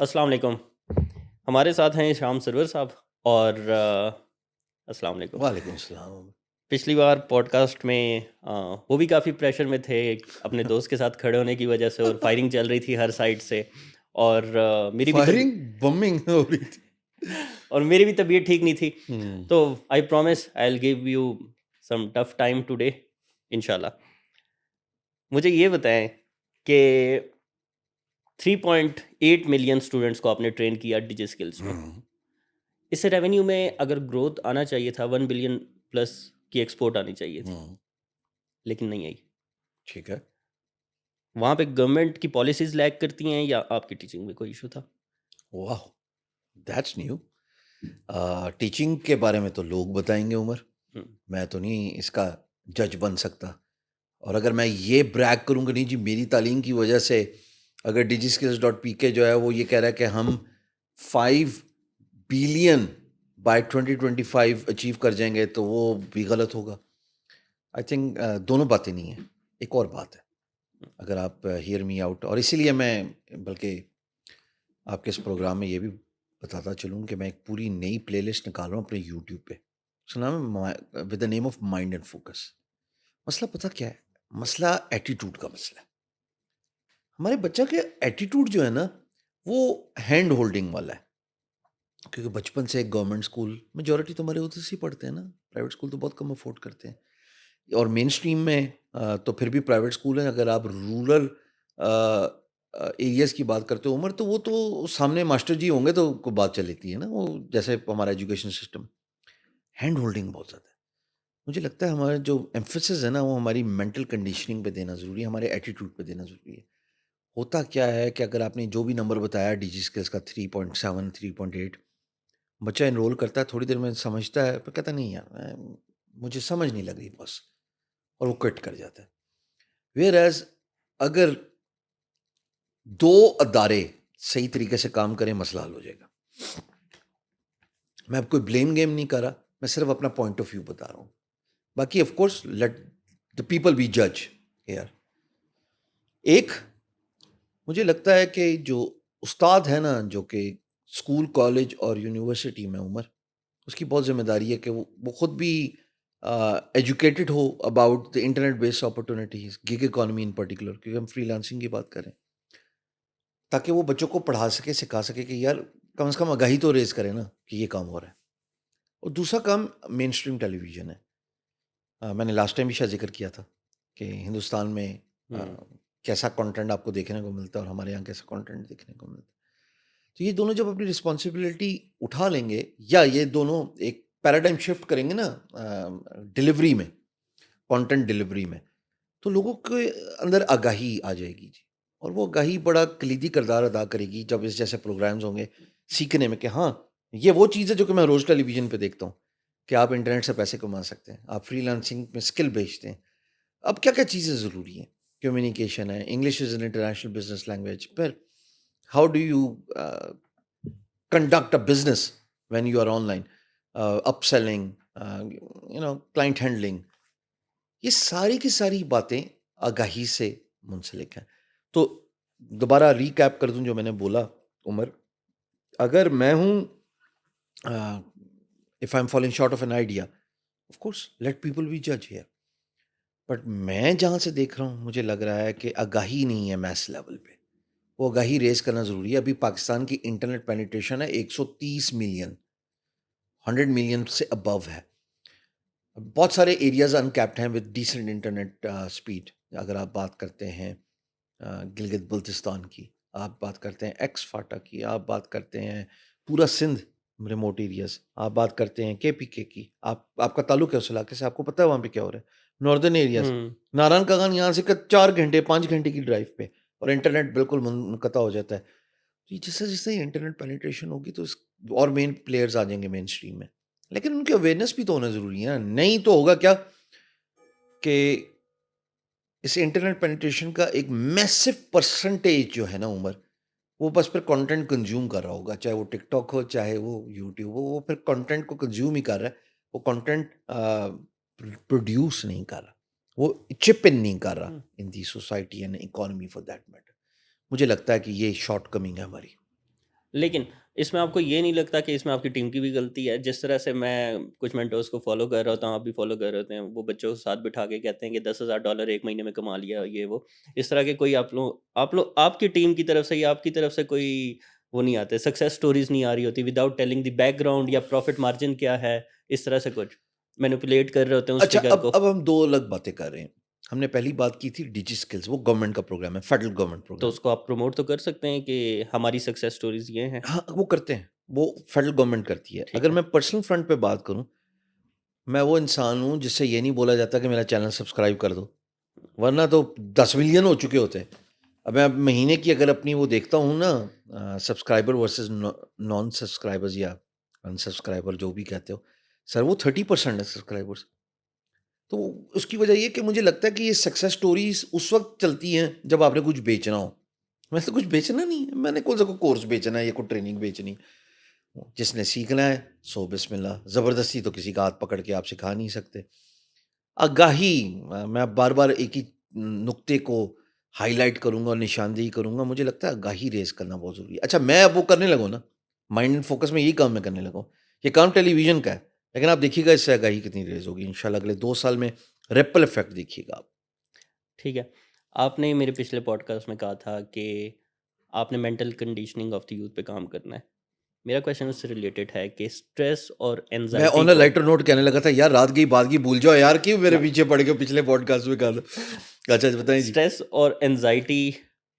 السلام علیکم. ہمارے ساتھ ہیں شام سرور صاحب اور السلام علیکم. وعلیکم السلام. پچھلی بار پوڈ کاسٹ میں وہ بھی کافی پریشر میں تھے اپنے دوست کے ساتھ کھڑے ہونے کی وجہ سے, اور فائرنگ چل رہی تھی ہر سائڈ سے, اور میری بھی فائرنگ بمنگ ہو رہی تھی. اور میری بھی طبیعت ٹھیک نہیں تھی. تو I promise I will give you some tough time today انشاءاللہ. مجھے یہ بتائیں کہ 3.8 ملین اسٹوڈنٹس کو آپ نے ٹرین کیا ڈیجی اسکلس میں. اس سے ریونیو میں اگر گروتھ آنا چاہیے تھا 1 بلین پلس کی ایکسپورٹ آنی چاہیے تھی, لیکن نہیں آئی. ٹھیک ہے. وہاں پہ گورنمنٹ کی پالیسیز لیک کرتی ہیں یا آپ کی ٹیچنگ میں کوئی ایشو تھا؟ واہ, دیٹس نیو. ٹیچنگ کے بارے میں تو لوگ بتائیں گے عمر, میں تو نہیں اس کا جج بن سکتا. اور اگر میں یہ بریک کروں کہ نہیں جی میری تعلیم کی وجہ سے اگر DigiSkills.pk جو ہے وہ یہ کہہ رہا ہے کہ ہم 5 بلین بائی 2025 اچیو کر جائیں گے, تو وہ بھی غلط ہوگا. آئی تھنک دونوں باتیں نہیں ہیں. ایک اور بات ہے, اگر آپ ہیئر می آؤٹ, اور اسی لیے میں بلکہ آپ کے اس پروگرام میں یہ بھی بتاتا چلوں کہ میں ایک پوری نئی پلے لسٹ نکال رہا ہوں اپنے یوٹیوب پہ. اس کا نام ہے with the name of mind and focus. مسئلہ پتہ کیا ہے؟ مسئلہ ایٹیٹیوڈ کا مسئلہ ہے. ہمارے بچہ کے ایٹیٹیوڈ جو ہے نا وہ ہینڈ ہولڈنگ والا ہے. کیونکہ بچپن سے ایک گورنمنٹ اسکول, میجورٹی تو ہمارے ادھر سے پڑھتے ہیں نا, پرائیویٹ اسکول تو بہت کم افورڈ کرتے ہیں. اور مین اسٹریم میں تو پھر بھی پرائیویٹ اسکول ہیں. اگر آپ رورل ایریاز کی بات کرتے ہو عمر, تو وہ تو سامنے ماسٹر جی ہوں گے تو کوئی بات چل لیتی ہے نا, وہ جیسے ہمارا ایجوکیشن سسٹم. ہینڈ ہولڈنگ بہت زیادہ ہے. مجھے لگتا ہے ہمارا جو ایمفسس ہے نا وہ ہماری مینٹل کنڈیشننگ پہ دینا ضروری ہے, ہمارے ایٹیٹیوڈ پہ دینا ضروری ہے. ہوتا کیا ہے کہ اگر آپ نے جو بھی نمبر بتایا DigiSkills کا 3.7 3.8, بچہ انرول کرتا ہے, تھوڑی دیر میں سمجھتا ہے, پھر کہتا نہیں یار مجھے سمجھ نہیں لگ رہی بس, اور وہ کٹ کر جاتا ہے. ویئر ایز اگر 2 ادارے صحیح طریقے سے کام کریں مسئلہ حل ہو جائے گا. میں اب کوئی بلیم گیم نہیں کر رہا, میں صرف اپنا پوائنٹ آف ویو بتا رہا ہوں. باقی of course let the people be جج ہیئر. ایک مجھے لگتا ہے کہ جو استاد ہے نا, جو کہ اسکول کالج اور یونیورسٹی میں عمر, اس کی بہت ذمہ داری ہے کہ وہ خود بھی educated who about the internet based opportunities, gig economy in particular, کیونکہ ہم فری لانسنگ کی بات کریں, تاکہ وہ بچوں کو پڑھا سکے, سکھا سکے کہ یار کم از کم آگاہی تو ریز کرے نا کہ یہ کام ہو رہا ہے. اور دوسرا کام مین اسٹریم ٹیلی ویژن ہے. میں نے لاسٹ ٹائم بھی شاید ذکر کیا تھا کہ ہندوستان میں کیسا کنٹینٹ آپ کو دیکھنے کو ملتا ہے اور ہمارے یہاں کیسا کنٹینٹ دیکھنے کو ملتا ہے. تو یہ دونوں جب اپنی رسپانسبلٹی اٹھا لیں گے, یا یہ دونوں ایک پیراڈائم شفٹ کریں گے نا ڈلیوری میں, کنٹینٹ ڈلیوری میں, تو لوگوں کے اندر آگاہی آ جائے گی جی. اور وہ آگاہی بڑا کلیدی کردار ادا کرے گی جب اس جیسے پروگرامز ہوں گے سیکھنے میں کہ ہاں یہ وہ چیز ہے جو کہ میں روز ٹیلی ویژن پہ دیکھتا ہوں کہ آپ انٹرنیٹ سے پیسے کما سکتے ہیں, آپ فری لانسنگ میں اسکل بیچتے ہیں. اب کیا کیا چیزیں ضروری ہیں؟ کمیونیکیشن ہے, English is an international business language, پھر how do you conduct a business when you are آن لائن, اپ سیلنگ, کلائنٹ ہینڈلنگ, یہ ساری کی ساری باتیں آگاہی سے منسلک ہیں. تو دوبارہ ریکیپ کر دوں جو میں نے بولا عمر, اگر میں ہوں if I'm falling short of an idea, of course let people be judge here. But میں جہاں سے دیکھ رہا ہوں مجھے لگ رہا ہے کہ آگاہی نہیں ہے میس لیول پہ, وہ آگاہی ریز کرنا ضروری ہے. ابھی پاکستان کی انٹرنیٹ پینیٹریشن ہے 130 ملین, 100 ملین سے ابو ہے. بہت سارے ایریاز انکیپڈ ہیں ود ڈیسنٹ انٹرنیٹ اسپیڈ. اگر آپ بات کرتے ہیں گلگت بلتستان کی, آپ بات کرتے ہیں ایکس فاٹا کی, آپ بات کرتے ہیں پورا سندھ ریموٹ ایریاز, آپ بات کرتے ہیں KPK کی, آپ کا تعلق ہے اس علاقے سے, آپ کو پتہ ہے وہاں پہ کیا ہو رہا ہے. ناردرن ایریاز, ناران کاغان یہاں سے 4 گھنٹے 5 گھنٹے کی ڈرائیو پہ, اور انٹرنیٹ بالکل منقطع ہو جاتا ہے. تو جیسے جیسے انٹرنیٹ پینیٹریشن ہوگی تو اور مین پلیئرز آ جائیں گے مین اسٹریم میں, لیکن ان کی اویئرنیس بھی تو ہونا ضروری ہے. نہیں تو ہوگا کیا کہ اس انٹرنیٹ پینیٹریشن کا ایک میسو پرسنٹیج جو ہے نا عمر, وہ بس پھر کنٹینٹ کنزیوم کر رہا ہوگا, چاہے وہ ٹک ٹاک ہو چاہے وہ یوٹیوب ہو, وہ پھر کنٹینٹ کو کنزیوم ہی کر رہا ہے, وہ کنٹینٹ پروڈیوس نہیں کر رہا, وہ چپ ان نہیں کر رہا in the society and economy for that matter. مجھے لگتا ہے کہ یہ شارٹ کمنگ ہے ہماری. لیکن اس میں آپ کو یہ نہیں لگتا کہ اس میں آپ کی ٹیم کی بھی غلطی ہے؟ جس طرح سے میں کچھ مینٹورس کو فالو کر رہا ہوتا ہوں، آپ بھی فالو کر رہے ہوتے ہیں، وہ بچوں کو ساتھ بٹھا کے کہتے ہیں کہ $10,000 ایک مہینے میں کما لیا، یہ وہ اس طرح کے کوئی آپ کی ٹیم کی طرف سے یا آپ کی طرف سے کوئی وہ نہیں آتے، سکسیس سٹوریز نہیں آ رہی ہوتی without telling the back ground یا پروفٹ مارجن کیا ہے، اس طرح سے کچھ مینیپولیٹ کر رہے ہوتے ہیں اس اچھا، فگر کو؟ اب ہم 2 الگ باتیں کر رہے ہیں. ہم نے پہلی بات کی تھی ڈیجی اسکلز، وہ گورنمنٹ کا پروگرام ہے، فیڈرل گورنمنٹ تو پروگرام. اس کو آپ پروموٹ تو کر سکتے ہیں کہ ہماری سکسیس سٹوریز یہ ہیں. ہاں، وہ کرتے ہیں، وہ فیڈرل گورنمنٹ کرتی ہے. ٹھیک اگر ہے. میں پرسنل فرنٹ پہ بات کروں، میں وہ انسان ہوں جس سے یہ نہیں بولا جاتا کہ میرا چینل سبسکرائب کر دو، ورنہ تو 10 ملین ہو چکے ہوتے ہیں. اب میں مہینے کی اگر اپنی وہ دیکھتا ہوں نا، سبسکرائبر ورسز نان سبسکرائبرز یا ان سبسکرائبر جو بھی کہتے ہو، سر وہ 30% ہے سبسکرائبرس. تو اس کی وجہ یہ کہ مجھے لگتا ہے کہ یہ سکسیس سٹوریز اس وقت چلتی ہیں جب آپ نے کچھ بیچنا ہو. میں تو کچھ بیچنا نہیں ہے، میں نے کون سا کوئی کورس بیچنا ہے یا کوئی ٹریننگ بیچنی. جس نے سیکھنا ہے سو بسم اللہ، زبردستی تو کسی کا ہاتھ پکڑ کے آپ سکھا نہیں سکتے. آگاہی، میں بار بار ایک ہی نقطے کو ہائی لائٹ کروں گا اور نشاندہی کروں گا. مجھے لگتا ہے آگاہی ریز کرنا بہت ضروری ہے. اچھا، میں اب وہ کرنے لگوں نا، مائنڈ اینڈ فوکس میں یہی کام میں کرنے لگوں. یہ کام ٹیلی ویژن کا ہے، لیکن آپ دیکھیے گا اس سے آگاہی کتنی ریز ہوگی انشاءاللہ اگلے 2 سال میں. ریپل افیکٹ دیکھیے گا آپ. ٹھیک ہے. آپ نے میرے پچھلے پوڈ کاسٹ میں کہا تھا کہ آپ نے mental conditioning of the youth پہ کام کرنا ہے. میرا کویشچن اس سے ریلیٹڈ ہے کہ اسٹریس اور میں اینزائٹی آن اے کو لائٹر نوٹ کہنے لگا تھا یار، رات گئی بات گئی بھول جاؤ یار، کیوں میرے پیچھے پڑ کے پچھلے پوڈ کاسٹ میں کہا تھا. اچھا بتائیں جی. اسٹریس اور اینزائٹی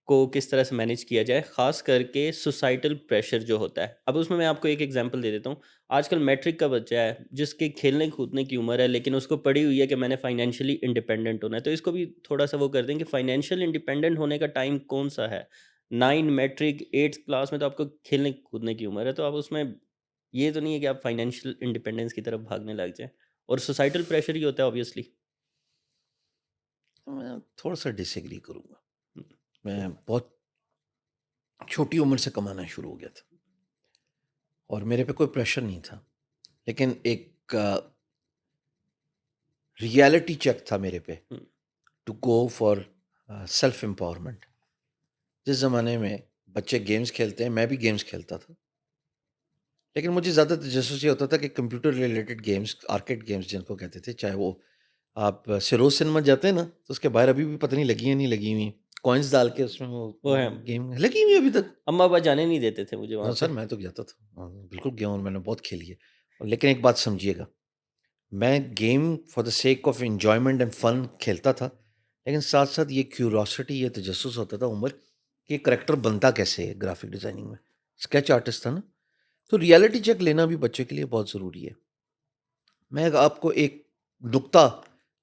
کو کس طرح سے مینیج کیا جائے، خاص کر کے سوسائٹل پریشر جو ہوتا ہے. اب اس میں آپ کو ایک ایگزامپل دے دیتا ہوں. آج کل میٹرک کا بچہ ہے جس کے کھیلنے کودنے کی عمر ہے، لیکن اس کو پڑی ہوئی ہے کہ میں نے فائنینشلی انڈیپینڈنٹ ہونا ہے. تو اس کو بھی تھوڑا سا وہ کر دیں کہ فائنینشیل انڈیپینڈنٹ ہونے کا ٹائم کون سا ہے. 9 میٹرک 8 کلاس میں تو آپ کو کھیلنے کودنے کی عمر ہے، تو آپ اس میں یہ تو نہیں ہے کہ آپ فائنینشیل انڈیپینڈنس کی طرف بھاگنے لگ جائیں. اور سوسائٹل پریشر ہی ہوتا ہے اوبیسلی. میں تھوڑا سا ڈس ایگری کروں گا. میں بہت چھوٹی عمر سے کمانا شروع ہو گیا تھا اور میرے پہ کوئی پریشر نہیں تھا، لیکن ایک ریالٹی چیک تھا میرے پہ to go for self empowerment. جس زمانے میں بچے گیمز کھیلتے ہیں، میں بھی گیمز کھیلتا تھا، لیکن مجھے زیادہ تجسس یہ ہوتا تھا کہ computer related games, arcade games جن کو کہتے تھے، چاہے وہ آپ سروز سنیما جاتے ہیں نا تو اس کے باہر ابھی بھی پتہ نہیں لگی ہیں نہیں لگی ہوئی، کوائنس ڈال کے اس میں وہ وہ ہے، گیم لگی ہوئی ابھی تک. اما ابا جانے نہیں دیتے تھے مجھے وہاں پہ. سر میں تو جاتا تھا، بالکل گیا ہوں، میں نے بہت کھیلی ہے. لیکن ایک بات سمجھیے گا، میں game for the sake of enjoyment and fun کھیلتا تھا، لیکن ساتھ ساتھ یہ کیوروسٹی، یہ تجسس ہوتا تھا عمر کہ کریکٹر بنتا کیسے ہے. گرافک ڈیزائننگ میں اسکیچ آرٹسٹ تھا نا، تو ریالٹی چیک لینا بھی بچے کے لیے بہت ضروری ہے. میں آپ کو ایک نقطہ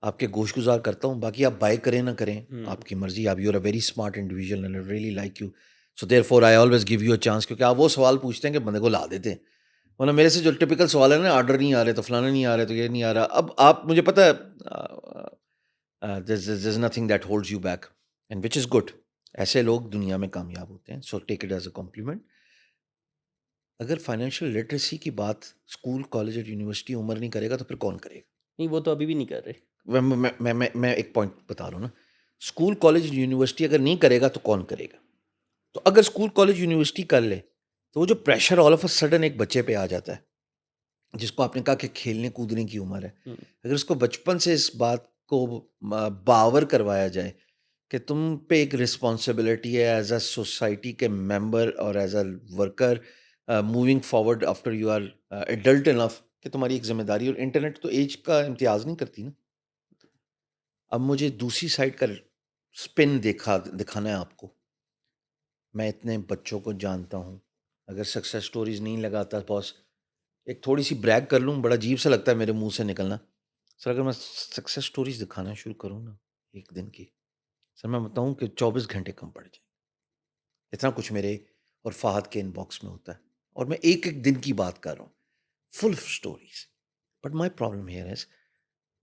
آپ کے گوش گزار کرتا ہوں، باقی آپ بائی کریں نہ کریں آپ کی مرضی. آپ you are a very smart individual and I really like you, so therefore I always give you a chance, کیونکہ آپ وہ سوال پوچھتے ہیں کہ بندے کو لا دیتے ہیں. ورنہ میرے سے جو ٹپیکل سوال ہے نا، آرڈر نہیں آ رہے تو فلانا نہیں آ رہے تو یہ نہیں آ رہا. اب آپ مجھے پتہ ہے there is nothing that holds you back and which is good. ایسے لوگ دنیا میں کامیاب ہوتے ہیں، so take it as a compliment. اگر فائنینشیل لٹریسی کی بات اسکول کالج اور یونیورسٹی عمر نہیں کرے گا تو پھر کون کرے گا؟ نہیں، وہ تو ابھی بھی نہیں کر رہے. میں ایک پوائنٹ بتا رہا ہوں نا، اسکول کالج یونیورسٹی اگر نہیں کرے گا تو کون کرے گا؟ تو اگر اسکول کالج یونیورسٹی کر لے تو وہ جو pressure all of a sudden ایک بچے پہ آ جاتا ہے، جس کو آپ نے کہا کہ کھیلنے کودنے کی عمر ہے، اگر اس کو بچپن سے اس بات کو باور کروایا جائے کہ تم پہ ایک رسپانسبلٹی ہے ایز اے سوسائٹی کے ممبر اور as a worker moving forward after you are adult enough, کہ تمہاری ایک ذمہ داری، اور انٹرنیٹ تو ایج کا امتیاز نہیں کرتی نا. اب مجھے دوسری سائڈ کا اسپن دکھانا ہے آپ کو. میں اتنے بچوں کو جانتا ہوں، اگر سکسیس سٹوریز نہیں لگاتا باس، ایک تھوڑی سی بریگ کر لوں، بڑا عجیب سا لگتا ہے میرے منہ سے نکلنا، سر اگر میں سکسیس سٹوریز دکھانا شروع کروں نا ایک دن کی، سر میں بتاؤں کہ 24 گھنٹے کم پڑ جائیں. اتنا کچھ میرے اور فہد کے ان باکس میں ہوتا ہے، اور میں ایک ایک دن کی بات کر رہا ہوں، full stories. But my problem here is,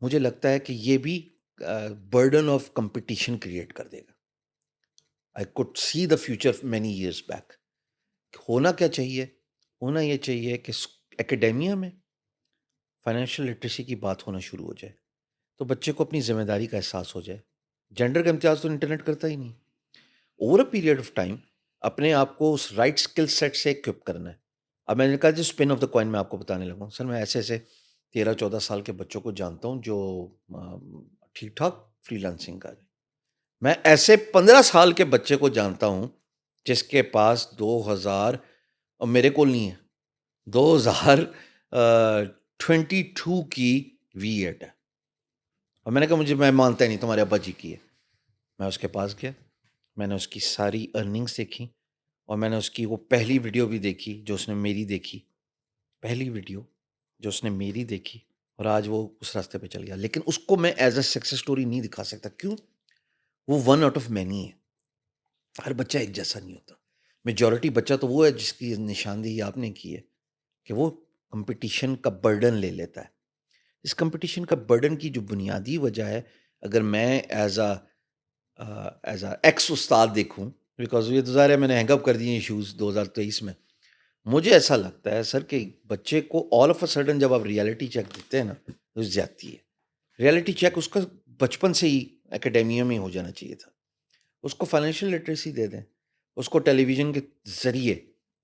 مجھے لگتا ہے کہ یہ بھی برڈن آف کمپٹیشن کریٹ کر دے گا. I could see the future many years back. ہونا کیا چاہیے؟ ہونا یہ چاہیے کہ اکیڈیمیا میں فائنینشیل لٹریسی کی بات ہونا شروع ہو جائے تو بچے کو اپنی ذمہ داری کا احساس ہو جائے. جینڈر کا امتیاز تو انٹرنیٹ کرتا ہی نہیں. Over a period of time اپنے آپ کو اس رائٹ اسکل سیٹ سے اکوپ کرنا ہے. اب میں نے کہا جو اسپن آف دا کوائن میں آپ کو بتانے لگا ہوں. سر میں ایسے ایسے 13-14 سال کے بچوں کو جانتا ہوں جو ٹھیک ٹھاک فری لانسنگ کر رہے ہیں. میں ایسے 15 سال کے بچے کو جانتا ہوں جس کے پاس 2000 اور میرے کو نہیں ہے 2022 کی V8 ہے. اور میں نے کہا میں مانتا ہی نہیں تمہارے ابا جی کی ہے. میں اس کے پاس گیا, میں نے اس کی ساری ارننگس دیکھی اور میں نے اس کی وہ پہلی ویڈیو بھی دیکھی جو اس نے میری دیکھی, پہلی ویڈیو جو اس نے میری دیکھی, اور آج وہ اس راستے پہ چل گیا. لیکن اس کو میں ایز اے سکسیس سٹوری نہیں دکھا سکتا. کیوں؟ وہ ون آؤٹ آف مینی ہے. ہر بچہ ایک جیسا نہیں ہوتا. میجورٹی بچہ تو وہ ہے جس کی نشاندہی آپ نے کی ہے کہ وہ کمپٹیشن کا برڈن لے لیتا ہے. اس کمپٹیشن کا برڈن کی جو بنیادی وجہ ہے, اگر میں ایز اے ایکس استاد دیکھوں, بیکاز یہ تو ظاہر ہے میں نے ہینگ اپ کر دیے ایشوز 2023 میں, مجھے ایسا لگتا ہے سر کہ بچے کو آل آف اے سڈن جب آپ ریالٹی چیک دیتے ہیں نا تو زیادتی ہے. ریالٹی چیک اس کا بچپن سے ہی اکیڈیمیا میں ہو جانا چاہیے تھا. اس کو فائنینشیل لٹریسی دے دیں, اس کو ٹیلی ویژن کے ذریعے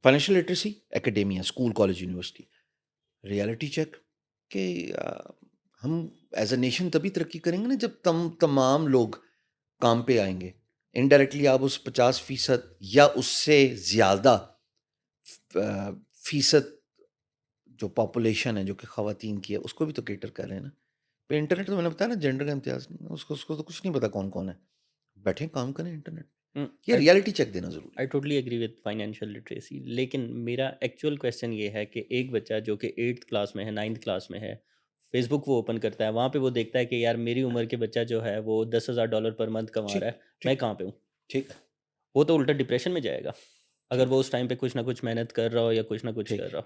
financial literacy, academia, school, college, university, reality check کہ ہم ایز اے نیشن تبھی ترقی کریں گے نا جب تمام لوگ کام پہ آئیں گے. انڈائریکٹلی آپ اس 50% یا اس سے زیادہ فیصد جو پاپولیشن ہے جو کہ خواتین کی ہے اس کو بھی تو کیٹر کر رہے ہیں نا. پہ انٹرنیٹ تو میں نے بتایا نا جینڈر کا امتیاز نہیں, اس کو تو کچھ نہیں پتا کون کون ہے. بیٹھیں کام کریں انٹرنیٹ. یہ ریالٹی چیک دینا ضروری ہے. I totally agree with financial literacy. لیکن میرا ایکچوئل کویشچن یہ ہے کہ ایک بچہ جو کہ 8th کلاس میں ہے, 9th کلاس میں ہے, فیس بک وہ اوپن کرتا ہے, وہاں پہ وہ دیکھتا ہے کہ یار میری عمر کے بچہ جو ہے وہ $10,000 پر منتھ کما رہا ہے, میں کہاں پہ ہوں. ٹھیک, وہ تو الٹا ڈپریشن میں جائے گا اگر ٹھیک, وہ اس ٹائم پہ کچھ نہ کچھ محنت کر رہا ہو یا کچھ نہ کچھ ٹھیک. کر رہا ہو.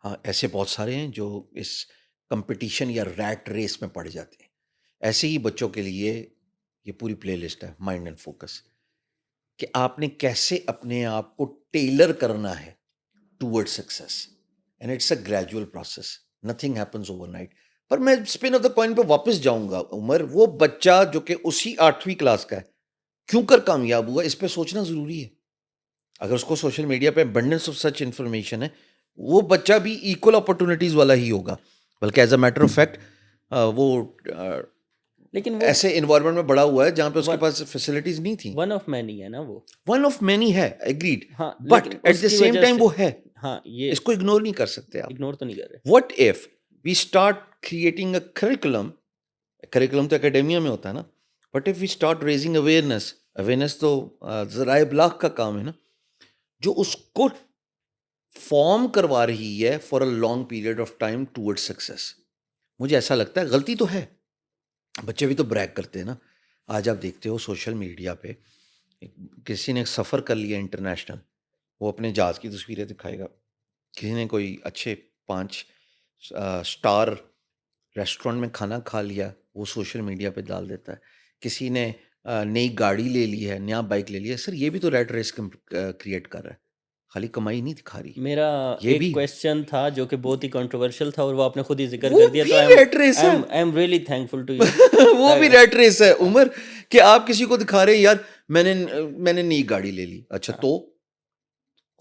ہاں ایسے بہت سارے ہیں جو اس کمپٹیشن یا ریٹ ریس میں پڑ جاتے ہیں. ایسے ہی بچوں کے لیے یہ پوری پلے لسٹ ہے مائنڈ اینڈ فوکس, کہ آپ نے کیسے اپنے آپ کو ٹیلر کرنا ہے toward success. And it's a gradual process, nothing happens overnight. پر میں اسپن آف دا کوائن پہ واپس جاؤں گا. عمر, وہ بچہ جو کہ اسی 8ویں کلاس کا ہے کیوں کر کامیاب ہوا, اس پہ سوچنا ضروری ہے. اگر اس کو سوشل میڈیا پہ abundance آف سچ انفارمیشن ہے, وہ بچہ بھی ایکول اپرچونیٹیز والا ہی ہوگا. بلکہ as a matter of fact وہ لیکن وہ ایسے انوائرمنٹ میں بڑا ہوا ہے جہاں پہ اس کے پاس فیسلٹیز نہیں تھیں. ون آف مینی ہے نا وہ, ون آف مینی ہے, ایگریڈ, ہاں, بٹ لیکن ایٹ اس دا کی سیم وجہ ٹائم سے, وہ ہے. ہاں, یہ اس کو اگنور نہیں کر سکتے آپ. اگنور تو نہیں کر رہے. What if we start creating a curriculum, curriculum تو اکیڈیمیا میں ہوتا ہے نا, but if we start raising awareness, awareness تو ذرائع ابلاغ کا کام ہے نا, جو اس کو فارم کروا رہی ہے for a long period of time toward success. مجھے ایسا لگتا ہے غلطی تو ہے, بچے بھی تو بریک کرتے ہیں نا. آج آپ دیکھتے ہو سوشل میڈیا پہ کسی نے سفر کر لیا انٹرنیشنل, وہ اپنے جہاز کی تصویریں دکھائے گا. کسی نے کوئی اچھے 5 اسٹار ریسٹورینٹ میں کھانا کھا لیا, وہ سوشل میڈیا پہ ڈال دیتا ہے. کسی نے نئی گاڑی لے لی ہے, نیا بائک لے لیا. سر یہ بھی تو ریٹ ریس کریٹ کر رہا ہے, خالی کمائی نہیں دکھا رہی. میرا یہ ایک بھی کویشچن تھا جو کہ بہت ہی کنٹروورشل تھا اور وہ آپ نے خود ہی ذکر وہ کر دیا, بھی تو ریٹ ریس ہے. I am really thankful to you. وہ بھی ریٹ ریس ہے عمر, کہ آپ کسی کو دکھا رہے ہیں یار میں نے نئی گاڑی لے لی. اچھا تو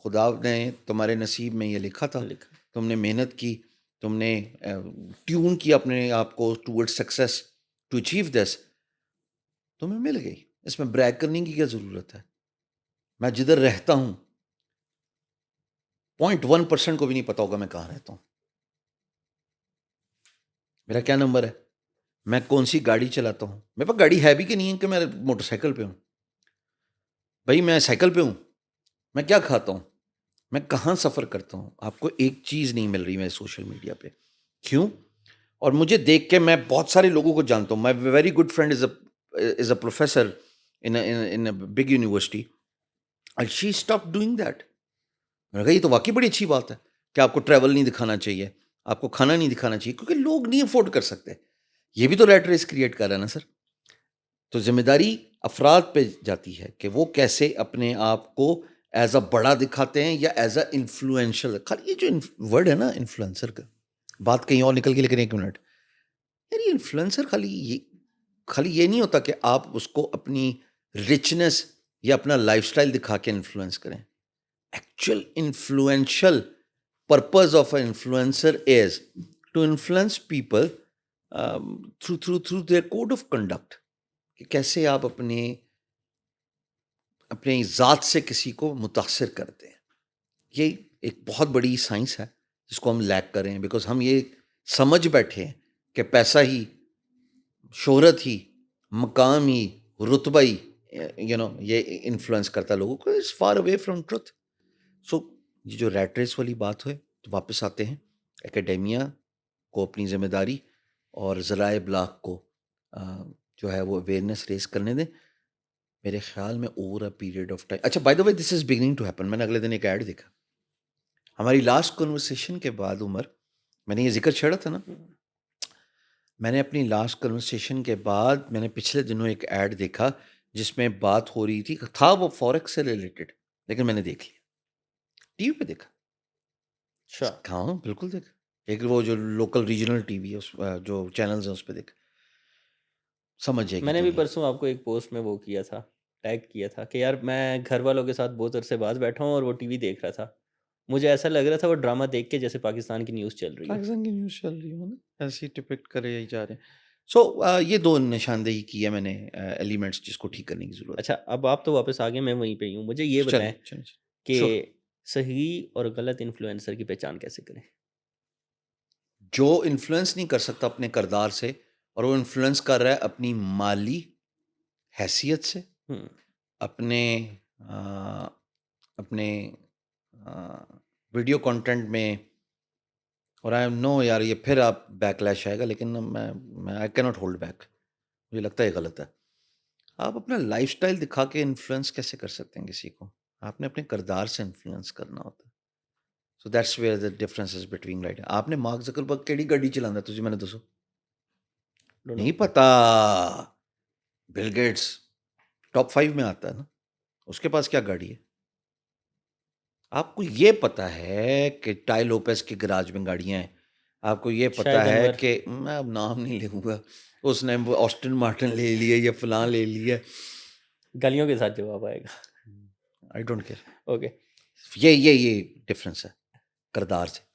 خدا نے تمہارے نصیب میں یہ لکھا تھا, تم نے محنت کی, تم نے ٹیون کی اپنے آپ کو toward success to achieve this, تمہیں مل گئی. اس میں بریک کرنے کی کیا ضرورت ہے؟ میں جدھر رہتا ہوں 0.1% کو بھی نہیں پتا ہوگا میں کہاں رہتا ہوں, میرا کیا نمبر ہے, میں کون سی گاڑی چلاتا ہوں. میرے پاس گاڑی ہے بھی کہ نہیں ہے کہ میں موٹر سائیکل پہ ہوں. بھائی میں سائیکل پہ ہوں, میں کیا کھاتا ہوں, میں کہاں سفر کرتا ہوں. آپ کو ایک چیز نہیں مل رہی میں سوشل میڈیا پہ. کیوں؟ اور مجھے دیکھ کے میں بہت سارے لوگوں کو جانتا ہوں. My very good friend is a professor in big university, and she stop doing that. میں نے کہا یہ تو واقعی بڑی اچھی بات ہے کہ آپ کو ٹریول نہیں دکھانا چاہیے, آپ کو کھانا نہیں دکھانا چاہیے, کیونکہ لوگ نہیں افورڈ کر سکتے. یہ بھی تو ریٹ ریس کریٹ کر رہا ہے نا سر. تو ذمہ داری افراد پہ جاتی ہے کہ وہ کیسے اپنے آپ کو ایز اے بڑا دکھاتے ہیں یا ایز اے انفلوئنشل. خالی یہ جو ورڈ ہے نا انفلوئنسر کا, بات کہیں اور نکل گئی, لیکن ایک منٹ یار, یہ انفلوئنسر خالی یہ نہیں ہوتا کہ آپ اس کو اپنی رچنس یا اپنا لائف اسٹائل دکھا کے انفلوئنس کریں. Actual influential purpose of a influencer is to influence people through their code of conduct, کہ کیسے آپ اپنی ذات سے کسی کو متاثر کرتے ہیں. یہ ایک بہت بڑی سائنس ہے جس کو ہم لیک کر رہے ہیں, بیکاز ہم یہ سمجھ بیٹھے ہیں کہ پیسہ ہی, شہرت ہی, مقام ہی, رتبہ ہی یہ انفلوئنس کرتا ہے لوگوں کو. It's far away from truth. So یہ جو ریٹ ریس والی بات ہے تو واپس آتے ہیں, اکیڈیمیا کو اپنی ذمہ داری اور ذرائع ابلاغ کو جو ہے وہ اویئرنیس ریز کرنے دیں. میرے خیال میں over a period of time. اچھا, by the way this is beginning to happen. میں نے اگلے دن ایک ایڈ دیکھا ہماری لاسٹ کنورسیشن کے بعد. عمر, میں نے یہ ذکر چھیڑا تھا نا, میں نے اپنی لاسٹ کنورسیشن کے بعد میں نے پچھلے دنوں ایک ایڈ دیکھا جس میں بات ہو رہی تھا وہ فوریکس سے ریلیٹڈ, لیکن میں نے دیکھ لیا, ٹی وی پہ دیکھا. اچھا, ہاں بالکل دیکھا. ایک وہ جو لوکل ریجنل ٹی وی ہے, جو چینلز ہیں اس پہ دیکھا. سمجھ جائے گی میں نے بھی دنیا. پرسوں آپ کو ایک پوسٹ میں وہ کیا تھا, ٹیگ کیا تھا کہ یار میں گھر والوں کے ساتھ بہت عرصے بعد بیٹھا ہوں اور وہ ٹی وی دیکھ رہا تھا. مجھے ایسا لگ رہا تھا وہ ڈرامہ دیکھ کے جیسے پاکستان کی نیوز چل رہی ہو. پاکستان کی نیوز چل رہی ہو نا, ایسے ہی ٹپکٹ کرے ہی جا رہے ہیں. سو یہ دو نشاندہی کی ہے میں نے ایلیمنٹس جس کو ٹھیک کرنے کی ضرورت اچھا, اب آپ تو واپس آگے, میں وہیں پہ ہی ہوں. مجھے یہ ہے. بتائیں چلیں کہ شور. صحیح اور غلط انفلوئنسر کی پہچان کیسے کریں؟ جو انفلوئنس نہیں کر سکتا اپنے کردار سے, اور وہ انفلوئنس کر رہا ہے اپنی مالی حیثیت سے, ہوں اپنے اپنے ویڈیو کنٹینٹ میں, اور آئی نو یار یہ پھر آپ بیک لیش آئے گا, لیکن میں آئی کی ناٹ ہولڈ بیک, مجھے لگتا ہے یہ غلط ہے. آپ اپنا لائف سٹائل دکھا کے انفلوئنس کیسے کر سکتے ہیں کسی کو؟ آپ نے اپنے کردار سے انفلوئنس کرنا ہوتا ہے. So that's where the difference is between right. آپ نے مارک زکربرگ کیڑی گاڑی چلانا تجھے میں نے دسو Don't know. نہیں پتا. بل گیٹس ٹاپ 5 میں آتا ہے نا, اس کے پاس کیا گاڑی ہے؟ آپ کو یہ پتا ہے کہ ٹائی لوپیز کے گراج میں گاڑیاں ہیں, آپ کو یہ پتا شاہد ہے انور. کہ میں اب نام نہیں لوں گا, اس نے آسٹن مارٹن لے لیا یا فلاں لے لیا. گلیوں کے ساتھ جواب آئے گا. I don't care. اوکے. یہ ڈفرینس ہے کردار سے.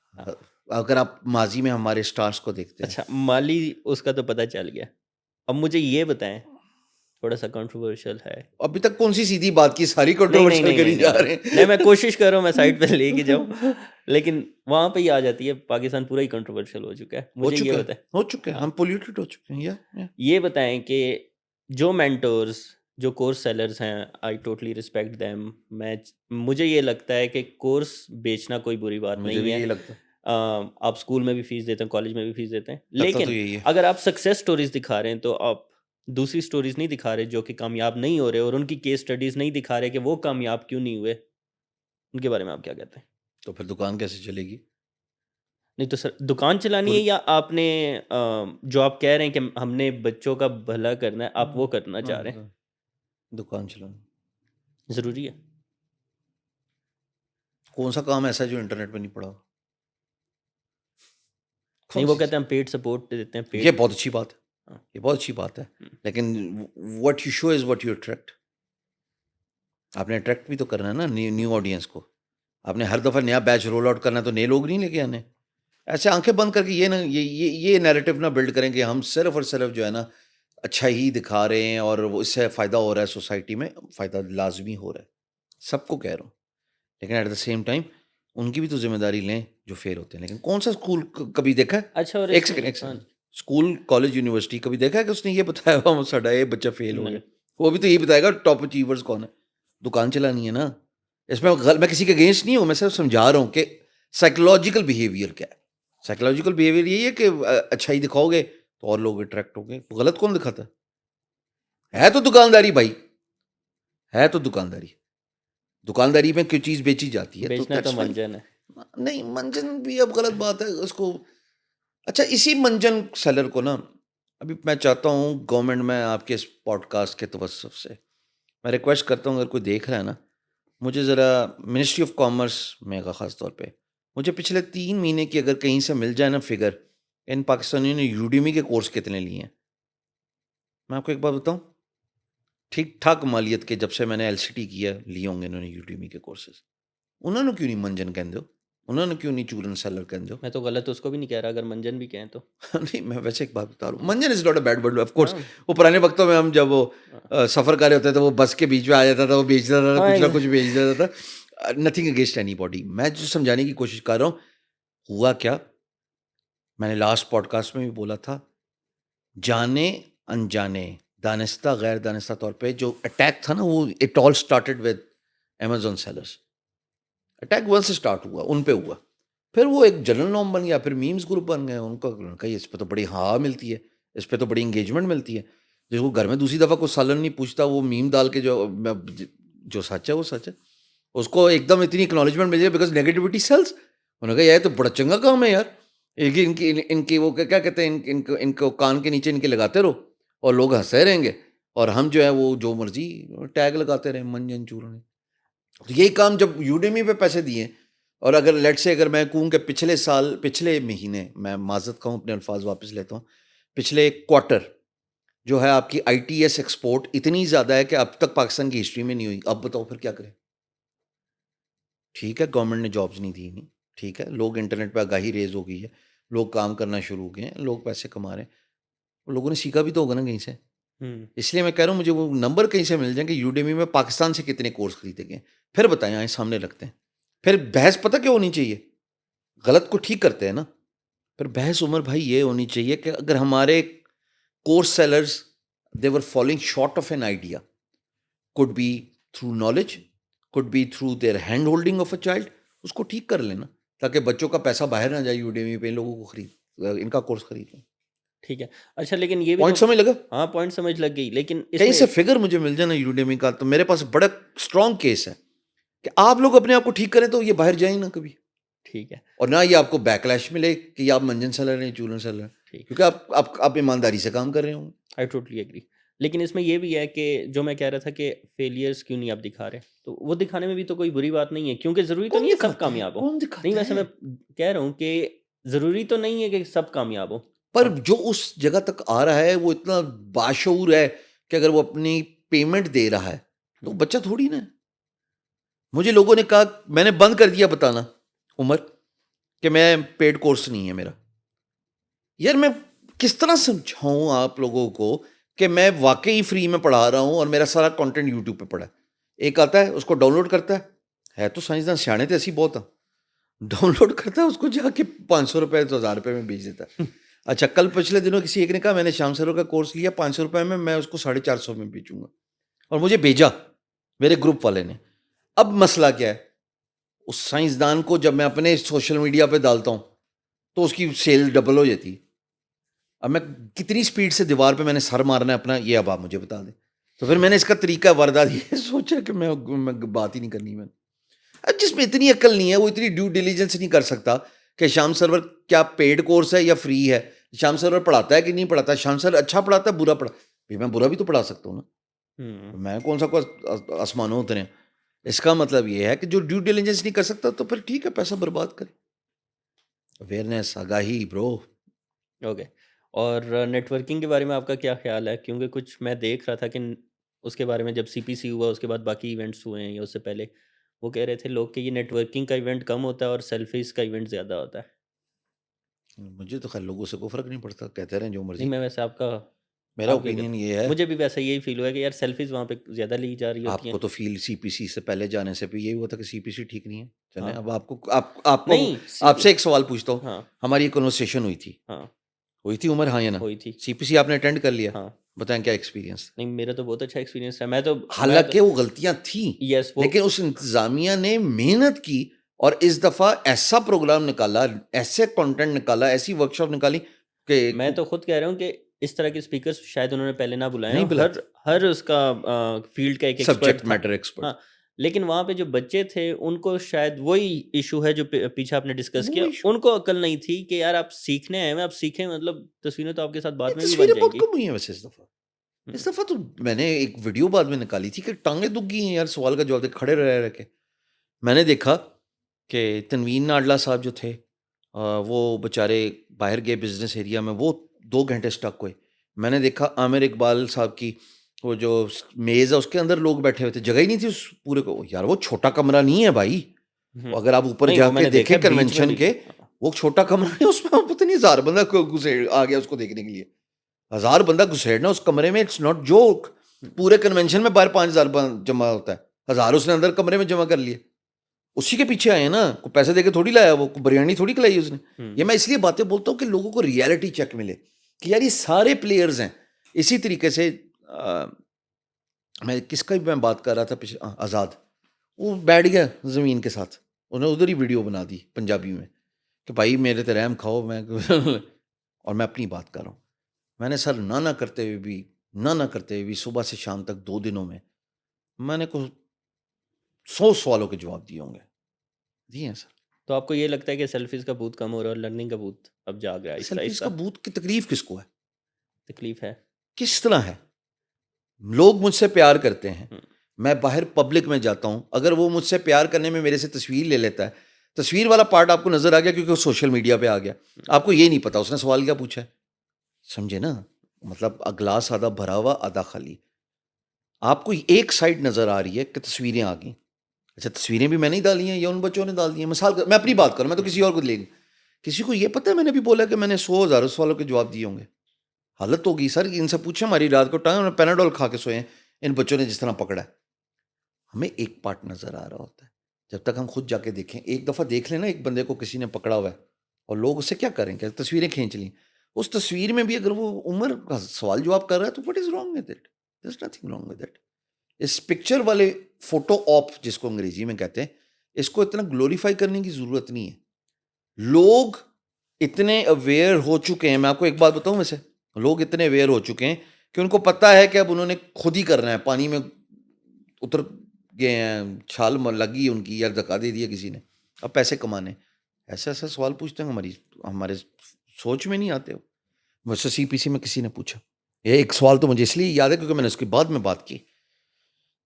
اگر آپ ماضی میں ہمارے سٹارز کو دیکھتے ہیں. اچھا, مالی اس کا تو پتہ چل گیا. اب مجھے یہ بتائیں, تھوڑا سا کنٹروورشل ہے. ابھی تک کون سی سیدھی بات کی, ساری نہیں کنٹروورشل کری جا رہے ہیں. نہیں, میں کوشش کر رہا ہوں میں سائڈ پہ لے کے جاؤں, لیکن وہاں پہ ہی آ جاتی ہے. پاکستان پورا ہی کنٹروورشل ہو چکا ہے. مجھے یہ بتائیں, ہو چکے ہیں ہم پولیوٹڈ ہو چکے ہیں. یا یہ بتائیں کہ جو مینٹورز, جو کورس سیلرز ہیں, آئی ٹوٹلی رسپیکٹ دیم. مجھے یہ لگتا ہے کہ کورس بیچنا کوئی بری بات مجھے نہیں بھی ہے. یہی لگتا ہے. آپ اسکول میں بھی فیس دیتے ہیں, کالج میں بھی فیس دیتے ہیں, لگتا لیکن تو یہی ہے. اگر آپ سکسیس سٹوریز دکھا رہے ہیں تو آپ دوسری سٹوریز نہیں دکھا رہے جو کہ کامیاب نہیں ہو رہے, اور ان کی کیس سٹڈیز نہیں دکھا رہے کہ وہ کامیاب کیوں نہیں ہوئے. ان کے بارے میں آپ کیا کہتے ہیں؟ تو پھر دکان کیسے چلے گی؟ نہیں تو سر, دکان چلانی ہے یا آپ نے جو آپ کہہ رہے ہیں کہ ہم نے بچوں کا بھلا کرنا ہے, آپ وہ کرنا چاہ رہے ہیں؟ دکان چلانا ضروری ہے. کون سا کام ایسا ہے جو انٹرنیٹ پہ نہیں پڑا؟ نہیں, وہ کہتے ہیں ہم پیڈ سپورٹ دیتے ہیں. یہ پیڈ, بہت اچھی بات ہے, یہ بہت اچھی بات ہے, لیکن what you show is what you attract. آپ نے اٹریکٹ بھی تو کرنا ہے نا نیو آڈینس کو. آپ نے ہر دفعہ نیا بیچ رول آؤٹ کرنا ہے تو نئے لوگ نہیں لے کے آنے. ایسے آنکھیں بند کر کے یہ نیریٹو نہ بلڈ کریں کہ ہم صرف اور صرف جو ہے نا اچھا ہی دکھا رہے ہیں اور اس سے فائدہ ہو رہا ہے, سوسائٹی میں فائدہ لازمی ہو رہا ہے, سب کو کہہ رہا ہوں, لیکن ایٹ دا سیم ٹائم ان کی بھی تو ذمہ داری لیں جو فیل ہوتے ہیں. لیکن کون سا اسکول کبھی دیکھا ہے؟ اچھا, اور ایک سیکنڈ, اسکول کالج یونیورسٹی کبھی دیکھا ہے کہ اس نے یہ بتایا ہوا ساڈا یہ بچہ فیل ہو گیا؟ وہ بھی تو یہی بتائے گا ٹاپ اچیورز کون ہے. دکان چلانی ہے نا. اس میں کسی کے اگینسٹ نہیں ہوں, میں صرف سمجھا رہا ہوں کہ سائیکولوجیکل بیہیویئر کیا ہے. سائیکولوجیکل بیہیویئر یہی ہے کہ اچھائی دکھاؤ گے تو اور لوگ اٹریکٹ ہوں گے. غلط کون دکھاتا ہے تو دکانداری بھائی, ہے تو دکانداری. دکانداری میں کوئی چیز بیچی جاتی ہے بیچنا تو منجن ہے. نہیں, منجن بھی اب غلط بات ہے اس کو. اچھا, اسی منجن سیلر کو نا ابھی میں چاہتا ہوں گورنمنٹ میں آپ کے اس پوڈ کاسٹ کے توسط سے میں ریکویسٹ کرتا ہوں, اگر کوئی دیکھ رہا ہے نا, مجھے ذرا منسٹری آف کامرس میں خاص طور پہ مجھے پچھلے 3 مہینے کی اگر کہیں سے مل جائے نا فگر, ان پاکستانیوں نے یوڈیمی کے کورس کتنے لیے ہیں. میں آپ کو ایک بات بتاؤں, ٹھیک ٹھاک مالیت کے جب سے میں نے ایل سی ٹی کیا لیے ہوں گے انہوں نے یوڈیمی کے کورسز. انہوں نے کیوں نہیں منجن کہندے ہو, انہوں نے کیوں نہیں چورن سیلر کہندے ہو. میں تو غلط اس کو بھی نہیں کہہ رہا اگر منجن بھی کہیں تو. نہیں میں ویسے ایک بات بتا رہا ہوں, manjan is not a bad word of course. ہاں وہ پرانے وقتوں میں ہم جب وہ ہاں سفر کر رہے ہوتے تھے وہ بس کے بیچ میں آ جاتا تھا, وہ بیچ دیتا تھا, ہاں کچھ نہ کچھ بیچ دیتا تھا. Nothing against any body. میں جو سمجھانے کی کوشش کر رہا ہوں, ہوا کیا, میں نے لاسٹ پوڈ کاسٹ میں بھی بولا تھا, جانے انجانے دانستہ غیر دانستہ طور پہ جو اٹیک تھا نا, وہ it all started with Amazon sellers. Attack one سے اسٹارٹ ہوا, ان پہ ہوا, پھر وہ ایک جنرل نام بن گیا, پھر میمز گروپ بن گئے. ان کو کہا اس پہ تو بڑی ہوا ملتی ہے, اس پہ تو بڑی انگیجمنٹ ملتی ہے. جس کو گھر میں دوسری دفعہ کوئی سالن نہیں پوچھتا, وہ میم ڈال کے جو سچ ہے وہ سچ ہے, اس کو ایک دم اتنی اکنالجمنٹ مل جائے بیکاز نیگیٹیوٹی سیلس. انہوں نے کہا یہ تو بڑا چنگا کام ہے یار, ان کی وہ کیا کہتے ہیں, ان کو کان کے نیچے ان کے لگاتے رہو اور لوگ ہنستے رہیں گے, اور ہم جو ہے وہ جو مرضی ٹیگ لگاتے رہیں منجن چورن. تو یہی کام جب یوڈیمی پہ پیسے دیے, اور اگر لیٹ سے اگر میں کہوں کہ پچھلے مہینے, میں معذرت کہوں اپنے الفاظ واپس لیتا ہوں, پچھلے کوارٹر جو ہے آپ کی آئی ٹی ایس ایکسپورٹ اتنی زیادہ ہے کہ اب تک پاکستان کی ہسٹری میں نہیں ہوئی. اب بتاؤ پھر کیا کریں. ٹھیک ہے گورنمنٹ نے جابس نہیں دی, نہیں ٹھیک ہے, لوگ انٹرنیٹ پہ آگاہی ریز ہو گئی ہے, لوگ کام کرنا شروع ہو گئے ہیں, لوگ پیسے کما رہے ہیں, لوگوں نے سیکھا بھی تو ہوگا نا کہیں سے. اس لیے میں کہہ رہا ہوں مجھے وہ نمبر کہیں سے مل جائیں کہ یوڈیمی میں پاکستان سے کتنے کورس خریدے گئے, پھر بتائیں, آئیں سامنے رکھتے ہیں. پھر بحث پتہ کیا ہونی چاہیے, غلط کو ٹھیک کرتے ہیں نا, پھر بحث عمر بھائی یہ ہونی چاہیے کہ اگر ہمارے course sellers they were falling short of an idea, could be through knowledge, could be through their hand holding of a child, اس کو ٹھیک کر لینا تاکہ بچوں کا پیسہ باہر نہ جائے یوڈیمی پہ, ان لوگوں کو ان کا کورس خرید لیں. ٹھیک ہے. اچھا لیکن یہ بھی تو, پوائنٹ سمجھ لگا, ہاں پوائنٹ سمجھ لگ گئی, لیکن اس کہیں میں سے فگر مجھے مل جائے نا یوڈیمی کا, تو میرے پاس بڑا اسٹرانگ کیس ہے کہ آپ لوگ اپنے آپ کو ٹھیک کریں تو یہ باہر جائیں نہ کبھی, ٹھیک ہے اور نہ یہ آپ کو بیک لیش ملے کہ آپ منجن سیلر ہیں چورن سیلر ہیں, ٹھیک, کیونکہ آپ ایمانداری سے کام کر رہے ہوں. I totally agree. لیکن اس میں یہ بھی ہے کہ جو میں کہہ رہا تھا کہ فیلیئرس کیوں نہیں آپ دکھا رہے, تو وہ دکھانے میں بھی تو کوئی بری بات نہیں ہے, کیونکہ ضروری تو کون نہیں ہے سب دکھاتا ہے, کامیاب ہو. کون نہیں دکھاتا ویسے ہے, میں کہہ رہا ہوں کہ ضروری تو نہیں ہے کہ سب کامیاب ہو. پر اب جو اس جگہ تک آ رہا ہے وہ اتنا باشعور ہے کہ اگر وہ اپنی پیمنٹ دے رہا ہے تو بچہ تھوڑی نا ہے. مجھے لوگوں نے کہا, میں نے بند کر دیا بتانا عمر کہ میں پیڈ کورس نہیں ہے میرا. یار میں کس طرح سمجھاؤں آپ لوگوں کو کہ میں واقعی فری میں پڑھا رہا ہوں اور میرا سارا کنٹینٹ یوٹیوب پہ پڑا ہے. ایک آتا ہے اس کو ڈاؤن لوڈ کرتا ہے تو سائنسدان سیانے تھے ایسی بہت, ڈاؤن لوڈ کرتا ہے اس کو جا کے 500 روپے 1000 روپے میں بیچ دیتا ہے. اچھا کل پچھلے دنوں کسی ایک نے کہا میں نے شام سرور کا کورس لیا 500 روپے میں اس کو 450 میں بیچوں گا, اور مجھے بھیجا میرے گروپ والے نے. اب مسئلہ کیا ہے, اس سائنسدان کو جب میں اپنے سوشل میڈیا پہ ڈالتا ہوں تو اس کی سیل ڈبل ہو جاتی ہے. اب میں کتنی سپیڈ سے دیوار پہ میں نے سر مارنا ہے اپنا, یہ اب آپ مجھے بتا دیں. تو پھر میں نے اس کا طریقہ واردات یہ سوچا کہ میں بات ہی نہیں کرنی. میں جس میں اتنی عقل نہیں ہے وہ اتنی ڈیو ڈیلیجنس نہیں کر سکتا کہ شام سرور کیا پیڈ کورس ہے یا فری ہے, شام سرور پڑھاتا ہے کہ نہیں پڑھاتا, شام سرور اچھا پڑھاتا ہے برا پڑھا, میں برا بھی تو پڑھا سکتا ہوں نا, میں کون سا کوئی آسمانوں اترے. اس کا مطلب یہ ہے کہ جو ڈیو ڈیلیجنس نہیں کر سکتا تو پھر ٹھیک ہے پیسہ برباد کرے. اویئرنیس, آگاہی برو. اوکے. اور نیٹ ورکنگ کے بارے میں آپ کا کیا خیال ہے, کیونکہ کچھ میں دیکھ رہا تھا کہ اس کے بارے میں جب سی پی سی ہوا اس کے بعد باقی ایونٹس ہوئے ہیں یا اس سے پہلے, وہ کہہ رہے تھے لوگ کہ یہ نیٹ ورکنگ کا ایونٹ کم ہوتا ہے اور سیلفیز کا ایونٹ زیادہ ہوتا ہے. مجھے تو خیر لوگوں سے کوئی فرق نہیں پڑتا, کہتے رہیں جو مرضی. نہیں میں ویسے آپ کا, میرا آپ کے اوپینین یہ ہے, مجھے بھی ویسا یہی فیل ہوا ہے کہ یار سیلفیز وہاں پہ زیادہ لی جا رہی ہوتی آپ ہیں. کو تو فیل سی پی سی سے پہلے جانے سے بھی یہی ہوا تھا کہ سی پی سی ٹھیک نہیں ہے. چلیں ہاں اب آپ کو نہیں آپ سے ایک سوال پوچھتا ہوں. ہاں ہماری ایک کنورسیشن ہوئی تھی, ہاں ہوئی تھی عمر, ہاں یا نا؟ ہوئی تھی. سی پی سی آپ نے اٹینڈ کر لیا, ہاں بتائیں کیا ایکسپیرینس. نہیں میرا تو بہت اچھا ایکسپیرینس ہے. میں تو حالانکہ وہ غلطیاں تھیں یس وہ لیکن اس انتظامیہ نے محنت کی اور اس دفعہ ایسا پروگرام نکالا, ایسے کنٹینٹ نکالا, ایسی ورکشاپ نکالی کہ میں تو خود کہہ رہا ہوں کہ اس طرح کے اسپیکرز شاید انہوں نے پہلے نہ بلائے نہیں ہوں. بلاتے, ہر اس کا فیلڈ کا ایک ایکسپرٹ سبجیکٹ تھا. Matter expert. ہاں لیکن وہاں پہ جو بچے تھے ان کو شاید وہی ایشو ہے جو پیچھے آپ نے ڈسکس وہ کیا, ایشو, ان کو عقل نہیں تھی کہ یار آپ سیکھنے آئے ہیں, آپ سیکھیں, مطلب تصویریں تو آپ کے ساتھ بعد یہ میں بھی بن تصویریں جائیں بہت گی. کم ہوئی ہیں ویسے اس دفعہ. اس دفعہ تو میں نے ایک ویڈیو بعد میں نکالی تھی کہ ٹانگیں دکھ گئی ہیں یار سوال کا جواب دے کھڑے رہ کے. میں نے دیکھا کہ تنوین ناڈلا صاحب جو تھے وہ بیچارے باہر گئے بزنس ایریا میں, وہ 2 گھنٹے سٹک ہوئے. میں نے دیکھا عامر اقبال صاحب کی وہ جو میز ہے اس کے اندر لوگ بیٹھے ہوئے تھے, جگہ ہی نہیں تھی اس پورے کو. یار وہ چھوٹا کمرہ نہیں ہے بھائی, ہوں، اگر آپ اوپر نہیں جا وہ میں کے نے دیکھا دیکھیں ہے بیچ میں کنونشن بھی. کے, وہ چھوٹا کمرہ ہے, اس میں پتہ نہیں 1000 بندہ گھسے آ گیا اس کو دیکھنے کے لیے. 1000 بندہ گھسیڑنا اس کمرے میں, اٹس ناٹ جوک. پورے کنونشن میں باہر 5000 جمع ہوتا ہے, 1000 اس نے اندر کمرے میں جمع کر لیے. اسی کے پیچھے آئے ہیں نا, کوئی پیسے دے کے تھوڑی لایا, وہ بریانی تھوڑی کھلائی اس نے. یہ میں اس لیے باتیں بولتا ہوں کہ لوگوں کو ریئلٹی چیک ملے کہ یار یہ سارے پلیئرز ہیں. اسی طریقے سے میں کس کا بھی میں بات کر رہا تھا پیچھے, آزاد, وہ بیٹھ گیا زمین کے ساتھ, انہوں نے ادھر ہی ویڈیو بنا دی پنجابی میں کہ بھائی میرے تے رحم کھاؤ, میں اور میں اپنی بات کر رہا ہوں. میں نے سر نہ کرتے ہوئے بھی کرتے ہوئے بھی صبح سے شام تک 2 دنوں میں میں نے کو 100 سوالوں کے جواب دیے ہوں گے, دیے ہیں سر. تو آپ کو یہ لگتا ہے کہ سیلفیز کا بھوت کم ہو رہا ہے اور لرننگ کا بھوت اب جاگ رہا ہے آہستہ سیلفیز کا آہستہ؟ بھوت کی تکلیف کس کو ہے, تکلیف ہے. کس طرح ہے؟ لوگ مجھ سے پیار کرتے ہیں, ہوں، میں باہر پبلک میں جاتا ہوں, اگر وہ مجھ سے پیار کرنے میں میرے سے تصویر لے لیتا ہے, تصویر والا پارٹ آپ کو نظر آ گیا کیونکہ وہ سوشل میڈیا پہ آ گیا, آپ کو یہ نہیں پتا اس نے سوال کیا پوچھا ہے. سمجھے نا, مطلب گلاس آدھا بھرا ہوا آدھا خالی. آپ کو ایک سائڈ نظر آ رہی ہے کہ تصویریں آ گئیں, اچھا تصویریں بھی میں نہیں ڈالی ہیں یا ان بچوں نے ڈال دی ہیں, مثال میں اپنی بات کروں, میں تو کسی اور کو لے گی. کسی کو یہ پتہ ہے میں نے بھی بولا کہ میں نے 100,000 سوالوں کے جواب دیے ہوں گے. حالت ہوگی سر, ان سے پوچھیں ہماری رات کو ٹائم پیناڈول کھا کے سوئے ہیں, ان بچوں نے جس طرح پکڑا ہے. ہمیں ایک پارٹ نظر آ رہا ہوتا ہے, جب تک ہم خود جا کے دیکھیں. ایک دفعہ دیکھ لیں نا ایک بندے کو کسی نے پکڑا ہوا ہے, اور لوگ اس سے کیا کریں, کہ تصویریں کھینچ لیں. اس تصویر میں بھی اگر وہ عمر کا سوال جواب کر رہا ہے تو what is wrong with it, there is nothing wrong with it. اس پکچر والے فوٹو آپ جس کو انگریزی میں کہتے ہیں, اس کو اتنا گلوریفائی کرنے کی ضرورت نہیں ہے. لوگ اتنے اویئر ہو چکے ہیں, میں آپ کو ایک بات بتاؤں, ویسے لوگ اتنے اویئر ہو چکے ہیں کہ ان کو پتہ ہے کہ اب انہوں نے خود ہی کرنا ہے. پانی میں اتر گئے ہیں, چھال لگی ان کی, یا دھکا دے دیا کسی نے, اب پیسے کمانے. ایسا ایسا سوال پوچھتے ہیں, ہمارے سوچ میں نہیں آتے ہو. ویسے سی پی سی میں کسی نے پوچھا, یہ ایک سوال تو مجھے اس لیے یاد ہے کیونکہ میں نے اس کے بعد میں بات کی,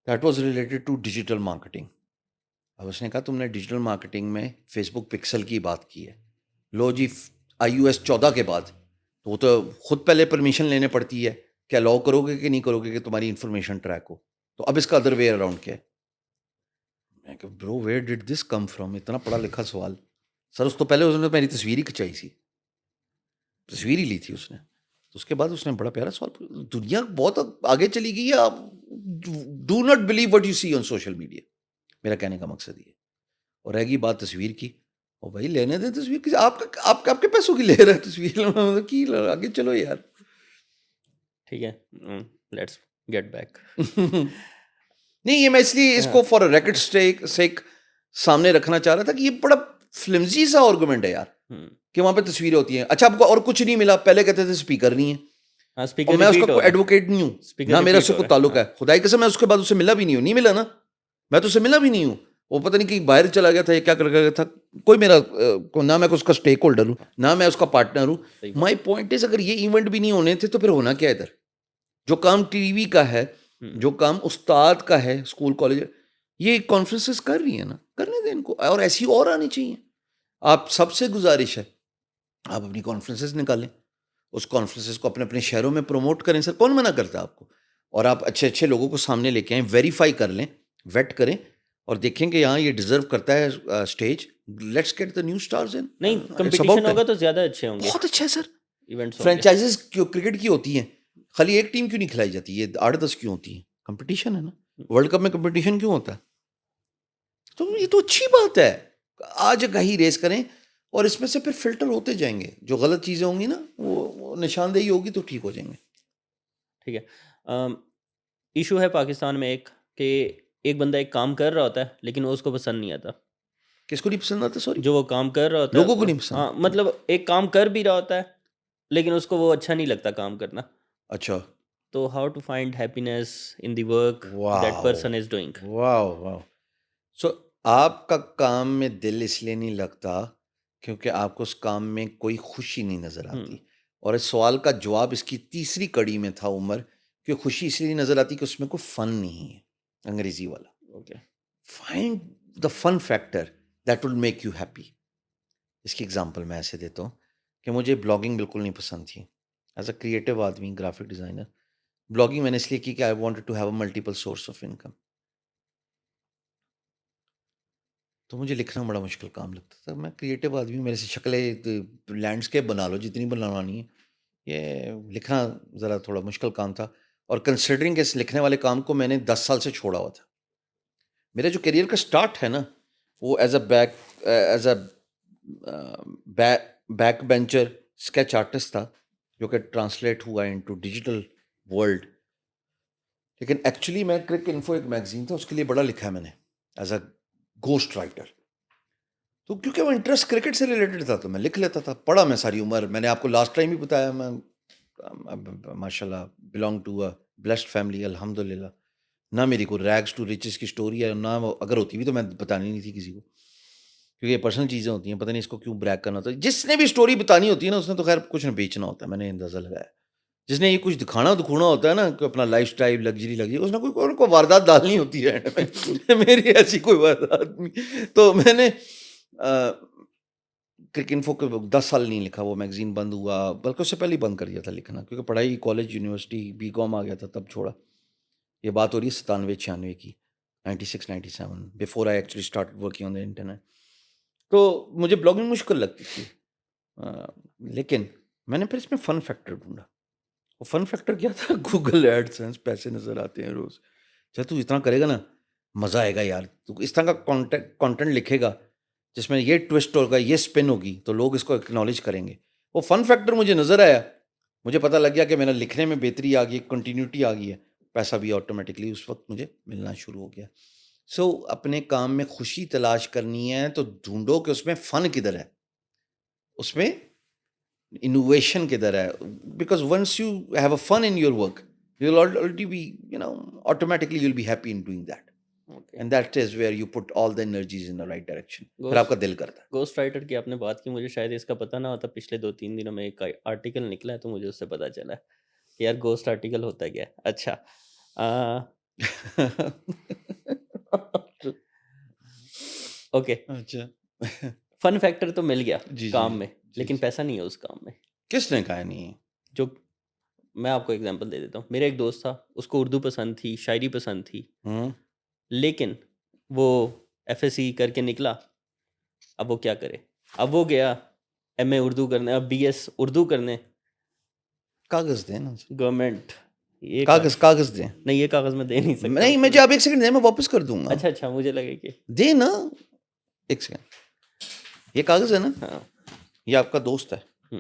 that was related to digital marketing. اب اس نے کہا تم نے ڈیجیٹل مارکیٹنگ میں فیس بک پکسل کی بات کی ہے, لو جی iOS 14 کے بعد تو وہ تو خود پہلے پرمیشن لینے پڑتی ہے کہ الاؤ کرو گے کہ نہیں کرو گے کہ تمہاری انفارمیشن ٹریک ہو. تو اب اس کا ادر وے اراؤنڈ کیا ہے. میں کہ برو ویئر ڈڈ دس کم فرام, اتنا پڑھا لکھا سوال. سر اس تو پہلے اس نے میری تصویر ہی کھچائی سی, تصویر ہی لی تھی اس نے, تو اس کے بعد اس نے بڑا پیارا سوال پوچھا. دنیا بہت آگے چلی گئی ہے, آپ do not believe what you see on social media, میرا کہنے کا مقصد یہ. اور رہ گئی بات تصویر کی, او بھائی لینے دیں تصویر کی, آپ کے پیسوں کی لے رہے ہیں تصویر کی, آگے چلو یار. ٹھیک ہے, لیٹس گیٹ بیک. نہیں, یہ میں اس لیے اس کو فار ریکٹ سیک سامنے رکھنا چاہ رہا تھا کہ یہ بڑا فلمزی سا آرگومنٹ ہے یار, کہ وہاں پہ تصویریں ہوتی ہیں. اچھا آپ کو اور کچھ نہیں ملا, پہلے کہتے تھے اسپیکر نہیں ہے, ہاں اور اسپیکر میں اس کا ریپیٹ ہو کوئی رہا ہے, ایڈوکیٹ نہیں ہوں, اسپیکر نہ میرا اس ریپیٹ سے ہو کوئی رہا ہے. تعلق ہے. خدائی قسم میں اس کے بعد اس سے ملا بھی نہیں ہوں, نہیں ملا نا, میں تو اس سے ملا بھی نہیں ہوں. وہ پتہ نہیں کہ باہر چلا گیا تھا یا کیا کر گیا تھا, کوئی میرا نہ میں اس کا اسٹیک ہولڈر ہوں, نہ میں اس کا پارٹنر ہوں. صحیح بات. مائی پوائنٹ از, اگر یہ ایونٹ بھی نہیں ہونے تھے تو پھر ہونا کیا ادھر. جو کام ٹی وی کا ہے, جو کام استاد کا ہے, اسکول کالج, یہ کانفرنسز کر رہی ہیں نا, کرنے دیں ان کو, اور ایسی اور آنی چاہیے. آپ سب سے گزارش ہے, آپ اپنی کانفرنسز نکالیں, اس کانفرنسز کو اپنے اپنے شہروں میں پروموٹ کریں. سر کون منع کرتا ہے آپ کو, اور آپ اچھے اچھے لوگوں کو سامنے لے کے آئیں, ویریفائی کر لیں, ویٹ کریں, اور دیکھیں کہ یہاں یہ ڈیزرو کرتا ہے stage. Let's get the new stars in, نہیں اٹس کمپٹیشن اباؤٹ ٹائم. ہوگا تو زیادہ اچھے ہوں گے بہت اچھا ہے سر. ایونٹس ہوں گے. فرینچائزز کرکٹ کی ہوتی ہیں, خالی ایک ٹیم کیوں نہیں کھلائی جاتی, یہ 8-10 کیوں ہوتی ہیں. کمپٹیشن ہے نا, ورلڈ کپ میں کمپٹیشن کیوں ہوتا ہے. تو یہ تو اچھی بات ہے, آج کہیں ریس کریں, اور اس میں سے پھر فلٹر ہوتے جائیں گے. جو غلط چیزیں ہوں گی نا, وہ نشاندہی ہوگی تو ٹھیک ہو جائیں گے. ٹھیک ہے. ایشو ہے پاکستان میں ایک, کہ ایک بندہ ایک کام کر رہا ہوتا ہے لیکن وہ اس کو پسند نہیں آتا. کس کو نہیں پسند آتا, سوری, جو وہ کام کر رہا ہوتا لوگوں کو ہے, نہیں پسند. ہاں مطلب ایک کام کر بھی رہا ہوتا ہے لیکن اس کو وہ اچھا نہیں لگتا کام کرنا. اچھا, تو how to find happiness in the work that wow person is doing. Wow wow. So آپ کا کام میں دل اس لیے نہیں لگتا کیونکہ آپ کو اس کام میں کوئی خوشی نہیں نظر آتی. اور اس سوال کا جواب اس کی تیسری کڑی میں تھا عمر, کہ خوشی اس لیے نظر آتی کہ اس میں کوئی فن نہیں ہے, انگریزی والا. Okay, find the fun factor that will make you happy. اس کی اگزامپل میں ایسے دیتا ہوں کہ مجھے بلاگنگ بالکل نہیں پسند تھی. ایز اے کریٹو آدمی, گرافک ڈیزائنر, بلاگنگ میں نے اس لیے کی کہ I wanted to have a multiple source of income. تو مجھے لکھنا بڑا مشکل کام لگتا تھا. میں کریٹو آدمی ہوں, میرے سے شکلیں لینڈسکیپ بنا لو جتنی بنوانی ہے, یہ لکھنا ذرا تھوڑا مشکل کام تھا. اور کنسیڈرنگ اس لکھنے والے کام کو میں نے 10 سال سے چھوڑا ہوا تھا. میرا جو کیریئر کا سٹارٹ ہے نا وہ as a back bencher sketch artist تھا, جو کہ ٹرانسلیٹ ہوا انٹو ڈیجیٹل ورلڈ. لیکن ایکچولی میں کرک انفو ایک میگزین تھا, اس کے لیے بڑا لکھا ہے میں نے ایز اے گوسٹ رائٹر. تو کیونکہ وہ انٹرسٹ کرکٹ سے ریلیٹڈ تھا تو میں لکھ لیتا تھا. پڑھا میں ساری عمر, میں نے آپ کو لاسٹ ٹائم بھی بتایا, میں ماشاء اللہ belong to a blessed family الحمد للہ. نہ میری کوئی ریگس ٹو ریچز کی اسٹوری ہے, نہ اگر ہوتی بھی تو میں بتانی نہیں تھی کسی کو, کیونکہ یہ پرسنل چیزیں ہوتی ہیں, پتہ نہیں اس کو کیوں بریک کرنا ہوتا ہے. جس نے بھی اسٹوری بتانی ہوتی ہے نا اس نے تو خیر کچھ نہ بیچنا ہوتا ہے, میں نے اندازہ لگایا. جس نے یہ کچھ دکھانا ہوتا ہے نا کہ اپنا لائف سٹائل لگژری اس نے کوئی واردات ڈالنی ہوتی ہے. میری ایسی کوئی واردات نہیں. تو میں نے کرک انفو کے 10 سال نہیں لکھا, وہ میگزین بند ہوا, بلکہ اس سے پہلے ہی بند کر دیا تھا لکھنا, کیونکہ پڑھائی کالج یونیورسٹی بی کام آ گیا تھا تب چھوڑا. یہ بات ہو رہی ہے 97-96 کی, 96-97 before I actually start working on the internet. تو مجھے بلاگنگ مشکل لگتی تھی, لیکن میں نے پھر اس میں فن فیکٹر ڈھونڈا. وہ فن فیکٹر کیا تھا؟ گوگل ایڈ سینس, پیسے نظر آتے ہیں روز. چل تو اتنا کرے گا نا مزہ آئے گا یار, تو اس طرح کا کانٹینٹ لکھے گا جس میں یہ ٹوسٹ ہوگا, یہ اسپن ہوگی, تو لوگ اس کو اکنالج کریں گے. وہ فن فیکٹر مجھے نظر آیا, مجھے پتہ لگ گیا کہ میرا لکھنے میں بہتری آ گئی, کنٹینیوٹی آ گئی ہے, پیسہ بھی آٹومیٹکلی اس وقت مجھے ملنا شروع ہو گیا. سو اپنے کام میں خوشی تلاش کرنی ہے تو ڈھونڈو کہ اس میں فن کدھر ہے, اس میں انوویشن کدھر ہے. Because once you have a fun in your work you will already be automatically you will be happy in doing that, okay. And that is where you put all the energies in the right direction. پھر آپ کا دل کرتا ہے. Ghost writer کی آپ نے بات کی, مجھے شاید اس کا پتہ نہ ہوتا. پچھلے 2-3 دنوں میں ایک آرٹیکل نکلا ہے تو مجھے اس سے پتہ چلا ہے کہ یار گوسٹ آرٹیکل ہوتا کیا ہے. اچھا, اوکے, اچھا فن فیکٹر تو مل گیا جی کام میں, جی لیکن جی. پیسہ نہیں ہے اس کام میں. کس نے کہا نہیں ہے؟ جو میں آپ کو ایگزامپل دے دیتا ہوں. میرا ایک دوست تھا, اس کو اردو پسند تھی, شاعری پسند تھی, لیکن وہ ایف ایس سی کر کے نکلا. اب وہ کیا کرے؟ اب وہ گیا ایم اے اردو کرنے, اب بی ایس اردو کرنے. کاغذ دیں نا, گورنمنٹ یہ کاغذ دیں. نہیں, یہ کاغذ میں دے نہیں سکتا. نہیں, مجھے آپ ایک سیکنڈ دیں, میں واپس کر دوں گا. اچھا, مجھے لگے کہ دیں نا, ایک سیکنڈ. یہ کاغذ ہے نا, ہاں, یہ آپ کا دوست ہے,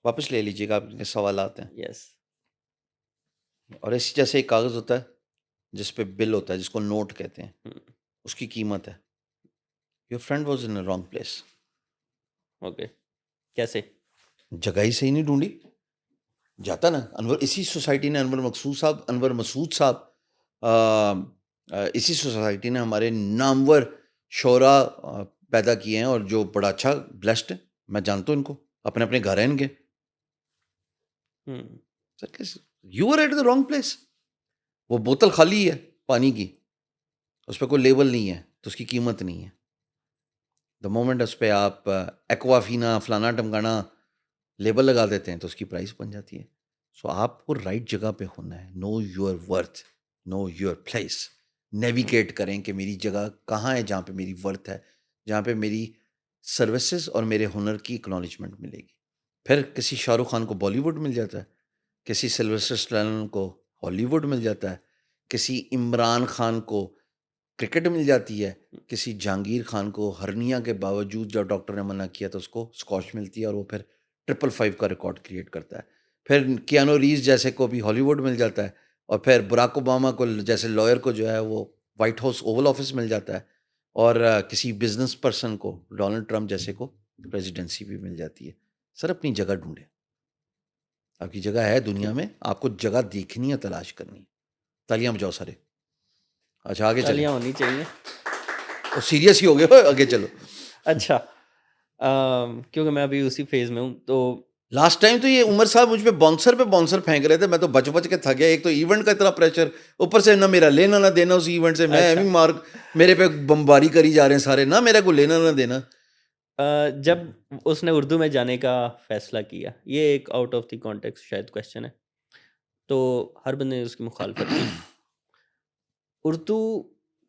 واپس لے لیجیے گا, آپ کے سوالات ہیں. یس. اور اسی جیسے ایک کاغذ ہوتا ہے جس پہ بل ہوتا ہے, جس کو نوٹ کہتے ہیں, اس کی قیمت ہے. Your friend was in wrong place. Okay, کیسے؟ جگہ ہی صحیح نہیں ڈھونڈی. جاتا نا انور, اسی سوسائٹی نے انور مسعود صاحب, اسی سوسائٹی نے ہمارے نامور شعراء پیدا کیے ہیں, اور جو بڑا اچھا بلیسڈ ہے. میں جانتا ہوں ان کو, اپنے اپنے گھر ہیں ان کے. You are at the wrong place. وہ بوتل خالی ہے پانی کی, اس پہ کوئی لیبل نہیں ہے تو اس کی قیمت نہیں ہے. دا مومنٹ اس پہ آپ ایکوافینا فلانا ٹمکانا لیبل لگا دیتے ہیں تو اس کی پرائس بن جاتی ہے. سو آپ کو رائٹ جگہ پہ ہونا ہے. Know your worth, know your place. Navigate کریں کہ میری جگہ کہاں ہے جہاں پہ میری ورتھ ہے, جہاں پہ میری سروسز اور میرے ہنر کی اکنالجمنٹ ملے گی. پھر کسی شاہ رخ خان کو بالی ووڈ مل جاتا ہے, کسی سلوسٹر اسٹیلون کو ہالی ووڈ مل جاتا ہے, کسی عمران خان کو کرکٹ مل جاتی ہے, کسی جہانگیر خان کو ہرنیا کے باوجود جب ڈاکٹر نے منع کیا تو اس کو اسکواش ملتی ہے, اور وہ پھر 555 کا ریکارڈ کریٹ کرتا ہے. پھر کیانو ریوز جیسے کو بھی ہالی ووڈ مل جاتا ہے, اور پھر براک اوباما کو جیسے لائر کو جو ہے وہ وائٹ ہاؤس اوول آفس مل جاتا ہے, اور کسی بزنس پرسن کو ڈونلڈ ٹرمپ جیسے کو پریزیڈنسی بھی مل جاتی ہے. سر اپنی جگہ ڈھونڈیں, آپ کی جگہ ہے دنیا میں, آپ کو جگہ دیکھنی ہے, تلاش کرنی ہے. تالیاں بجاؤ سارے. اچھا آگے چلیں, تالیاں ہونی چاہیے. اور سیریس ہی ہو گئے, آگے چلو. اچھا, کیونکہ میں ابھی اسی فیز میں ہوں. تو لاسٹ ٹائم تو یہ عمر صاحب مجھ پہ باؤنسر پھینک رہے تھے, میں تو بچ کے تھک گیا. ایک تو ایونٹ کا اتنا پریشر, اوپر سے نہ میرا لینا نہ دینا اس ایونٹ سے, میں ایویں مارک میرے پہ بمباری کری جا رہے ہیں سارے, نہ میرا کوئی لینا نہ دینا. جب اس نے اردو میں جانے کا فیصلہ کیا, یہ ایک آؤٹ آف دی کانٹیکسٹ شاید کویشچن ہے, تو ہر بندے نے اس کی مخالفت کی. اردو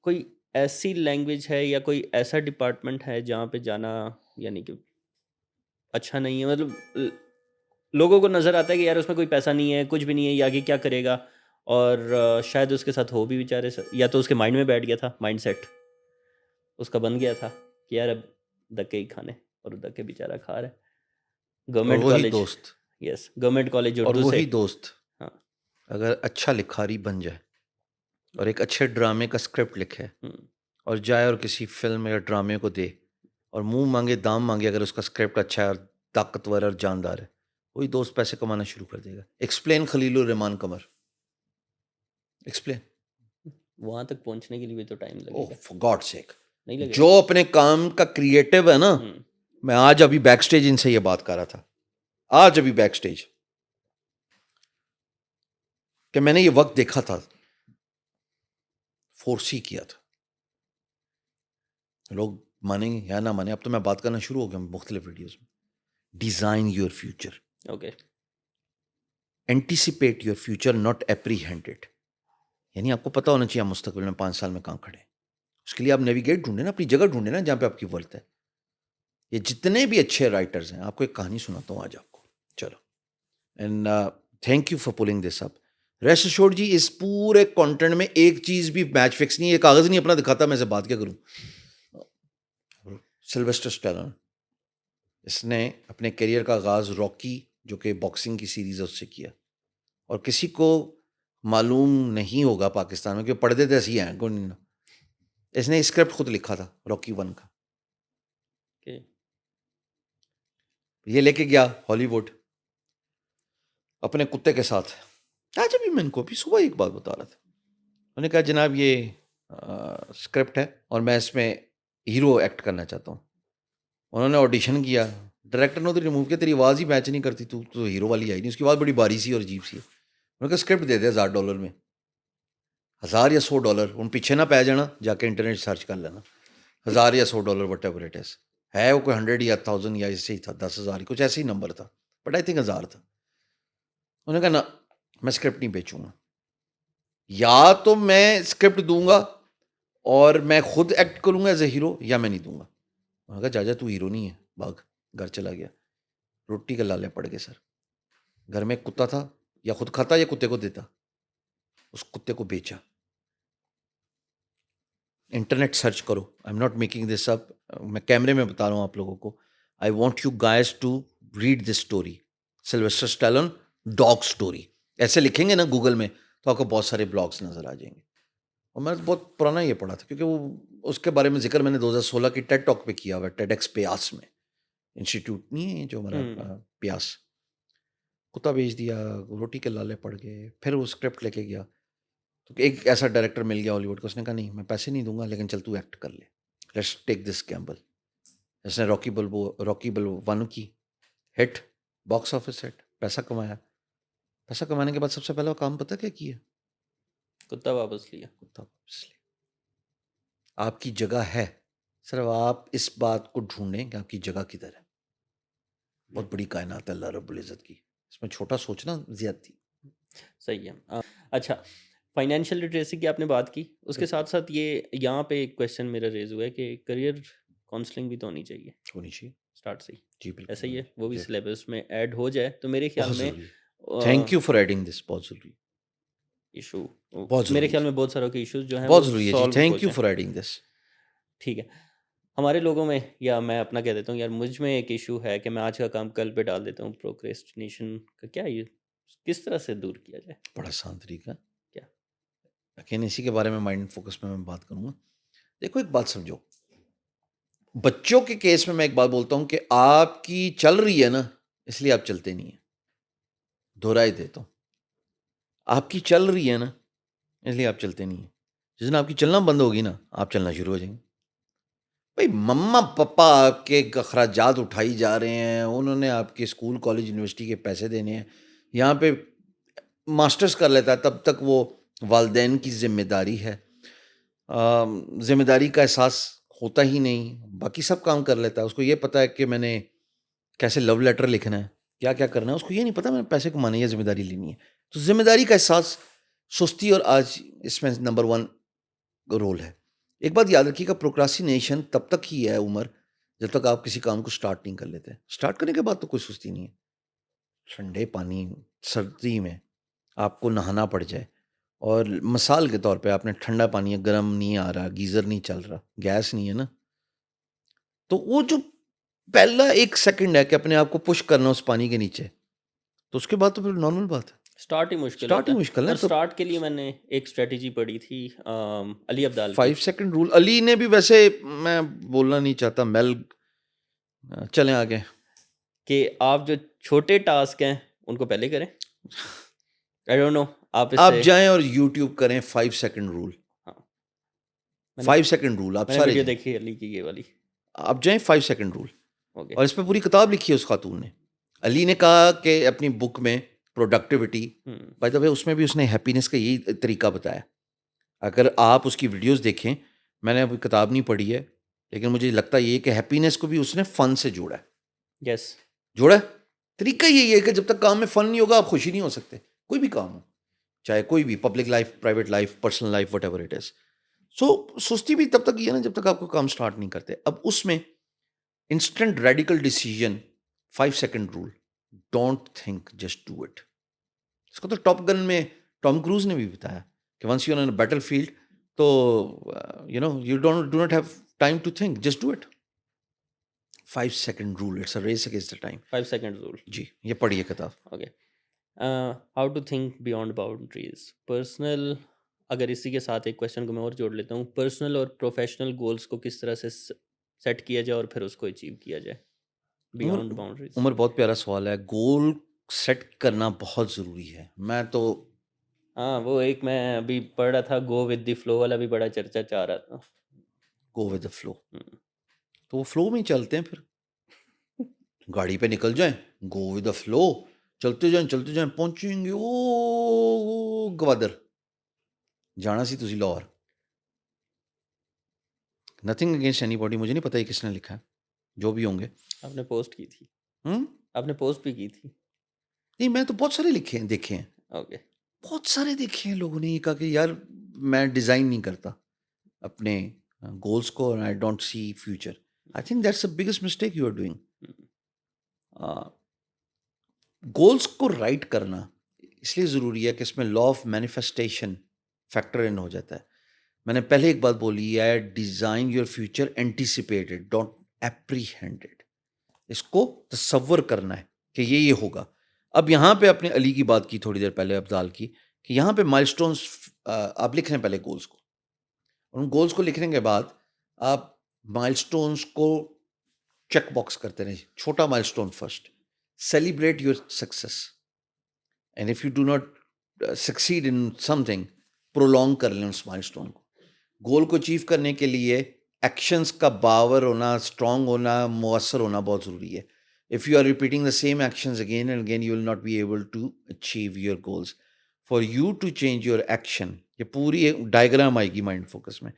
کوئی ایسی لینگویج ہے یا کوئی ایسا ڈپارٹمنٹ ہے جہاں پہ جانا یعنی کہ اچھا نہیں ہے؟ مطلب لوگوں کو نظر آتا ہے کہ یار اس میں کوئی پیسہ نہیں ہے، کچھ بھی نہیں ہے، یہ آگے کیا کرے گا، اور شاید اس کے ساتھ ہو بھی بیچارے یا تو اس کے مائنڈ میں بیٹھ گیا تھا، مائنڈ سیٹ اس کا بن گیا تھا کہ یار اب دھکے ہی کھانے، اور دھکے بیچارہ کھا رہا ہے. اور گورنمنٹ وہی کالج، دوست یس گورنمنٹ کالج اور اردو سے. وہی دوست ہاں. اگر اچھا لکھاری بن جائے اور ایک اچھے ڈرامے کا اسکرپٹ لکھے اور جائے اور کسی فلم یا ڈرامے کو دے اور منہ مانگے دام مانگے، اگر اس کا اسکرپٹ اچھا ہے اور طاقتور اور جاندار ہے، وہی دوست پیسے کمانا شروع کر دے گا. ایکسپلین خلیل الرحمان قمر، ایکسپلین. وہاں تک پہنچنے کے لیے بھی تو ٹائم لگے اوہ گا. فار گاڈ سیک، نہیں لگے جو اپنے کام کا کریٹو ہے نا، میں آج ابھی بیک سٹیج ان سے یہ بات کر رہا تھا، آج ابھی بیک سٹیج، کہ میں نے یہ وقت دیکھا تھا، فورسی کیا تھا. لوگ مانیں گے یا نہ مانیں، اب تو میں بات کرنا شروع ہو گیا مختلف ویڈیوز میں. Design your future, okay. Anticipate your future, not apprehend it. یعنی آپ کو پتا ہونا چاہیے آپ مستقبل میں 5 سال میں کہاں کھڑے ہیں. اس کے لیے آپ نیویگیٹ ڈھونڈیں نا، اپنی جگہ ڈھونڈیں نا جہاں پہ آپ کی ورتھ ہے. یہ جتنے بھی اچھے رائٹرز ہیں، آپ کو ایک کہانی سناتا ہوں آج آپ کو، چلو. And thank you for pulling this up. Rest assured جی، اس پورے کانٹینٹ میں ایک چیز بھی میچ فکس نہیں ہے، یہ کاغذ نہیں اپنا دکھاتا، میں سے بات کیا کروں. سلویسٹر اسٹیلون، اس نے اپنے کیریئر کا آغاز راکی جو کہ باکسنگ کی سیریز ہے اس سے کیا، اور کسی کو معلوم نہیں ہوگا پاکستان میں کہ پڑھتے تھے ایسے ہی ہیں. اس نے اسکرپٹ خود لکھا تھا راکی 1 کا. یہ لے کے گیا ہالی ووڈ اپنے کتے کے ساتھ. آج ابھی میں ان کو بھی صبح ایک بات بتا رہا تھا، انہوں نے کہا جناب یہ اسکرپٹ ہے اور میں اس میں ہیرو ایکٹ کرنا چاہتا ہوں. انہوں نے آڈیشن کیا، ڈائریکٹر نے تو ریموو کیا، تیری آواز ہی میچ نہیں کرتی، تو ہیرو والی آئی نہیں. اس کی آواز بڑی باری سی اور عجیب سی ہے. انہوں نے کہا اسکرپٹ دے دے $1000 میں، 1000 یا $100. ان پیچھے نہ پہ جانا، جا کے انٹرنیٹ سرچ کر لینا. 1000 یا $100 وٹ ایور اٹ از ہے، وہ کوئی 100 یا 1000 یا اس سے ہی تھا، 10,000 کچھ ایسے ہی نمبر تھا، بٹ آئی تھنک 1000 تھا. انہوں نے کہا نا میں اسکرپٹ نہیں بیچوں گا، یا تو میں اسکرپٹ دوں گا اور میں خود ایکٹ کروں گا ایز اے ہیرو، یا میں نہیں دوں گا. انہوں نے کہا جا تو ہیرو نہیں ہے، بھاگ. گھر چلا گیا. روٹی کے لالے پڑ گئے سر. گھر میں ایک کتا تھا، یا خود کھاتا یا کتے کو دیتا. اس کتے کو بیچا. انٹرنیٹ سرچ کرو، I am not making this up, میں کیمرے میں بتا رہا ہوں آپ لوگوں کو. I want you guys to read this story, Sylvester Stallone dog story. ایسے لکھیں گے نا گوگل میں تو آپ کو بہت سارے بلاگس نظر آ جائیں گے. اور میں بہت پرانا یہ پڑھا تھا، کیونکہ وہ اس کے بارے میں ذکر میں نے 2016 کی ٹیڈ ٹاک پہ کیا ہوا ہے، ٹیڈ ایکس پیاس میں. انسٹیٹیوٹ نہیں ہے جو ہمارا پیاس. کتا بیچ دیا، روٹی کے لالے پڑ گئے. پھر وہ اسکرپٹ لے کے گیا تو ایک ایسا ڈائریکٹر مل گیا ہالی ووڈ کو، اس نے کہا نہیں میں پیسے نہیں دوں گا، لیکن چل تو ایکٹ کر لے، لیٹس ٹیک دس گیمبل. اس نے راکی بل 1 کی ہٹ، باکس آفس ہٹ، پیسہ کمایا. پیسہ کمانے کے بعد سب سے پہلا کام پتہ کیا کیا؟ کتا واپس لیا. کتا واپس لیا. آپ کی جگہ ہے، صرف آپ اس بات کو ڈھونڈیں کہ آپ کی جگہ کدھر ہے. بہت بڑی کائنات ہے اللہ رب العزت کی، اس میں چھوٹا سوچنا زیادتی. صحیح ہے. اچھا، فائنینشیل لٹریسی کی آپ نے بات کی، اس کے ساتھ ساتھ یہ یہاں پہ ایک کویشچن میرا ریز ہوا ہے کہ کریئر کاؤنسلنگ بھی تو ہونی چاہیے اسٹارٹ سے ہی. جی بالکل، ایسا ہی ہے، وہ بھی سلیبس میں ایڈ ہو جائے تو میرے خیال بہت میں ضروری ہے. تھینک یو فار ایڈنگ دس، بہت ضروری، ایشو بہت ضروری میرے ہے خیال جی، میں بہت ساروں کے ایشوز جو ہیں بہت وہ ضروری ہے جی. سالو ہو تھینک یو جائیں. فار ایڈنگ دس. ٹھیک ہے. ہمارے لوگوں میں، یا میں اپنا کہہ دیتا ہوں یار، مجھ میں ایک ایشو ہے کہ میں آج کا کام کل پہ ڈال دیتا ہوں. پروکریسٹینیشن کا کیا یہ کس طرح سے دور کیا جائے؟ بڑا آسان طریقہ کیا؟ لیکن اسی کے بارے میں مائنڈ فوکس میں بات کروں گا. دیکھو ایک بات سمجھو، بچوں کے کیس میں ایک بات بولتا ہوں کہ آپ کی چل رہی ہے نا، اس لیے آپ چلتے نہیں ہیں. دہرائی دیتا ہوں، آپ کی چل رہی ہے نا، اس لیے آپ چلتے نہیں ہیں. جس دن آپ کی چلنا بند ہوگی نا، آپ چلنا شروع ہو جائیں گے. بھائی مما پپا آپ کے اخراجات اٹھائی جا رہے ہیں، انہوں نے آپ کے اسکول کالج یونیورسٹی کے پیسے دینے ہیں، یہاں پہ ماسٹرز کر لیتا ہے تب تک وہ والدین کی ذمہ داری ہے، ذمہ داری کا احساس ہوتا ہی نہیں، باقی سب کام کر لیتا ہے. اس کو یہ پتا ہے کہ میں نے کیسے لو لیٹر لکھنا ہے، کیا کیا کرنا ہے، اس کو یہ نہیں پتا میں نے پیسے کمانے یا ذمہ داری لینی ہے. تو ذمہ داری کا احساس سستی اور آج اس میں نمبر 1 رول ہے. ایک بات یاد رکھیے گا، پروکراسٹینیشن تب تک ہی ہے عمر جب تک آپ کسی کام کو سٹارٹ نہیں کر لیتے. سٹارٹ کرنے کے بعد تو کوئی سستی نہیں ہے. ٹھنڈے پانی سردی میں آپ کو نہانا پڑ جائے، اور مثال کے طور پہ آپ نے ٹھنڈا پانی ہے، گرم نہیں آ رہا، گیزر نہیں چل رہا، گیس نہیں ہے نا، تو وہ جو پہلا 1 سیکنڈ ہے کہ اپنے آپ کو پش کرنا اس پانی کے نیچے، تو اس کے بعد تو پھر نارمل بات ہے. اسٹارٹ ہی مشکل سٹارٹ ہوتا ہی ہے. مشکل ہے. اور تو اسٹارٹ کے لیے میں نے ایک اسٹریٹجی پڑھی تھی علی ابدال کی 5 سیکنڈ رول علی نے بھی، ویسے میں بولنا نہیں چاہتا، چلیں آگے. کہ آپ جو چھوٹے ٹاسک ہیں ان کو پہلے کریں. آئی ڈونٹ نو آپ اس آپ سے. جائیں اور یوٹیوب کریں 5 سیکنڈ رول. ہاں میں نے 5 سیکنڈ رول آپ میں نے سارے ویڈیو جائیں. دیکھی علی کی یہ والی. آپ جائیں 5 سیکنڈ رول. اوکے. اور اس پہ پوری کتاب لکھی ہے اس خاتون نے. علی نے کہا کہ اپنی بک میں پروڈکٹیوٹی، بائی دا وے اس میں بھی اس نے ہیپینس کا یہی طریقہ بتایا. اگر آپ اس کی ویڈیوز دیکھیں، میں نے ابھی کتاب نہیں پڑھی ہے، لیکن مجھے لگتا یہ ہے کہ ہیپینس کو بھی اس نے فن سے جوڑا ہے. یس. جوڑا ہے. طریقہ یہی ہے کہ جب تک کام میں فن نہیں ہوگا آپ خوشی نہیں ہو سکتے. کوئی بھی کام ہو، چاہے کوئی بھی، public life, private life, personal life, whatever it is. So سستی بھی تب تک یہ ہے نا جب تک آپ کو کام سٹارٹ نہیں کرتے. اب اس میں instant radical decision, 5 second rule, don't think, just do it. اس کو تو ٹاپ گن میں ٹام کروز نے بھی بتایا کہ once you are in battle field تو you do not have time to think, just do it. 5 second rule, it's a race against the time. 5 second rule. جی یہ پڑھیے کتاب. Okay. How to think beyond boundaries. Personal, اگر اسی کے ساتھ ایک کویشچن کو میں اور جوڑ لیتا ہوں، پرسنل اور پروفیشنل گولز کو کس طرح سے سیٹ کیا جائے اور پھر اس کو اچیو کیا جائے بیونڈ باؤنڈریز. عمر بہت پیارا سوال ہے. گول سیٹ کرنا بہت ضروری ہے. میں تو ہاں وہ ایک میں ابھی پڑھ رہا تھا، گو ود دی فلو والا بھی بڑا چرچا چاہ رہا تھا. گو ود دا فلو، تو وہ فلو میں ہی چلتے ہیں. پھر گاڑی پہ نکل جائیں، گو ود دا فلو، چلتے جائیں پہنچیں گے او گوادر. جانا سی تسی Lahore. Nothing against any body. مجھے نہیں پتا یہ کس نے لکھا ہے، جو بھی ہوں گے. آپ نے پوسٹ کی تھی. ہوں آپ نے پوسٹ بھی کی تھی. نہیں، میں تو بہت سارے لکھے ہیں، دیکھے ہیں، اوکے. بہت سارے دیکھے ہیں. لوگوں نے یہ کہا کہ یار میں ڈیزائن نہیں کرتا اپنے گولز کو، اور I don't see future. I think that's the biggest mistake you are doing. Goals کو رائٹ کرنا اس لیے ضروری ہے کہ اس میں law of manifestation factor in ہو جاتا ہے. میں نے پہلے ایک بات بولی ہے، design your future anticipated, don't apprehended. اس کو تصور کرنا ہے کہ یہ ہوگا. اب یہاں پہ اپنے علی کی بات کی تھوڑی دیر پہلے، ابدال کی، کہ یہاں پہ مائل سٹونز آپ لکھ رہے ہیں پہلے گولز کو. ان گولز کو لکھنے کے بعد آپ مائل سٹونز کو چیک باکس کرتے رہیں. چھوٹا مائل stone first, celebrate your success, and if you do not succeed in something, prolong کر لیں اس milestone کو. گول کو اچیو کرنے کے لیے ایکشنز کا باور ہونا، اسٹرانگ ہونا، مؤثر ہونا بہت ضروری ہے. if you are repeating the same actions again and again, you will not be able to achieve your goals. for you to change your action، یہ پوری ڈائیگرام آئے گی مائنڈ فوکس میں.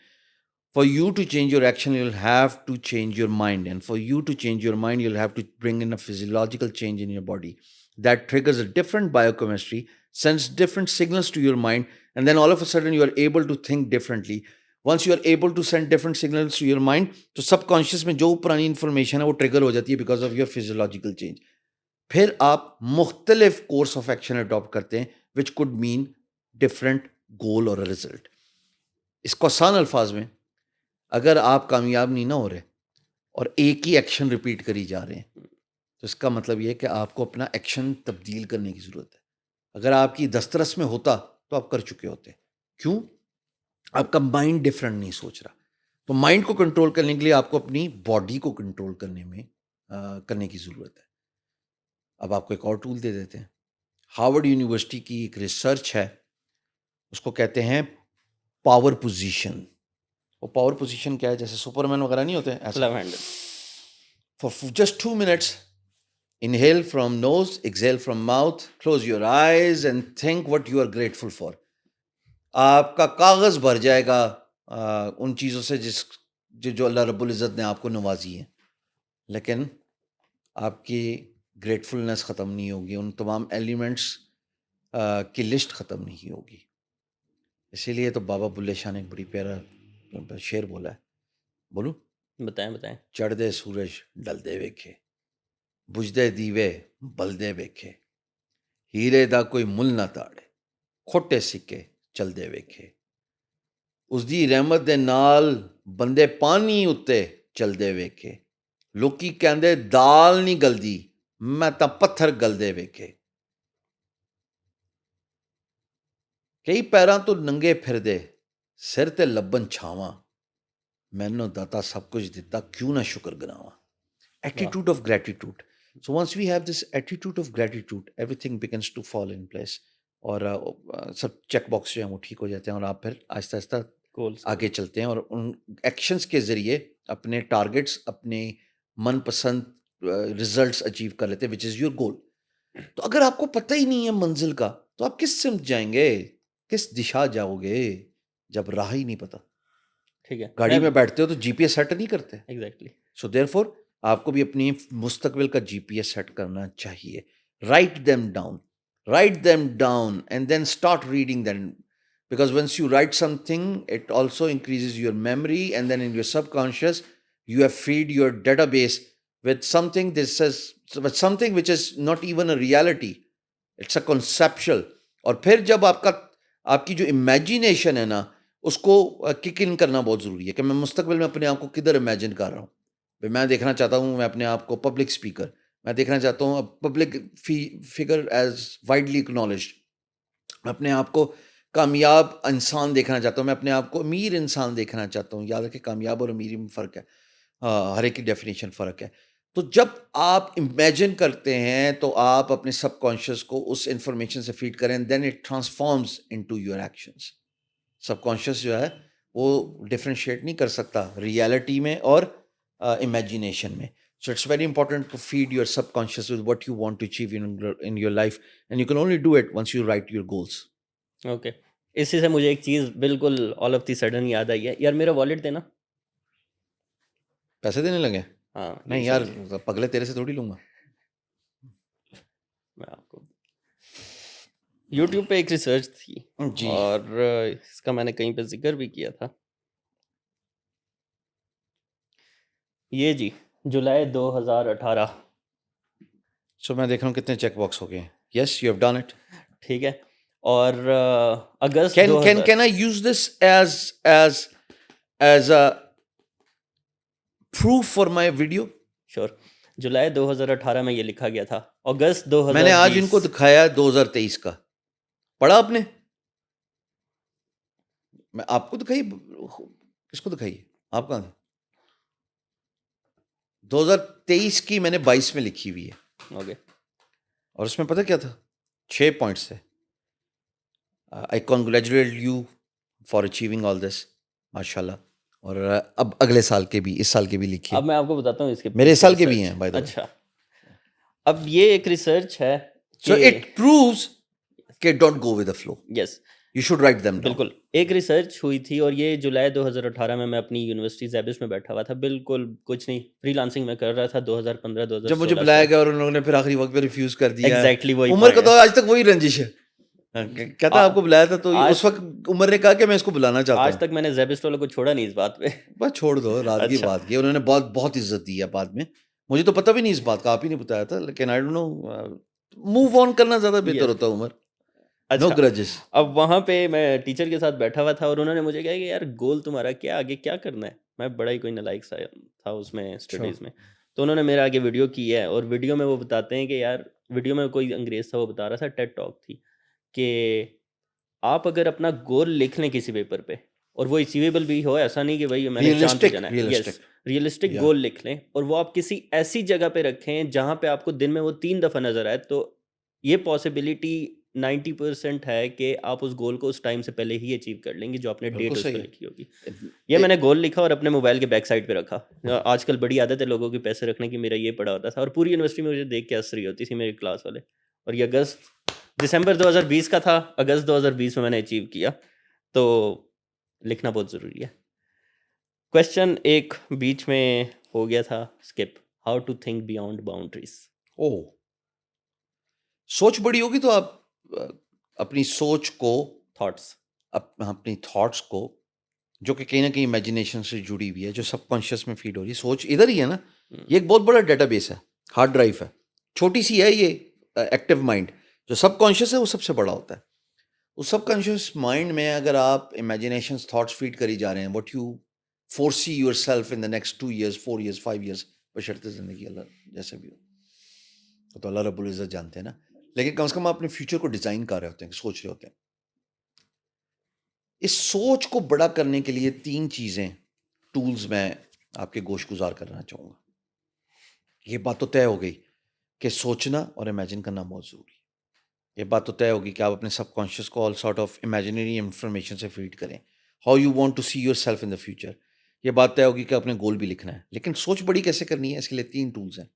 For you to change your action, you'll have to change your mind. And for you to change your mind, you'll have to bring in a physiological change in your body that triggers a different biochemistry, sends different signals to your mind, and then all of a sudden you are able to think differently. Once you are able to send different signals to your mind, تو subconscious میں جو پرانی information ہے وہ trigger ہو جاتی ہے because of your physiological change. پھر آپ مختلف کورس آف ایکشن اڈاپٹ کرتے ہیں which could mean different goal or a result. اس کو آسان الفاظ میں، اگر آپ کامیاب نہیں نہ ہو رہے اور ایک ہی ایکشن ریپیٹ کری جا رہے ہیں، تو اس کا مطلب یہ ہے کہ آپ کو اپنا ایکشن تبدیل کرنے کی ضرورت ہے. اگر آپ کی دسترس میں ہوتا تو آپ کر چکے ہوتے. کیوں؟ آپ کا مائنڈ ڈفرینٹ نہیں سوچ رہا. تو مائنڈ کو کنٹرول کرنے کے لیے آپ کو اپنی باڈی کو کنٹرول کرنے کی ضرورت ہے. اب آپ کو ایک اور ٹول دے دیتے ہیں. ہارورڈ یونیورسٹی کی ایک ریسرچ ہے، اس کو کہتے ہیں پاور پوزیشن. وہ پاور پوزیشن کیا ہے؟ جیسے سپر مین وغیرہ نہیں ہوتے ایسا. For just 2 minutes, inhale from nose, exhale from mouth, close your eyes and think what you are grateful for. آپ کا کاغذ بھر جائے گا ان چیزوں سے جو اللہ رب العزت نے آپ کو نوازی ہیں، لیکن آپ کی گریٹفلنس ختم نہیں ہوگی. ان تمام ایلیمنٹس کی لسٹ ختم نہیں ہوگی. اسی لیے تو بابا بلے شاہ نے ایک بڑی پیارا شعر بولا ہے. بولوں؟ بتائیں بتائیں. چڑھدے سورج ڈلدے ویکھے, بجھدے دیوے بلدے ویکھے, ہیرے دا کوئی مل نہ تاڑے, کھوٹے سکے چلدے ویکھے, اس دی رحمت دے نال بندے پانی اتے چلدے ویکھے, لوکی کہندے دال نہیں گلدی, میں تاں پتھر گلدے ویکھے, کئی پیراں تو ننگے پھردے سر تے لبن چھاواں, مینوں داتا سب کچھ دتا کیوں نہ شکر گناواں. Attitude of gratitude. So once we have this attitude of gratitude, everything begins to fall in place. اور سب چیک باکس جو ہیں وہ ٹھیک ہو جاتے ہیں, اور آپ پھر آہستہ آہستہ آگے چلتے ہیں, اور ان ایکشنز کے ذریعے اپنے ٹارگیٹس, اپنے من پسند ریزلٹس اچیو کر لیتے ہیں, وچ از یور گول. تو اگر آپ کو پتہ ہی نہیں ہے منزل کا, تو آپ کس سمت جائیں گے, کس دشا جاؤ گے, جب راہ ہی نہیں پتہ. ٹھیک ہے, گاڑی میں بیٹھتے ہو تو جی پی ایس سیٹ نہیں کرتے. ایگزیکٹلی. سو دیئر فور آپ کو بھی اپنی مستقبل کا جی پی ایس سیٹ کرنا چاہیے. Write them down and then start reading them, because once you write something it also increases your memory, and then in your subconscious you have feed your database with something which is not even a reality, it's a conceptual. اور پھر جب آپ کی جو imagination ہے نا, اس کو kick in کرنا بہت ضروری ہے, کہ میں مستقبل میں اپنے آپ کو کدھر امیجن کر رہا ہوں. میں دیکھنا چاہتا ہوں میں اپنے آپ کو پبلک اسپیکر, میں دیکھنا چاہتا ہوں public figure as widely acknowledged, میں اپنے آپ کو کامیاب انسان دیکھنا چاہتا ہوں, میں اپنے آپ کو امیر انسان دیکھنا چاہتا ہوں. یاد رکھیں کامیاب اور امیر میں فرق ہے, ہر ایک کی ڈیفینیشن فرق ہے. تو جب آپ امیجن کرتے ہیں تو آپ اپنے سب کانشیس کو اس انفارمیشن سے فیڈ کریں, then it transforms into your actions. Subconscious جو ہے وہ ڈفرینشیٹ نہیں کر سکتا ریالٹی میں اور امیجینیشن میں. So it's very important to feed your subconscious with what you want to achieve in your life, and you can only do it once you write your goals. Okay, اسی سے مجھے ایک چیز بالکل all of the sudden یاد آئی ہے. یار میرا والیٹ دینا. پیسے دینے لگے؟ ہاں نہیں یار, پگلے تیرے سے تھوڑی لوں گا میں. آپ کو یوٹیوب پہ ایک ریسرچ تھی جی, اور اس کا میں نے کہیں پہ ذکر بھی کیا تھا. یہ جی جولائی 2018. سو میں دیکھ رہا ہوں کتنے چیک باکس ہو گئے. Yes you have done it. ٹھیک ہے, اور اگست can I use this as a proof for my video? شور. جولائی 2018 میں یہ لکھا گیا تھا. اگست 2020 میں نے آج ان کو دکھایا 2023 کا. پڑھا آپ نے؟ میں آپ کو دکھائی, کس کو دکھائی؟ آپ کہاں تھے؟ 2023 کی میں نے 22 میں لکھی ہوئی ہے. اوکے, اور اس میں پتہ کیا تھا؟ 6 پوائنٹس تھے. I congratulate you for achieving all this. ماشاء اللہ. اور اب اگلے سال کے بھی, اس سال کے بھی لکھیے. اب میں آپ کو بتاتا ہوں اس کے میرے اس سال کے بھی ہیں بائی دا وے. اچھا, اب یہ ایک ریسرچ ہے. So it proves کہ don't go with the flow. Yes, You should write them down. بالکل. ایک ریسرچ ہوئی تھی اور یہ جولائی 2018 میں اپنی یونیورسٹی زیبس میں بیٹھا ہوا تھا, بالکل کچھ نہیں, فری لانسنگ میں کر رہا تھا 2015-2016. جب مجھے بلایا گیا اور انہوں نے پھر آخری وقت پہ ریفیوز کر دیا. ایگزیکٹلی وہی عمر کا تو آج تک وہی رنجش ہے. کہتا آپ کو بلایا تھا تو اس وقت عمر نے کہا کہ میں اس کو بلانا چاہتا ہوں. آج تک میں نے زیبس والوں کو چھوڑا نہیں اس بات پہ. بس چھوڑ دو, رات کی بات کی. انہوں نے بہت عزت دی ہے بعد میں. مجھے تو پتہ بھی نہیں اس بات کا, آپ ہی نے بتایا تھا, لیکن I don't know, move on کرنا زیادہ بہتر ہوتا ہے عمر. نو گرجز. اب وہاں پہ میں ٹیچر کے ساتھ بیٹھا ہوا تھا اور انہوں نے مجھے کہا کہ یار گول تمہارا کیا, آگے کیا کرنا ہے. میں بڑا ہی کوئی نالائق سا تھا اس میں اسٹڈیز میں. تو انہوں نے میرے آگے ویڈیو کی ہے, اور ویڈیو میں وہ بتاتے ہیں کہ یار, ویڈیو میں کوئی انگریز تھا وہ بتا رہا تھا, ٹیڈ ٹاک تھی, کہ آپ اگر اپنا گول لکھ لیں کسی پیپر پہ, اور وہ اچیویبل بھی ہو, ایسا نہیں کہ بھائی میں نے چاند پہ جانا ہے, یس ریئلسٹک گول لکھ لیں, اور وہ آپ کسی ایسی جگہ پہ رکھیں جہاں پہ آپ کو دن میں وہ 3 دفعہ نظر آئے, تو یہ پاسبلٹی 90% ہے کہ آپ اس گول کو اس ٹائم سے پہلے ہی اچیو کر لیں گے جو آپ نے ڈیٹ اس پہ لکھی ہوگی. یہ میں نے گول لکھا اور اپنے موبائل کے بیک سائڈ پہ رکھا. آج کل بڑی عادت ہے لوگوں کے پیسے رکھنے کی, میرا یہ پڑا ہوتا تھا, اور پوری یونیورسٹی میں مجھے دیکھ کے ہنس رہی ہوتی تھی میری کلاس والے. اور یہ دسمبر 2020 کا تھا, اگست 2020 میں نے اچیو کیا. تو لکھنا بہت ضروری ہے. کویشچن ایک بیچ میں ہو گیا تھا skip, how to think beyond boundaries. سوچ بڑی ہوگی تو آپ اپنی سوچ کو، تھاٹس. اپنی تھاٹس کو، جو کہ کہیں نہ کہیں امیجنیشن سے جڑی ہوئی ہے، جو سب کانشیس میں فیڈ ہو رہی ہے. سوچ ادھر ہی ہے نا، یہ ایک بہت بڑا ڈیٹا بیس ہے، ہارڈ ڈرائیو ہے، چھوٹی سی ہے یہ ایکٹیو مائنڈ. جو سب کانشیس ہے وہ سب سے بڑا ہوتا ہے. اس سب کانشیس مائنڈ میں اگر آپ امیجنیشنس تھاٹس فیڈ کری جا رہے ہیں، what you foresee yourself in the next 2 years 4 years 5 years, بشرطِ زندگی اللہ جیسے بھی ہو، تو اللہ رب العزت جانتے ہیں نا. لیکن کم سے کم آپ اپنے فیوچر کو ڈیزائن کر رہے ہوتے ہیں، سوچ رہے ہوتے ہیں. اس سوچ کو بڑا کرنے کے لیے 3 چیزیں، ٹولز میں آپ کے گوش گزار کرنا چاہوں گا. یہ بات تو طے ہو گئی کہ سوچنا اور امیجن کرنا بہت ضروری ہے. یہ بات تو طے ہوگی کہ آپ اپنے سب کانشیس کو all sort of imaginary information سے فیڈ کریں. How you want to see yourself in the future. یہ بات طے ہوگی کہ اپنے گول بھی لکھنا ہے. لیکن سوچ بڑی کیسے کرنی ہے، اس کے لیے 3 ٹولز ہیں.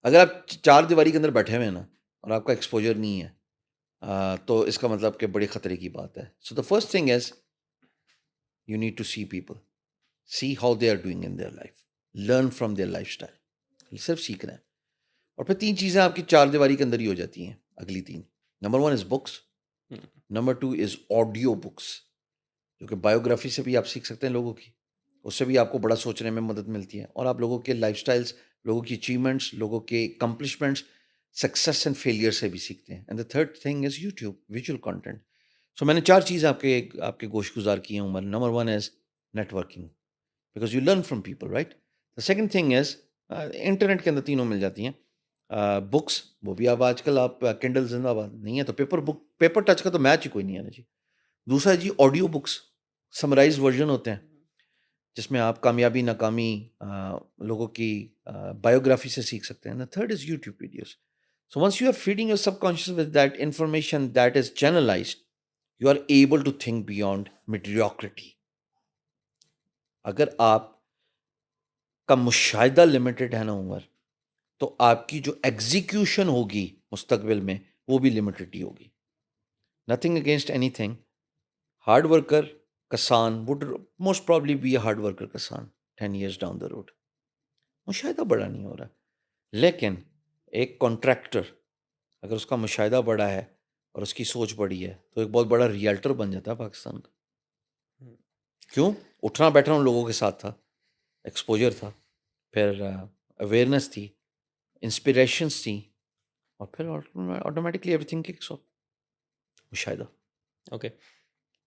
اگر آپ 4 دیواری کے اندر بیٹھے ہوئے ہیں نا، اور آپ کا ایکسپوجر نہیں ہے، تو اس کا مطلب کہ بڑے خطرے کی بات ہے. So the first thing is you need to see people, see how they are doing in their life, learn from their lifestyle. صرف سیکھنا ہے. اور پھر 3 چیزیں آپ کی 4 دیواری کے اندر ہی ہو جاتی ہیں. اگلی 3، نمبر 1 از بکس، نمبر 2 از آڈیو بکس، جو کہ بایوگرافی سے بھی آپ سیکھ سکتے ہیں لوگوں کی، اس سے بھی آپ کو بڑا سوچنے میں مدد ملتی ہے. اور آپ لوگوں کے لائف سٹائلز، لوگوں کی اچیومنٹس، لوگوں کے اکمپلشمنٹس، سکسیس اینڈ فیلئر سے بھی سیکھتے ہیں. And the third thing is YouTube, visual content. So میں نے 4 چیزیں آپ کے گوش گزار کی ہیں Umar. Number 1 is networking, because you learn from people, right. The second thing is internet کے اندر تینوں مل جاتی ہیں. بکس، وہ بھی اب آج کل آپ کنڈل زندہ باد نہیں ہے تو پیپر ٹچ کا تو میچ ہی کوئی نہیں ہے نا جی. دوسرا جی آڈیو بکس، سمرائز ورژن ہوتے ہیں جس میں آپ کامیابی ناکامی لوگوں کی بایوگرافی سے سیکھ سکتے ہیں. Third is YouTube videos. So once you are feeding your subconscious with that information that is channelised, you are able to think beyond mediocrity. اگر آپ کا مشاہدہ لمیٹڈ ہے نا عمر، تو آپ کی جو ایگزیکیوشن ہوگی مستقبل میں وہ بھی لمیٹڈ ہی ہوگی. Nothing against anything. Hard worker کسان would most probably be a hard worker کسان 10 ایئرس ڈاؤن دا روڈ. مشاہدہ بڑا نہیں ہو رہا. لیکن ایک کانٹریکٹر اگر اس کا مشاہدہ بڑا ہے اور اس کی سوچ بڑی ہے تو ایک بہت بڑا ریئلٹر بن جاتا ہے پاکستان کا. کیوں؟ اٹھنا بیٹھنا ان لوگوں کے ساتھ تھا، ایکسپوجر تھا، پھر اویئرنیس تھی، انسپریشنس تھیں، اور پھر automatically every thing kicks of. مشاہدہ. اوکے،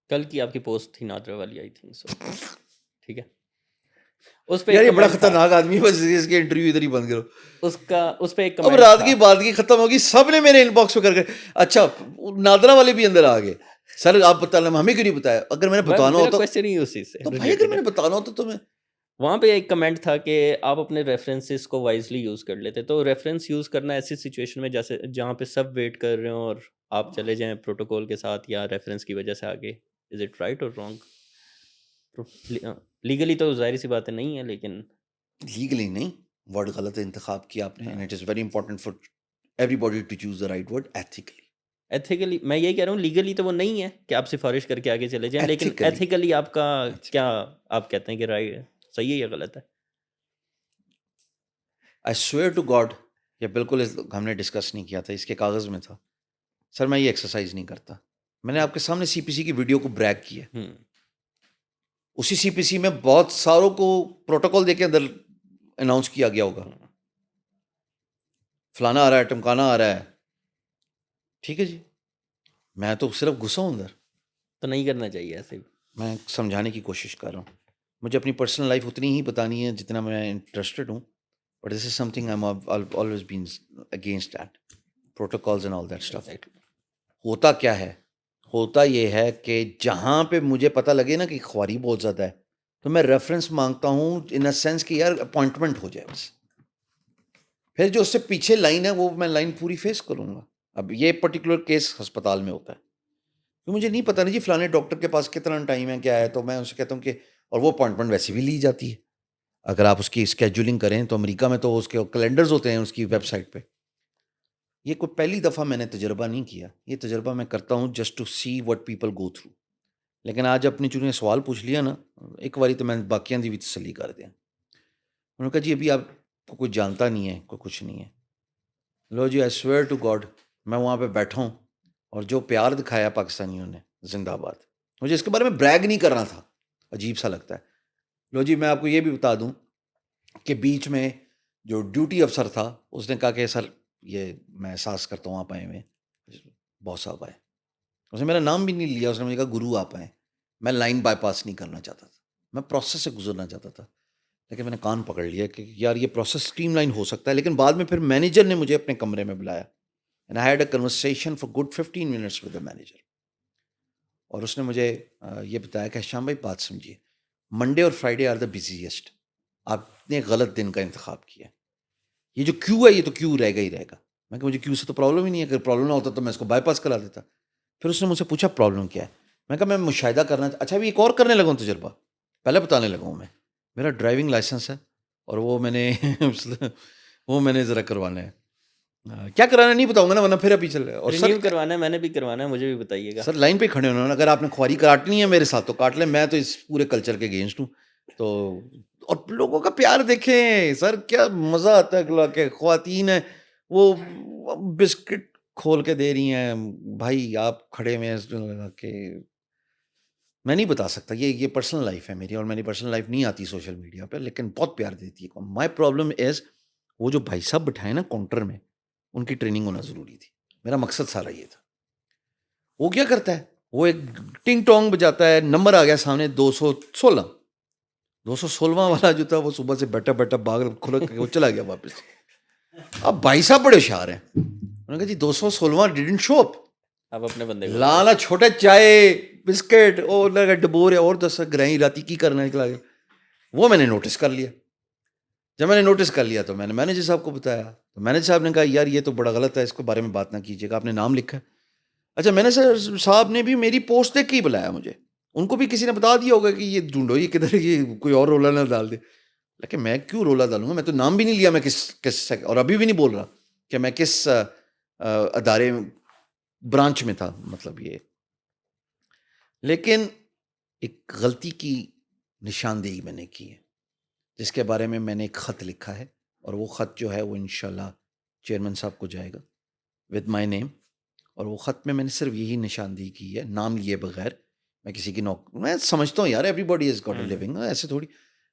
کل کی آپ کی پوسٹ تھی نادرا والی، آئی تھنک سو، ٹھیک ہے. اس پہ یار ایک یہ بڑا کمنٹ تھا، خطرناک آدمی ہے، بس اس کے انٹرویو ادھر ہی بند کرو. اس پہ ایک اب کمنٹ رات تھا. کی بات کی ختم ہوگی، سب نے میرے ان باکس پہ کر کے اچھا نادرا والے بھی اندر آ گئے. سر آپ بتا لیں، ہمیں کیوں نہیں بتایا؟ اگر میں نے بتانا میرا ہوتا کویسچن ہی اسی سے تو بھائی، اگر ریلیٹڈ میں ہے. نے بتانا ہوتا تو میں وہاں پہ ایک کمنٹ تھا کہ آپ اپنے ریفرنسز کو وائزلی یوز کر لیتے. تو ریفرنس یوز کرنا ایسی سچویشن میں جیسے جہاں پہ سب ویٹ کر رہے ہوں اور آپ چلے جائیں پروٹوکول کے ساتھ یا ریفرنس کی وجہ سے آگے، از اٹ رائٹ اور رانگ؟ لیگلی تو ظاہر سی باتیں نہیں ہیں، لیکن لیگلی نہیں، ورڈ غلط انتخاب کیا آپ نے. And it is very important for everybody to choose the right word. Ethically, ethically میں یہی کہہ رہا ہوں، لیگلی تو وہ نہیں ہے کہ آپ سفارش کر کے آگے چلے جائیں، لیکن ایتھیکلی، ایتھیکلی آپ کا کیا، آپ کہتے ہیں کہ رائٹ صحیح ہے یا غلط ہے؟ آئی سویئر ٹو گاڈ، یہ بالکل ہم نے ڈسکس نہیں کیا تھا، اس کے کاغذ میں تھا. سر میں یہ ایکسرسائز نہیں کرتا. میں نے آپ کے سامنے سی پی سی کی ویڈیو کو بریک کیا. اسی سی پی سی میں بہت ساروں کو پروٹوکول دے کے اندر اناؤنس کیا گیا ہوگا، فلانا آ رہا ہے، ٹمکانا آ رہا ہے. ٹھیک ہے جی، میں تو صرف گھسا ہوں اندر. تو نہیں کرنا چاہیے ایسے. میں سمجھانے کی کوشش کر رہا ہوں. مجھے اپنی پرسنل لائف اتنی ہی بتانی ہے جتنا میں انٹرسٹڈ ہوں. But this is some thing I am always been against that protocols and all that stuff. ہوتا کیا ہے؟ ہوتا یہ ہے کہ جہاں پہ مجھے پتہ لگے نا کہ خواری بہت زیادہ ہے تو میں ریفرنس مانگتا ہوں ان اے سینس کہ یار اپوائنٹمنٹ ہو جائے بس. پھر جو اس سے پیچھے لائن ہے وہ میں لائن پوری فیس کروں گا. اب یہ پرٹیکولر کیس ہسپتال میں ہوتا ہے، مجھے نہیں پتہ نہیں جی فلانے ڈاکٹر کے پاس کتنا ٹائم ہے کیا ہے، تو میں اسے کہتا ہوں کہ، اور وہ اپوائنٹمنٹ ویسے بھی لی جاتی ہے. اگر آپ اس کی اسکیجولنگ کریں تو امریکہ میں تو اس کے کیلنڈرز ہوتے ہیں اس کی ویب سائٹ پہ. یہ کوئی پہلی دفعہ میں نے تجربہ نہیں کیا، یہ تجربہ میں کرتا ہوں just to see what people go through. لیکن آج اپنی چونکہ سوال پوچھ لیا نا، ایک باری تو میں باقیاں دی بھی تسلی کر دیا. انہوں نے کہا جی ابھی آپ کو کوئی جانتا نہیں ہے، کوئی کچھ نہیں ہے. لو جی، آئی سویئر ٹو گاڈ میں وہاں پہ بیٹھا ہوں اور جو پیار دکھایا پاکستانیوں نے، زندہ باد. مجھے اس کے بارے میں بریگ نہیں کرنا تھا، عجیب سا لگتا ہے. لو جی، میں آپ کو یہ بھی بتا دوں کہ بیچ میں جو ڈیوٹی افسر تھا اس نے کہا کہ سر یہ میں احساس کرتا ہوں آپ آئے ہوئے، باس صاحب آئے. اس نے میرا نام بھی نہیں لیا، اس نے مجھے کہا گرو آپ آئے. میں لائن بائی پاس نہیں کرنا چاہتا تھا، میں پروسیس سے گزرنا چاہتا تھا، لیکن میں نے کان پکڑ لیا کہ یار یہ پروسیس اسٹریم لائن ہو سکتا ہے. لیکن بعد میں پھر مینیجر نے مجھے اپنے کمرے میں بلایا and I had a conversation for good 15 minutes with the manager. اور اس نے مجھے یہ بتایا کہ شام بھائی بات سمجھیے، منڈے اور فرائیڈے آر دا بزیسٹ، آپ نے غلط دن کا انتخاب کیا. یہ جو کیو ہے یہ تو کیو رہے گا ہی رہے گا. میں کہ مجھے کیو سے تو پرابلم ہی نہیں ہے، اگر پرابلم نہ ہوتا تو میں اس کو بائی پاس کرا دیتا. پھر اس نے مجھ سے پوچھا پرابلم کیا ہے. میں کہا میں مشاہدہ کرنا اچھا ابھی ایک اور کرنے لگا ہوں تجربہ، پہلے بتانے لگا ہوں. میں میرا ڈرائیونگ لائسنس ہے اور وہ میں نے ذرا کروانا ہے. کیا کرانا نہیں بتاؤں گا نا ورنہ پھر ابھی چل رہا ہے. اور سر رینیو کروانا ہے، میں نے بھی کروانا ہے، مجھے بھی بتائیے گا. سر لائن پہ کھڑے ہونا، اگر آپ نے خواری کاٹنی ہے میرے ساتھ تو کاٹ لیں، میں تو اس پورے کلچر کے اگینسٹ ہوں. تو اور لوگوں کا پیار دیکھیں سر، کیا مزہ آتا ہے کہ خواتین ہیں وہ بسکٹ کھول کے دے رہی ہیں. بھائی آپ کھڑے ہوئے ہیں کہ میں نہیں بتا سکتا، یہ پرسنل لائف ہے میری، اور میری پرسنل لائف نہیں آتی سوشل میڈیا پہ، لیکن بہت پیار دیتی ہے. مائی پرابلم از وہ جو بھائی صاحب بٹھائے نا کاؤنٹر میں، ان کی ٹریننگ ہونا ضروری تھی. میرا مقصد سارا یہ تھا. وہ کیا کرتا ہے، وہ ایک ٹنگ ٹونگ بجاتا ہے، نمبر آ گیا سامنے 216. 216واں والا جو تھا وہ صبح سے بیٹھا بیٹھا باغ کھلا کے وہ چلا گیا واپس. اب بھائی صاحب بڑے ہوشیار ہیں، انہوں نے کہا جی 216واں ڈیڈنٹ شو اپ. آپ اپنے بندے کو لانا چھوٹے چائے بسکٹ اور لگا ڈبور اور 10 گرائی راتی کی کرنا ہے. وہ میں نے نوٹس کر لیا. جب میں نے نوٹس کر لیا تو میں نے مینیجر صاحب کو بتایا. تو مینیجر صاحب نے کہا یار یہ تو بڑا غلط ہے، اس کے بارے میں بات نہ کیجیے گا، آپ نے نام لکھا ہے. اچھا مینیجر صاحب نے بھی میری پوسٹ دیکھ کے ہی بلایا مجھے. ان کو بھی کسی نے بتا دیا ہوگا کہ یہ ڈھونڈو یہ کدھر، یہ کوئی اور رولا نہ ڈال دے. لیکن میں کیوں رولا ڈالوں گا، میں تو نام بھی نہیں لیا میں کس اور ابھی بھی نہیں بول رہا کہ میں کس ادارے برانچ میں تھا، مطلب یہ. لیکن ایک غلطی کی نشاندہی میں نے کی ہے جس کے بارے میں نے ایک خط لکھا ہے، اور وہ خط جو ہے وہ انشاءاللہ چیئرمین صاحب کو جائے گا ود مائی نیم. اور وہ خط میں نے صرف یہی نشاندہی کی ہے، نام لیے بغیر. میں کسی کی میں سمجھتا ہوں یار everybody is got a living, ایسے تھوڑی.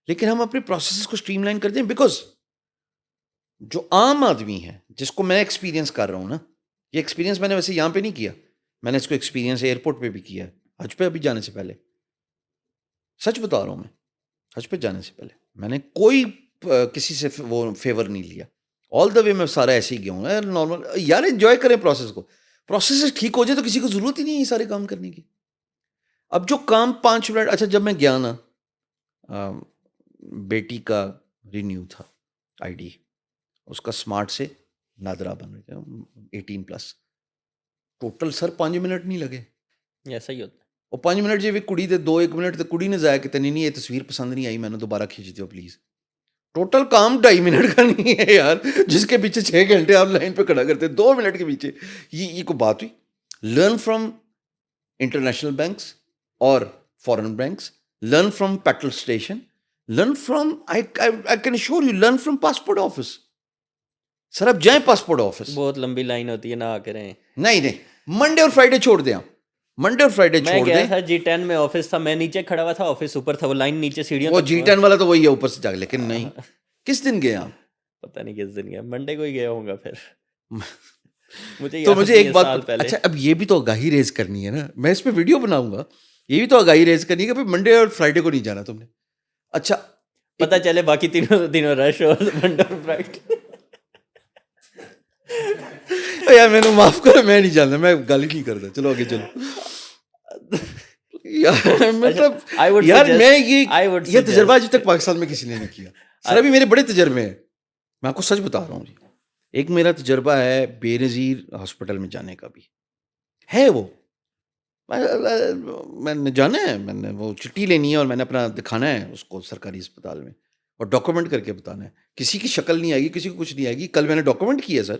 لیکن ہم اپنے پروسیسز کو اسٹریم لائن کرتے ہیں، بیکاز جو عام آدمی ہے جس کو میں ایکسپیرینس کر رہا ہوں نا، یہ ایکسپیرینس میں نے ویسے یہاں پہ نہیں کیا، میں نے اس کو ایکسپیرینس ایئرپورٹ پہ بھی کیا ہے، حج پہ ابھی جانے سے پہلے. سچ بتا رہا ہوں، میں حج پہ جانے سے پہلے میں نے کوئی کسی سے وہ فیور نہیں لیا. آل دا وے میں سارا ایسے ہی گیا ہوں نارمل. یار انجوائے کریں پروسیس کو، پروسیس ٹھیک ہو جائے تو کسی کو ضرورت ہی نہیں ہے یہ سارے کام کرنے کی. اب جو کام 5 منٹ، اچھا جب میں گیا نا، بیٹی کا رینیو تھا آئی ڈی، اس کا اسمارٹ سے نادرا بن رہے تھے 18+. ٹوٹل سر 5 منٹ نہیں لگے. ایسا ہی ہوتا ہے. اور 5 منٹ جی کڑی دے 2-1 منٹ تو کڑی نے ضائع کیتے نہیں یہ تصویر پسند نہیں آئی، میں نے دوبارہ کھینچ دیو پلیز. ٹوٹل کام 2.5 منٹ کا نہیں ہے یار، جس کے پیچھے 6 گھنٹے آپ لائن پہ کھڑا کرتے 2 منٹ کے پیچھے. یہ کوئی بات ہوئی؟ لرن فرام انٹرنیشنل بینکس اور foreign banks, learn from petrol station, learn from I can assure you learn from passport office. Sir اب جائیں پاسپورٹ آفس، بہت لمبی لائن ہوتی ہے، نہ آ کریں. نہیں منڈے اور فرائیڈے چھوڑ دیں، آپ منڈے اور فرائیڈے میں چھوڑ گیا دیں. تھا G10 میں، آفس تھا، میں نیچے کھڑا ہوا تھا، آفس اوپر تھا، وہ لائن نیچے سیڑھیوں وہ تک. G10 والا تو وہی ہے اوپر سے جا کے، لیکن نہیں. کس دن گئے آپ؟ پتہ نہیں کس دن گیا، منڈے کو ہی گیا ہوں گا. پھر مجھے تو یاد مجھے نہیں ایک ہے، بات سال پہلے. اچھا اب یہ بھی تو آگاہی ریز کرنی ہے نا، میں اس پہ ویڈیو بناؤں گا. یہ بھی تو آگاہی ریز کرنی ہے کہ بھائی منڈے اور فرائیڈے کو نہیں جانا تم نے. اچھا پتہ چلے باقی تینوں دنوں رش ہو، منڈے اور فرائیڈے. یار میں نے معاف کرو، میں نہیں جانتا، میں گالی نہیں کرتا. چلو آگے چلو. مطلب یار میں یہ تجربہ آج تک پاکستان میں کسی نے نہیں کیا. سر ابھی میرے بڑے تجربے ہیں، میں آپ کو سچ بتا رہا ہوں جی. ایک میرا تجربہ ہے بے نظیر ہاسپٹل میں جانے کا بھی ہے. وہ میں نے جانا ہے، میں نے وہ چھٹی لینی ہے اور میں نے اپنا دکھانا ہے اس کو سرکاری اسپتال میں، اور ڈاکومنٹ کر کے بتانا ہے. کسی کی شکل نہیں آئے گی، کسی کو کچھ نہیں آئے گی. کل میں نے ڈاکومنٹ کیا سر،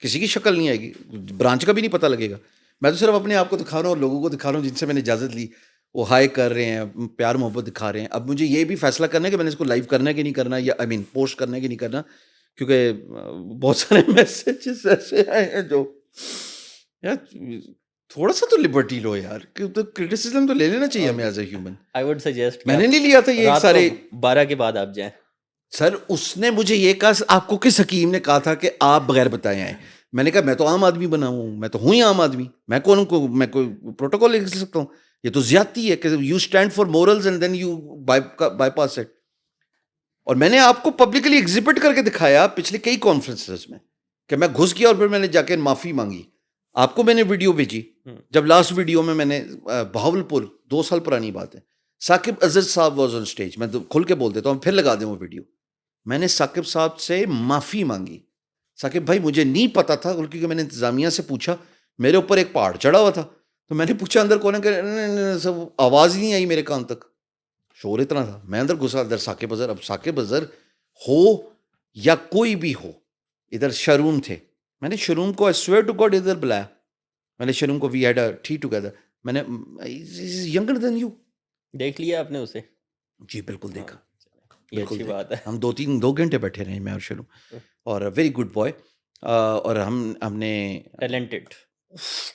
کسی کی شکل نہیں آئے گی، برانچ کا بھی نہیں پتہ لگے گا. میں تو صرف اپنے آپ کو دکھا رہا ہوں اور لوگوں کو دکھا رہا ہوں جن سے میں نے اجازت لی، وہ ہائے کر رہے ہیں، پیار محبت دکھا رہے ہیں. اب مجھے یہ بھی فیصلہ کرنا ہے کہ میں نے اس کو لائیو کرنا ہے کہ نہیں کرنا، یا پوسٹ کرنا ہے کہ نہیں کرنا، کیونکہ بہت سارے میسیجز ایسے آئے ہیں جو یار تھوڑا سا تو لبرٹی لو یار, تو کرٹیسزم تو لے لینا چاہیے ہمیں okay, as a human. I would suggest کہ میں نے آپ نہیں لیا تھا یہ ایک رات کو سارے. 12 کے بعد آپ جائیں. سر اس نے مجھے یہ کہا, آپ کو کس حکیم نے کہا تھا کہ آپ بغیر بتائے آئیں؟ میں نے کہا میں تو عام آدمی بنا ہوں, میں تو ہوں ہی عام آدمی, میں کون کو میں کوئی پروٹوکول لکھ سکتا ہوں؟ یہ تو زیادتی ہے کہ you stand for morals and then you bypass it. اور میں نے آپ کو پبلکلی ایگزبٹ کر کے دکھایا پچھلے کئی کانفرنسز میں کہ میں گھس گیا اور پھر میں نے جا کے معافی مانگی. آپ کو میں نے ویڈیو بھیجی, جب لاسٹ ویڈیو میں نے بہاولپور 2 سال پرانی بات ہے, ثاقب اظہر صاحب واز آن اسٹیج, میں تو کھل کے بول دیتا ہوں, پھر لگا دیں وہ ویڈیو. میں نے ثاقب صاحب سے معافی مانگی, ثاقب بھائی مجھے نہیں پتا تھا, کیونکہ میں نے انتظامیہ سے پوچھا, میرے اوپر ایک پہاڑ چڑھا ہوا تھا, تو میں نے پوچھا اندر کون ہے, کہ سب آواز ہی نہیں آئی میرے کان تک, شور اتنا تھا. میں اندر گھسا, ادھر ثاقب اظہر. اب ثاقب اظہر ہو یا کوئی بھی ہو, ادھر شروم تھے, میں نے شروم کو I swear to God ادھر بلایا, میں نے شروم کو, we had a tea together, میں نے ینگر دین یو. دیکھ لیا آپ نے اسے؟ جی بالکل ہاں, دیکھا, یہ بالکل اچھی دیکھا. بات ہے. ہم 2 گھنٹے بیٹھے رہے میں اور شروع, اور ویری گڈ بوائے. اور ہم نے ٹیلنٹڈ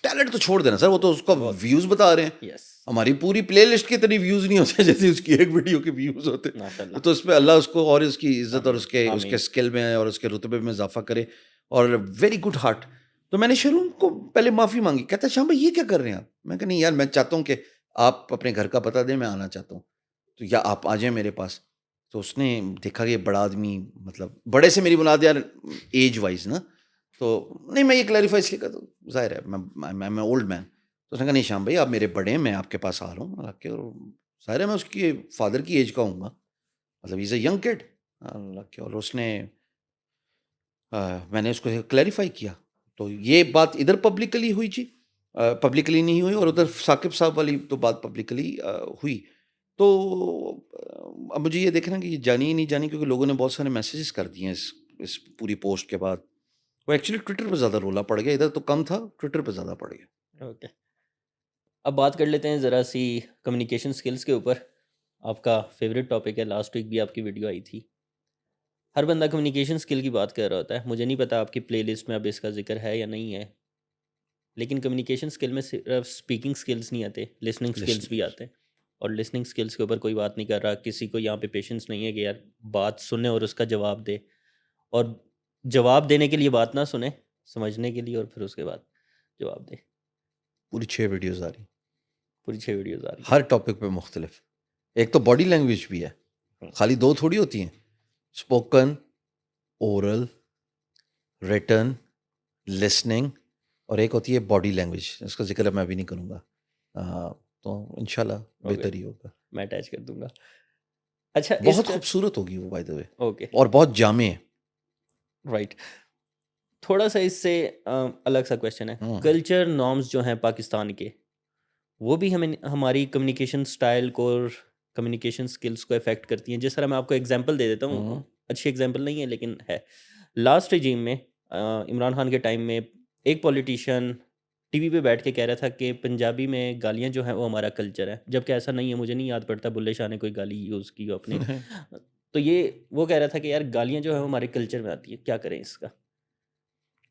ٹیلنٹ تو چھوڑ دینا سر, وہ تو اس کا بہت. ویوز بتا رہے ہیں. یس, ہماری پوری پلے لسٹ کی اتنی ویوز نہیں ہوتے جیسے اس کی ایک ویڈیو کے ویوز ہوتے. ماشاء اللہ. تو اس پہ اللہ اس کو اور اس کی عزت اور آمین اس کے آمین. اسکل میں اور اس کے رتبے میں اضافہ کرے, اور ویری گڈ ہارٹ. تو میں نے شروع کو پہلے معافی مانگی, کہتا شاہ بھائی یہ کیا کر رہے ہیں آپ؟ میں کہ نہیں یار, میں چاہتا ہوں کہ آپ اپنے گھر کا پتہ دیں, میں آنا چاہتا ہوں, تو یا آپ آ جائیں میرے پاس. تو اس نے دیکھا کہ بڑا آدمی, مطلب بڑے سے میری بناد یار ایج وائز نا, تو نہیں میں یہ کلیریفائی اس لیے کرتا ہوں, ظاہر ہے میں اولڈ مین. تو اس نے کہا نہیں شام بھائی آپ میرے بڑے ہیں, میں آپ کے پاس آ رہا ہوں, ظاہر ہے میں اس کی فادر کی ایج کا ہوں گا, مطلب ایز اے ینگ کڈ. اور اس نے میں نے اس کو کلیریفائی کیا. تو یہ بات ادھر پبلکلی ہوئی جی, پبلکلی نہیں ہوئی, اور ادھر ثاقب صاحب والی تو بات پبلکلی ہوئی. تو اب مجھے یہ دیکھنا کہ یہ جانی ہی نہیں جانی, کیونکہ لوگوں نے بہت سارے میسیجز کر دیے ہیں اس پوری پوسٹ کے بعد. وہ ایکچولی ٹویٹر پہ زیادہ رولا پڑ گیا, ادھر تو کم تھا, ٹویٹر پہ زیادہ پڑ گیا. اوکے, اب بات کر لیتے ہیں ذرا سی کمیونیکیشن سکلز کے اوپر. آپ کا فیوریٹ ٹاپک ہے, لاسٹ ویک بھی آپ کی ویڈیو آئی تھی. ہر بندہ کمیونیکیشن سکل کی بات کر رہا ہوتا ہے. مجھے نہیں پتا آپ کی پلے لسٹ میں اب اس کا ذکر ہے یا نہیں ہے, لیکن کمیونیکیشن سکل میں صرف اسپیکنگ سکلز نہیں آتے, لسننگ سکلز بھی آتے ہیں. اور لسننگ سکلز کے اوپر کوئی بات نہیں کر رہا, کسی کو یہاں پہ پیشنس نہیں ہے کہ یار بات سنے اور اس کا جواب دے, اور جواب دینے کے لیے بات نہ سنے, سمجھنے کے لیے, اور پھر اس کے بعد جواب دے. پوری 6 ویڈیوز آ رہی, پوری 6 ویڈیوز آ رہی ہر ٹاپک پہ مختلف. ایک تو باڈی لینگویج بھی ہے, ہیں. خالی 2 تھوڑی ہوتی ہیں, اسپوکن, اورل, ریٹن, لسننگ, اور ایک ہوتی ہے باڈی لینگویج, اس کا ذکر میں ابھی نہیں کروں گا. تو انشاءاللہ بہتر ہی ہوگا. میں اٹیچ کر دوں گا. اچھا, اس بہت کا خوبصورت ہوگی وہ بائی دا وے, اوکے اور بہت جامع ہے. رائٹ. تھوڑا سا اس سے الگ سا کویشچن ہے. کلچر نارمز جو ہیں پاکستان کے, وہ بھی ہمیں ہماری کمیونیکیشن سٹائل کو اور کمیونیکیشن سکلز کو افیکٹ کرتی ہیں. جس طرح میں آپ کو ایگزامپل دے دیتا ہوں, اچھی ایگزامپل نہیں ہے لیکن ہے. لاسٹ ریجیم میں عمران خان کے ٹائم میں ایک پولیٹیشین ٹی وی پہ بیٹھ کے کہہ رہا تھا کہ پنجابی میں گالیاں جو ہیں وہ ہمارا کلچر ہے, جبکہ ایسا نہیں ہے. مجھے نہیں یاد پڑتا بلے شاہ نے کوئی گالی یوز کی ہو اپنے. تو یہ وہ کہہ رہا تھا کہ یار گالیاں جو ہیں وہ ہمارے کلچر میں آتی ہیں, کیا کریں اس کا.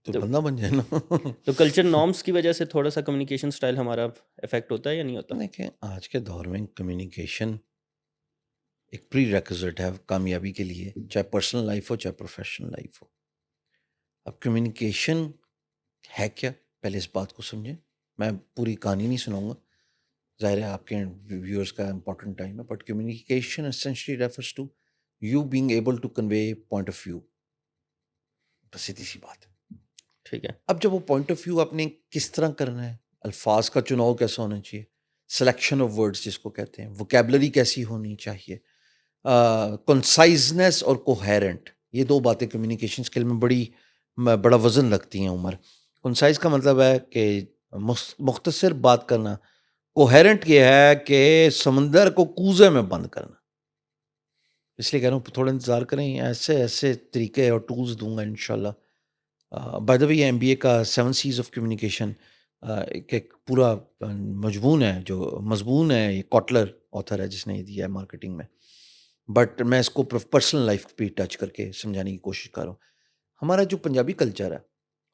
تو بندہ بن جائے نا. تو کلچر نارمس کی وجہ سے تھوڑا سا کمیونیکیشن سٹائل ہمارا افیکٹ ہوتا ہے یا نہیں ہوتا؟ دیکھیں آج کے دور میں کمیونیکیشن ایک پری ریکوزٹ ہے کامیابی کے لیے, چاہے پرسنل لائف ہو چاہے پروفیشنل لائف ہو. اب کمیونیکیشن ہے کیا, پہلے اس بات کو سمجھیں. میں پوری کہانی نہیں سناؤں گا, ظاہر ہے آپ کے ویورز کا امپورٹنٹ ٹائم ہے, but communication essentially refers to you being able to convey point of view. بس سیدھی سی بات ہے. ٹھیک ہے. اب جب وہ پوائنٹ آف ویو آپ نے کس طرح کرنا ہے, الفاظ کا چناؤ کیسا ہونا چاہیے, سلیکشن آف ورڈز جس کو کہتے ہیں, ووکیبلری کیسی ہونی چاہیے, کنسائزنس اور کوہیرنٹ, یہ 2 باتیں کمیونیکیشن اسکل میں بڑا وزن لگتی ہیں. عمر کنسائز کا مطلب ہے کہ مختصر بات کرنا, کوہیرنٹ یہ ہے کہ سمندر کو کوزے میں بند کرنا. اس لیے کہہ رہا ہوں تھوڑا انتظار کریں, ایسے طریقے اور ٹولز دوں گا انشاءاللہ. بائی دا وے یہ MBA کا 7 C's آف کمیونیکیشن ایک پورا مضمون ہے, یہ کوٹلر آتھر ہے جس نے یہ دیا ہے مارکیٹنگ میں, بٹ میں اس کو پرسنل لائف پہ ٹچ کر کے سمجھانے کی کوشش کر رہا ہوں. ہمارا جو پنجابی کلچر ہے,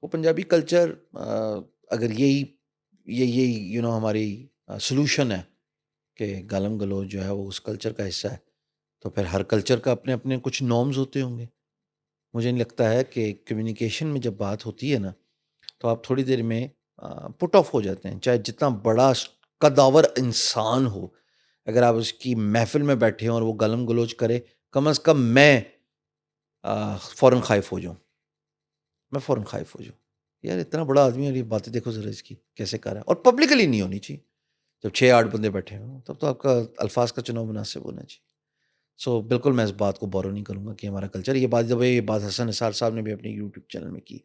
وہ پنجابی کلچر اگر یہی ہماری سلوشن ہے کہ گالم گلوچ جو ہے وہ اس کلچر کا حصہ ہے، تو پھر ہر کلچر کا اپنے اپنے کچھ نارمز ہوتے ہوں گے. مجھے نہیں لگتا ہے کہ کمیونیکیشن میں جب بات ہوتی ہے نا تو آپ تھوڑی دیر میں پٹ آف ہو جاتے ہیں، چاہے جتنا بڑا قداور انسان ہو. اگر آپ اس کی محفل میں بیٹھے ہوں اور وہ گالم گلوچ کرے، کم از کم میں فوراً خائف ہو جاؤں، یار اتنا بڑا آدمی ہے، یہ باتیں دیکھو ذرا اس کی کیسے کر رہا ہے. اور پبلکلی نہیں ہونی چاہیے. جب 6-8 بندے بیٹھے ہوں تب تو آپ کا الفاظ کا چناؤ مناسب ہونا چاہیے. سو بالکل میں اس بات کو بورو نہیں کروں گا کہ ہمارا کلچر یہ بات حسن نثار صاحب نے بھی اپنے یوٹیوب چینل میں کی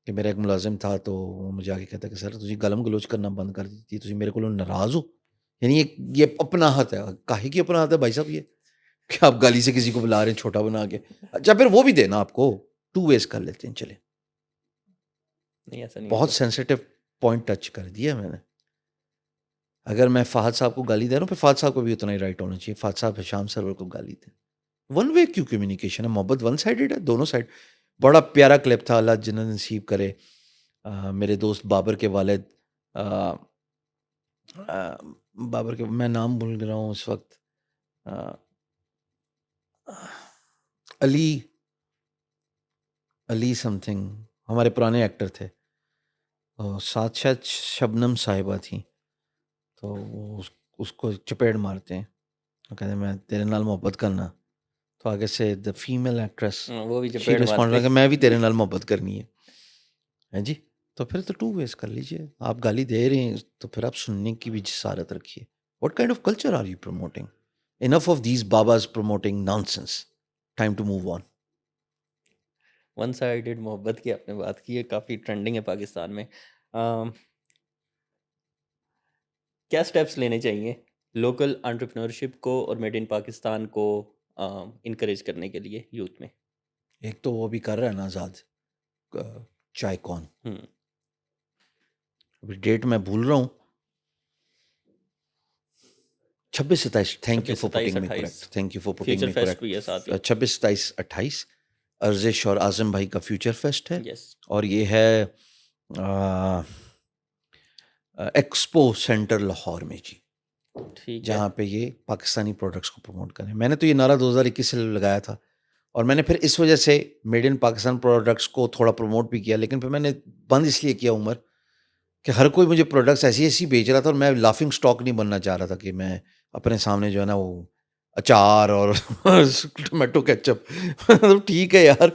کہ میرا ایک ملازم تھا تو وہ مجھے آگے کہتا کہ سر تجھے گالم گلوچ کرنا بند کر دیتی، تجھے میرے کو ناراض ہو. یعنی یہ اپناہت ہے. کاہے کی اپناہت ہے بھائی صاحب یہ کہ آپ گالی سے کسی کو بلا رہے ہیں چھوٹا بنا کے؟ اچھا پھر وہ بھی دینا آپ کو 2 ویز کر لیتے ہیں. چلے نہیں ایسا نہیں بہت ہوتا. سینسیٹیو پوائنٹ ٹچ کر دیا میں نے. اگر میں فہد صاحب کو گالی دے رہا ہوں پھر فہد صاحب کو بھی اتنا ہی رائٹ ہونا چاہیے. فہد صاحب شام سرور کو گالی دیں. ون وے کیوں کمیونیکیشن ہے؟ محبت ون سائیڈڈ ہے، دونوں سائڈ. بڑا پیارا کلپ تھا، اللہ جنت نصیب کرے، میرے دوست بابر کے والد، بابر کے میں نام بھول رہا ہوں اس وقت، علی سم تھنگ، ہمارے پرانے ایکٹر تھے، ساتھ شاید شبنم صاحبہ تھیں. تو وہ اس کو چپیڑ مارتے ہیں، وہ کہتے ہیں میں تیرے نال محبت کرنا. تو آگے سے دا فیمیل ایکٹریس وہ بھی شی چپیڑ ریسپونڈ مارتے. کہ میں بھی تیرے نال محبت کرنی ہے جی. تو پھر تو 2 ویز کر لیجیے. آپ گالی دے رہے ہیں تو پھر آپ سننے کی بھی جسارت رکھیے. What kind of culture are you promoting? Enough of these babas promoting nonsense. Time to move on. One sided محبت کی آپ نے بات کی ہے، کافی ٹرینڈنگ ہے پاکستان میں. کیا سٹیپس لینے چاہیے لوکل انٹرپرینورشپ کو اور میڈ ان پاکستان کو انکریج کرنے کے لیے یوتھ میں؟ ایک تو وہ بھی کر رہا ہے نا آزاد چائے کون، ابھی ڈیٹ میں بھول رہا ہوں، 26-27. Thank you for putting me correct, thank you for putting Future Me Fest بھی ہے ساتھ ہی. کریکٹ. 26-27-28 ارزش اور اعظم بھائی کا فیوچر فیسٹ ہے، یس. اور یہ ہے ایکسپو سینٹر لاہور میں جی، ٹھیک ہے. جہاں پہ یہ پاکستانی پروڈکٹس کو پروموٹ کریں. میں نے تو یہ نعرہ 2021 سے لگایا تھا، اور میں نے پھر اس وجہ سے میڈ ان پاکستان پروڈکٹس کو تھوڑا پروموٹ بھی کیا، لیکن پھر میں نے بند اس لیے کیا عمر کہ ہر کوئی مجھے پروڈکٹس ایسی بیچ رہا تھا، اور میں لافنگ اسٹاک نہیں بننا چاہ رہا تھا کہ میں اپنے سامنے جو ہے نا وہ اچار اور ٹمیٹو کیچپ ٹھیک ہے یار.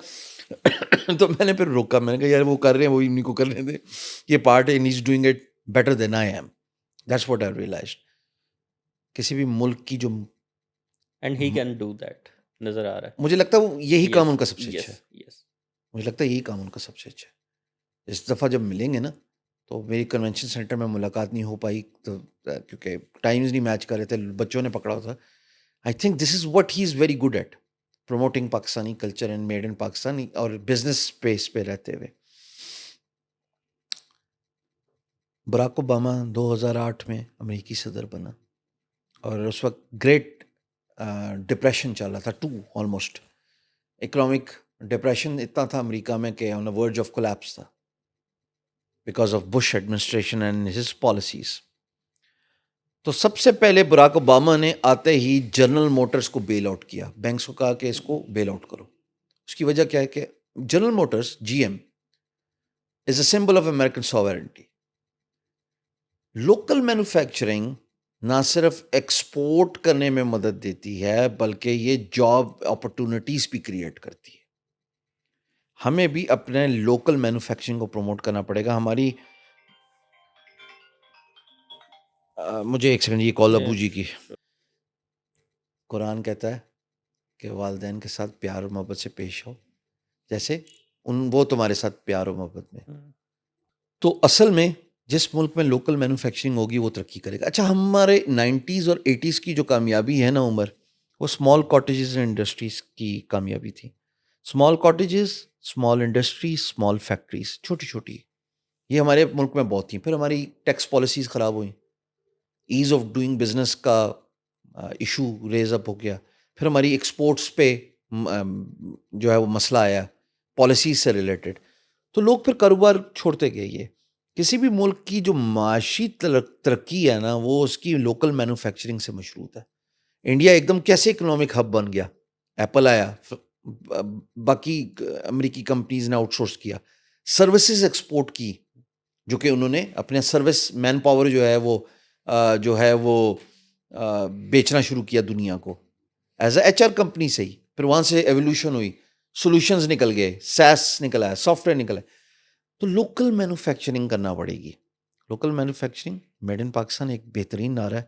تو میں نے پھر روکا، میں نے کہا یار وہ کر رہے ہیں وہ انہیں کو کرنے دیں، یہ پارٹ ہے، is doing it better than I am. That's what I realised. کسی بھی ملک کی جو and he can do that نظر آ رہا ہے. مجھے لگتا ہے وہ یہی کام ان کا سب سے یس اچھا ہے. یس. مجھے لگتا ہے یہی کام ان کا سب سے اچھا ہے. اس دفعہ جب ملیں گے نا تو میری کنونشن سینٹر میں ملاقات نہیں ہو پائی تو کیونکہ ٹائمز نہیں میچ کر رہے تھے، بچوں نے پکڑا تھا. I think this is what he is very good at, promoting Pakistani culture and made in Pakistan, اور بزنس اسپیس پہ رہتے ہوئے. براک اوباما 2008 میں امریکی صدر بنا، اور اس وقت گریٹ ڈپریشن چل رہا تھا، آلموسٹ اکنامک ڈپریشن اتنا تھا امریکہ میں کہ آن دا ورج آف کولیپس تھا because of Bush administration and his policies. تو سب سے پہلے براک اوباما نے آتے ہی جنرل موٹرز کو بیل آؤٹ کیا، بینکس کو کہا کہ اس کو بیل آؤٹ کرو. اس کی وجہ کیا ہے کہ general Motors GM is a symbol of American sovereignty. Local manufacturing نہ صرف ایکسپورٹ کرنے میں مدد دیتی ہے بلکہ یہ جاب اپرچونٹیز بھی کریٹ کرتی ہے. ہمیں بھی اپنے لوکل مینوفیکچرنگ کو پروموٹ کرنا پڑے گا. ہماری مجھے ایک سیکنڈ، یہ کال ابو جی کی. قرآن کہتا ہے کہ والدین کے ساتھ پیار اور محبت سے پیش ہو جیسے وہ تمہارے ساتھ پیار اور محبت میں. تو اصل میں جس ملک میں لوکل مینوفیکچرنگ ہوگی وہ ترقی کرے گا. اچھا ہمارے 90s اور 80s کی جو کامیابی ہے نا عمر، وہ اسمال کاٹیجز اینڈ انڈسٹریز کی کامیابی تھی. Small کاٹیجز، small industries, small factories, چھوٹی چھوٹی، یہ ہمارے ملک میں بہت تھیں. پھر ہماری ٹیکس پالیسیز خراب ہوئیں، ایز آف ڈوئنگ بزنس کا ایشو ریز اپ ہو گیا. پھر ہماری ایکسپورٹس پہ جو ہے وہ مسئلہ آیا پالیسیز سے ریلیٹڈ. تو لوگ پھر کاروبار چھوڑتے گئے. یہ کسی بھی ملک کی جو معاشی ترقی ہے نا وہ اس کی لوکل مینوفیکچرنگ سے مشروط ہے. انڈیا ایک دم کیسے اکنامک ہب بن گیا؟ ایپل آیا، باقی امریکی کمپنیز نے آؤٹ سورس کیا، سروسز ایکسپورٹ کی، جو کہ انہوں نے اپنے سروس مین پاور جو ہے وہ بیچنا شروع کیا دنیا کو as a H R company سے ہی. پھر وہاں سے ایولیوشن ہوئی، سولوشنز نکل گئے، سیس نکل آیا، سافٹ ویئر نکل آیا. تو لوکل مینوفیکچرنگ کرنا پڑے گی. Local manufacturing made in Pakistan ایک بہترین نعرہ ہے،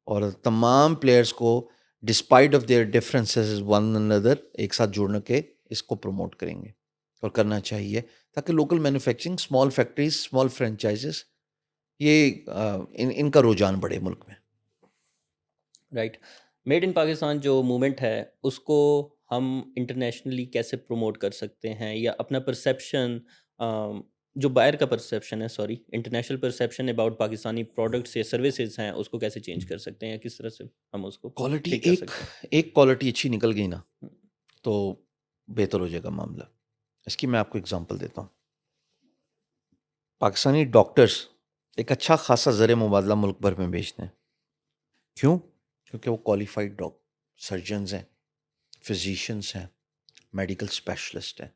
اور تمام پلیئرز کو despite of their differences one اندر ایک ساتھ جوڑنے کے اس کو پروموٹ کریں گے اور کرنا چاہیے، تاکہ local manufacturing, small factories, small franchises, یہ ان کا رجحان بڑھے ملک میں. رائٹ. میڈ ان پاکستان جو موومنٹ ہے اس کو ہم انٹرنیشنلی کیسے پروموٹ کر سکتے ہیں، یا اپنا پرسیپشن جو بائر کا پرسیپشن ہے، sorry, international perception about Pakistani products یا سروسز ہیں، اس کو کیسے چینج کر سکتے ہیں، یا کس طرح سے ہم اس کو کوالٹی ٹھیک کر سکتے ہیں؟ ایک کوالٹی اچھی نکل گئی نا تو بہتر ہو جائے گا معاملہ. اس کی میں آپ کو اگزامپل دیتا ہوں. پاکستانی ڈاکٹرز ایک اچھا خاصا زر مبادلہ ملک بھر میں بیچتے ہیں. کیوں؟ کیونکہ وہ کوالیفائڈ سرجنز ہیں، فزیشینس ہیں، میڈیکل اسپیشلسٹ ہیں.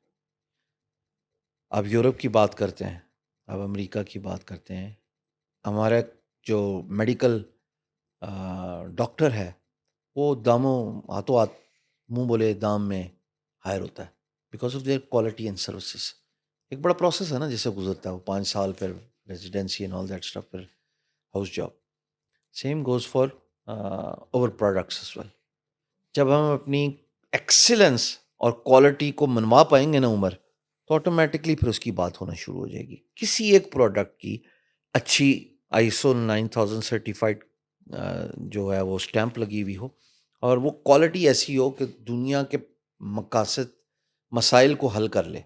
اب یورپ کی بات کرتے ہیں، اب امریکہ کی بات کرتے ہیں، ہمارا جو میڈیکل ڈاکٹر ہے وہ داموں ہاتھوں ہاتھ منہ بولے دام میں ہائر ہوتا ہے، because of their quality and services. ایک بڑا پروسیس ہے نا جسے گزرتا ہے وہ 5 سال، پھر residency and all that stuff, پھر house job. Same goes for over products as well. جب ہم اپنی ایکسیلنس اور کوالٹی کو منوا پائیں گے نا عمر، تو آٹومیٹکلی پھر اس کی بات ہونا شروع ہو جائے گی. کسی ایک پروڈکٹ کی اچھی ISO 9000 سرٹیفائڈ جو ہے وہ اسٹیمپ لگی ہوئی ہو، اور وہ کوالٹی ایسی ہو کہ دنیا کے مقاصد مسائل کو حل کر لے.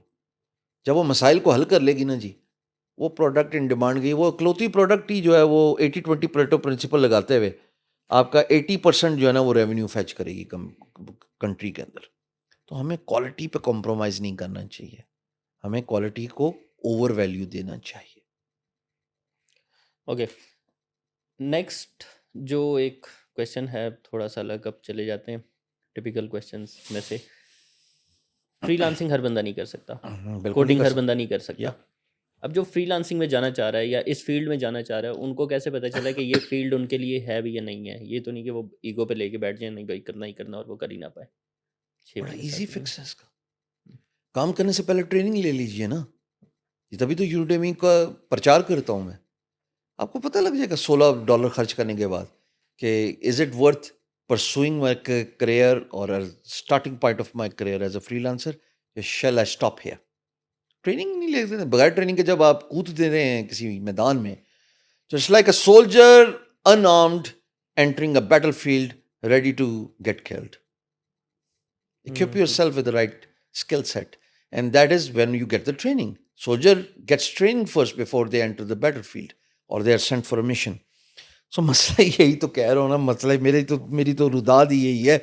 جب وہ مسائل کو حل کر لے گی نا جی، وہ پروڈکٹ ان ڈیمانڈ گئی. وہ اکلوتی پروڈکٹ ہی جو ہے وہ 80-20 پریٹو پرنسپل لگاتے ہوئے آپ کا 80% جو ہے نا وہ ریونیو فیچ کرے گی کنٹری کے اندر. تو ہمیں کوالٹی پہ کمپرومائز نہیں کرنا چاہیے، ہمیں کوالٹی کو اوور ویلیو دینا چاہیے. اوکے، نیکسٹ جو ایک کویشچن ہے تھوڑا سا الگ، اب چلے جاتے ہیں ٹپیکل کویشچنس میں سے. فری لانسنگ ہر بندہ نہیں کر سکتا، بالکل نہیں کوڈنگ کر ہر سکتے. بندہ نہیں کر سکتا. اب جو فری لانسنگ میں جانا چاہ رہا ہے یا اس فیلڈ میں جانا چاہ رہا ہے، ان کو کیسے پتہ چلا کہ یہ فیلڈ ان کے لیے ہے بھی یا نہیں ہے؟ یہ تو نہیں کہ وہ ایگو پہ لے کے بیٹھ جائیں، نہیں بھائی کرنا ہی کرنا، اور وہ کر ہی نہ پائے. 6 بڑا مہینے ایزی 7 مہینے. فکس ہے اس کا. کام کرنے سے پہلے ٹریننگ لے لیجئے نا. تبھی تو یوڈیمی کا پرچار کرتا ہوں میں. آپ کو پتہ لگ جائے گا $16 خرچ کرنے کے بعد کہ is it worth pursuing my career اور starting point of my career as a freelancer, shall I stop here. Training نہیں لیتے، بغیر ٹریننگ کے جب آپ کود دے رہے ہیں کسی میدان میں، تو it's like a soldier in armed entering a battlefield ready to get killed. Equip yourself with the right skill set, and that is when you get the training. Soldier gets training first before they enter the battlefield or they are sent for a mission. So مسئلہ یہی تو کہہ رہا ہوں نا، مسئلہ میری تو رداد ہی یہی ہے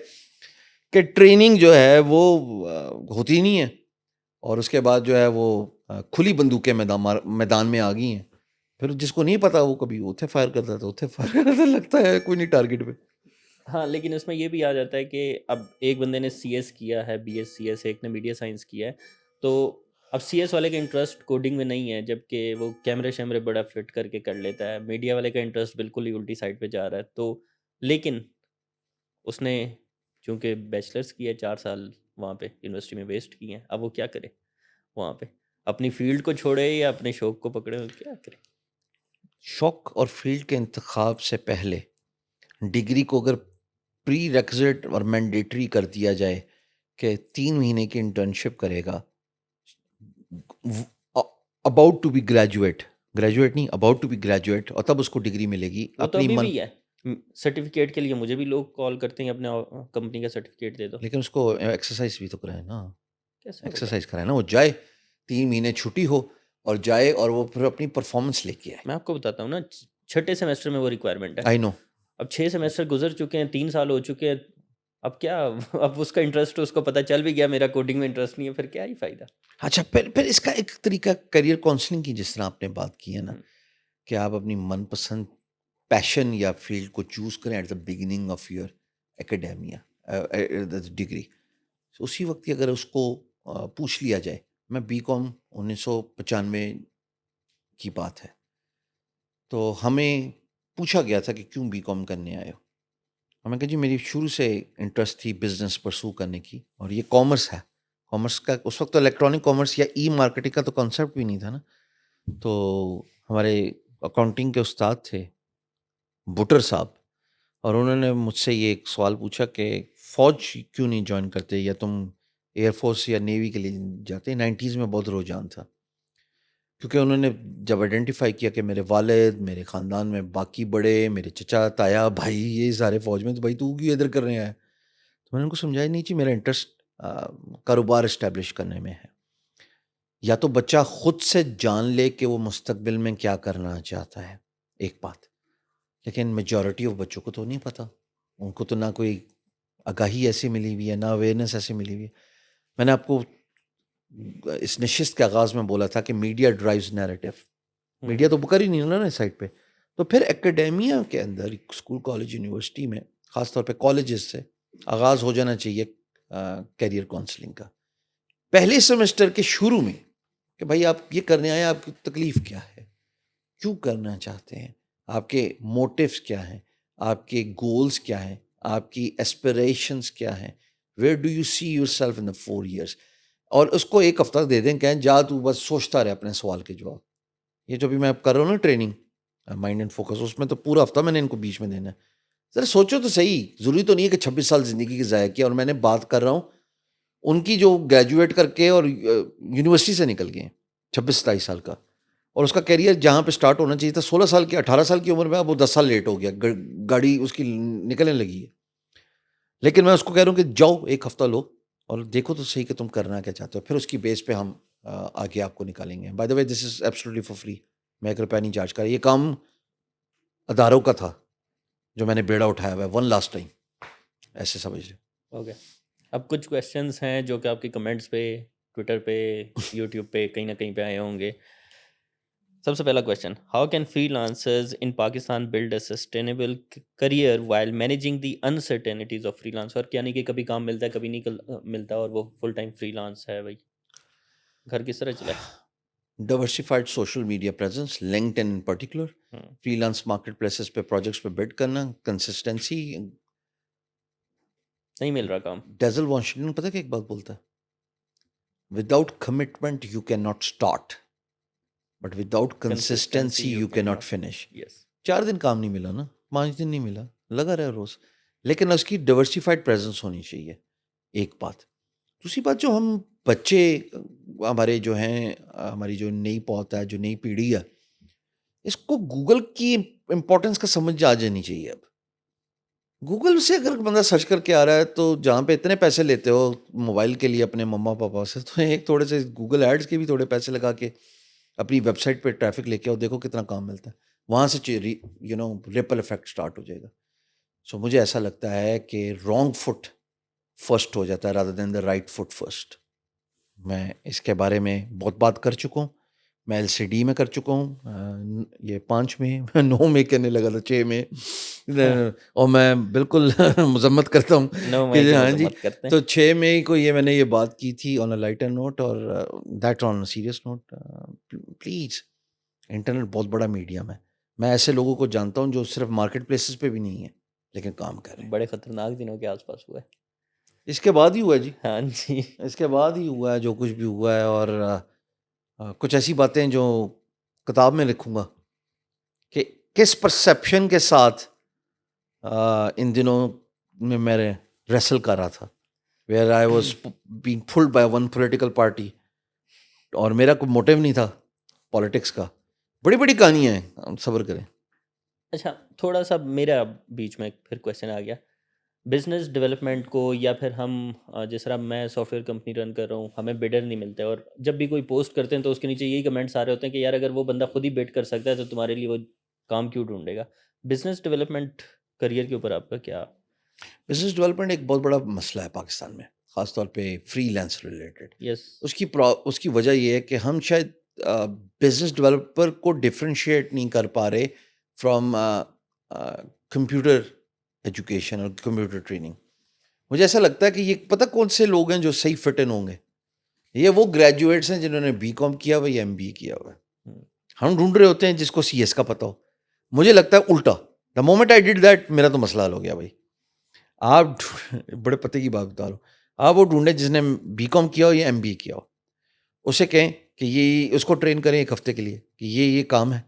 کہ ٹریننگ جو ہے وہ ہوتی نہیں ہے، اور اس کے بعد جو ہے وہ کھلی بندوقیں میدان میں آ گئی ہیں. پھر جس کو نہیں پتا وہ کبھی اتھے فائر کرتا تھا، اتھے فائر کرتا لگتا ہے کوئی نہیں ٹارگیٹ پہ. ہاں، لیکن اس میں یہ بھی آ جاتا ہے کہ اب ایک بندے نے CS کیا ہے، BS CS، ایک نے میڈیا سائنس کیا ہے، تو اب CS والے کا انٹرسٹ کوڈنگ میں نہیں ہے، جبکہ وہ کیمرے شیمرے بڑا فٹ کر کے کر لیتا ہے. میڈیا والے کا انٹرسٹ بالکل ہی الٹی سائڈ پہ جا رہا ہے. تو لیکن اس نے چونکہ بیچلرس کی ہے، 4 سال وہاں پہ یونیورسٹی میں ویسٹ کی ہیں، اب وہ کیا کرے وہاں پہ؟ اپنی فیلڈ کو چھوڑے یا اپنے شوق کو پکڑے، کیا کرے؟ شوق اور فیلڈ کے انتخاب سے پہلے ڈگری کو اگر پری ریکوزٹ اور مینڈیٹری کر دیا جائے کہ 3 مہینے کی انٹرنشپ کرے گا، اباؤٹ ٹو بی گریجویٹ نہیں، اباؤٹ ٹو بی گریجویٹ، اور تب اس کو ڈگری ملے گی. وہ تو اپنی ابھی بھی ہے سرٹیفکیٹ کے لیے. مجھے بھی لوگ کال کرتے ہیں اپنے کمپنی کا سرٹیفکیٹ دے دو. لیکن اس کو ایکسرسائز بھی تو کرائے نا، کیسے ہوگا؟ ایکسرسائز کرائے نا. وہ جائے 3 مہینے چھٹی ہو اور جائے اور وہ پھر اپنی پرفارمنس لے کے آئے. میں آپ کو بتاتا ہوں نا، 6 سیمسٹر میں وہ ریکوائرمنٹ ہے. آئی نو. اب 6 سیمسٹر گزر چکے ہیں، 3 سال ہو چکے ہیں. اب کیا، اب اس کا انٹرسٹ اس کو پتہ چل بھی گیا میرا کوڈنگ میں انٹرسٹ نہیں ہے، پھر کیا ہی فائدہ. اچھا، پھر اس کا ایک طریقہ کیریئر کاؤنسلنگ کی جس طرح آپ نے بات کی ہے نا، کہ آپ اپنی من پسند پیشن یا فیلڈ کو چوز کریں at the beginning of your academia degree. اسی وقت اگر اس کو پوچھ لیا جائے, میں بی کام 1995 کی بات ہے, تو ہمیں پوچھا گیا تھا کہ کیوں بی کام کرنے آئے ہو. ہمیں کہا جی میری شروع سے انٹرسٹ تھی بزنس پرسو کرنے کی, اور یہ کامرس ہے. کامرس کا اس وقت تو الیکٹرانک کامرس یا ای مارکیٹنگ کا تو کانسیپٹ بھی نہیں تھا نا. تو ہمارے اکاؤنٹنگ کے استاد تھے بٹر صاحب, اور انہوں نے مجھ سے یہ ایک سوال پوچھا کہ فوج کیوں نہیں جوائن کرتے, یا تم ایئر فورس یا نیوی کے لیے جاتے. 90s میں بہت رجحان تھا, کیونکہ انہوں نے جب آئیڈینٹیفائی کیا کہ میرے والد, میرے خاندان میں باقی بڑے, میرے چچا تایا بھائی یہ سارے فوج میں, تو بھائی تو کیوں ادھر کر رہے ہیں. تو میں نے ان کو سمجھایا نہیں جی میرا انٹرسٹ کاروبار اسٹیبلش کرنے میں ہے. یا تو بچہ خود سے جان لے کہ وہ مستقبل میں کیا کرنا چاہتا ہے, ایک بات, لیکن میجورٹی آف بچوں کو تو نہیں پتہ. ان کو تو نہ کوئی آگاہی ایسی ملی ہوئی ہے, نہ اویئرنیس ایسی ملی ہوئی ہے. میں نے آپ کو اس نشست کے آغاز میں بولا تھا کہ میڈیا ڈرائیوز نیریٹو. میڈیا تو بکر ہی نہیں نا اس سائڈ پہ. تو پھر اکیڈیمیا کے اندر اسکول کالج یونیورسٹی میں خاص طور پہ کالجز سے آغاز ہو جانا چاہیے کیریئر کاؤنسلنگ کا, پہلے سیمسٹر کے شروع میں, کہ بھائی آپ یہ کرنے آئے, آپ کی تکلیف کیا ہے, کیوں کرنا چاہتے ہیں, آپ کے موٹیوز کیا ہیں, آپ کے گولز کیا ہیں, آپ کی ایسپریشنز کیا ہیں, where do you C yourself in the 4 years. اور اس کو ایک ہفتہ دے دیں, کہیں جا تو بس سوچتا رہے اپنے سوال کے جواب. یہ جو بھی میں کر رہا ہوں نا ٹریننگ مائنڈ اینڈ فوکس, اس میں تو پورا ہفتہ میں نے ان کو بیچ میں دینا ہے. ذرا سوچو تو صحیح, ضروری تو نہیں ہے کہ 26 سال زندگی کی ضائع کیا. اور میں نے بات کر رہا ہوں ان کی جو گریجویٹ کر کے اور یونیورسٹی سے نکل گئے 26-27 سال کا, اور اس کا کیریئر جہاں پہ سٹارٹ ہونا چاہیے تھا 16 سال کی 18 سال کی عمر میں, اب وہ 10 سال لیٹ ہو گیا, گاڑی اس کی نکلنے لگی ہے. لیکن میں اس کو کہہ رہا ہوں کہ جاؤ ایک ہفتہ لو اور دیکھو تو صحیح کہ تم کرنا کیا چاہتے ہو, پھر اس کی بیس پہ ہم آگے آپ کو نکالیں گے. By the way this is absolutely for free, میں 1 روپیہ نہیں چارج کر رہا. یہ کام اداروں کا تھا جو میں نے بیڑا اٹھایا ہوا ہے, ون لاسٹ ٹائم, ایسے سمجھ لیں. اوکے, اب کچھ کویشچنس ہیں جو کہ آپ کے کمنٹس پہ, ٹویٹر پہ, یوٹیوب پہ کہیں نہ کہیں پہ آئے ہوں گے. سب سے پہلا question, how can free lancers in Pakistan build a sustainable career while managing the uncertainties of free lance work. یعنی کہ کبھی کام ملتا ہے کبھی نہیں ملتا, اور وہ فل ٹائم فری لانس ہے, بھائی گھر کس طرح چلائے. Diversified social media presence, linked in particular, free lance market places پہ پروجیکٹس پہ بڈ کرنا, کنسسٹنسی. نہیں مل رہا کام. ڈیزل واشنگٹن پتہ کہ ایک بات بولتا ہے, without commitment you can not start, but without consistency you can not finish. Yes. 4 دن کام نہیں ملا نا, 5 دن نہیں ملا, لگا رہا روز, لیکن اس کی ڈائیورسیفائڈ پریزنس ہونی چاہیے, ایک بات. دوسری بات, جو ہم بچے ہمارے جو ہیں, ہماری جو نئی پوت ہے, جو نئی پیڑھی ہے, اس کو گوگل کی امپورٹنس کا سمجھ آ جانی چاہیے. اب گوگل سے اگر بندہ سرچ کر کے آ رہا ہے, تو جہاں پہ اتنے پیسے لیتے ہو موبائل کے لیے اپنے مما پاپا سے, تو ایک تھوڑے سے گوگل ایڈز کے بھی تھوڑے پیسے لگا کے اپنی ویب سائٹ پہ ٹریفک لے کے آؤ, دیکھو کتنا کام ملتا ہے. وہاں سے ریپل افیکٹ اسٹارٹ ہو جائے گا. سو مجھے ایسا لگتا ہے کہ رانگ فٹ فرسٹ ہو جاتا ہے rather than the right fit first. میں اس کے بارے میں بہت بات کر چکا ہوں, میں LCD میں کر چکا ہوں, یہ 5 میں 9 میں کہنے لگا تھا 6 میں, اور میں بالکل مذمت کرتا ہوں کہ ہاں جی, تو 6 میں کو یہ میں نے یہ بات کی تھی آن اے لائٹر نوٹ, اور that on a serious note. Please, internet بہت بڑا میڈیم ہے. میں ایسے لوگوں کو جانتا ہوں جو صرف مارکیٹ پلیسز پہ بھی نہیں ہیں لیکن کام کر رہے ہیں. بڑے خطرناک دنوں کے آس پاس ہوا ہے. اس کے بعد ہی ہوا ہے جی, ہاں جی, اس کے بعد ہی ہوا ہے جو کچھ بھی ہوا ہے. اور کچھ ایسی باتیں جو کتاب میں لکھوں گا کہ کس پرسیپشن کے ساتھ ان دنوں میں ریسل کر رہا تھا, where I was being pulled by one political party, اور میرا کوئی موٹیو نہیں تھا پالیٹکس کا. بڑی بڑی کہانیاں ہیں, صبر کریں. اچھا تھوڑا سا میرا بیچ میں پھر کویشچن آ گیا, بزنس ڈیولپمنٹ کو, یا پھر ہم جس طرح میں سافٹ ویئر کمپنی رن کر رہا ہوں, ہمیں بڈر نہیں ملتے, اور جب بھی کوئی پوسٹ کرتے ہیں تو اس کے نیچے یہی کمنٹس آ رہے ہوتے ہیں کہ یار اگر وہ بندہ خود ہی بڈ کر سکتا ہے تو تمہارے لیے وہ کام کیوں ڈھونڈے گا. بزنس ڈیولپمنٹ کریئر کے اوپر آپ کا کیا؟ بزنس ڈیولپمنٹ ایک بہت بڑا مسئلہ ہے پاکستان میں, خاص طور پہ فری لانس ریلیٹڈ. یس. اس کی وجہ یہ ہے کہ ہم شاید بزنس ڈیولپر کو ڈفرینشیٹ نہیں کر پا رہے فرام کمپیوٹر ایجوکیشن اور کمپیوٹر ٹریننگ. مجھے ایسا لگتا ہے کہ یہ پتہ کون سے لوگ ہیں جو صحیح فٹ ان ہوں گے. یہ وہ گریجویٹس ہیں جنہوں نے BCom کیا ہوا یا MBA کیا ہوا ہے. ہم ڈھونڈ رہے ہوتے ہیں جس کو CS کا پتہ ہو. مجھے لگتا ہے الٹا, the moment I did that میرا تو مسئلہ حل ہو گیا بھائی. آپ بڑے پتے کی بات بتا رہا ہوں, آپ وہ ڈھونڈیں جس نے BCom کیا ہو یا MBA کیا ہو, اسے کہیں کہ یہ اس کو ٹرین کریں ایک ہفتے کے لیے کہ یہ کام ہے,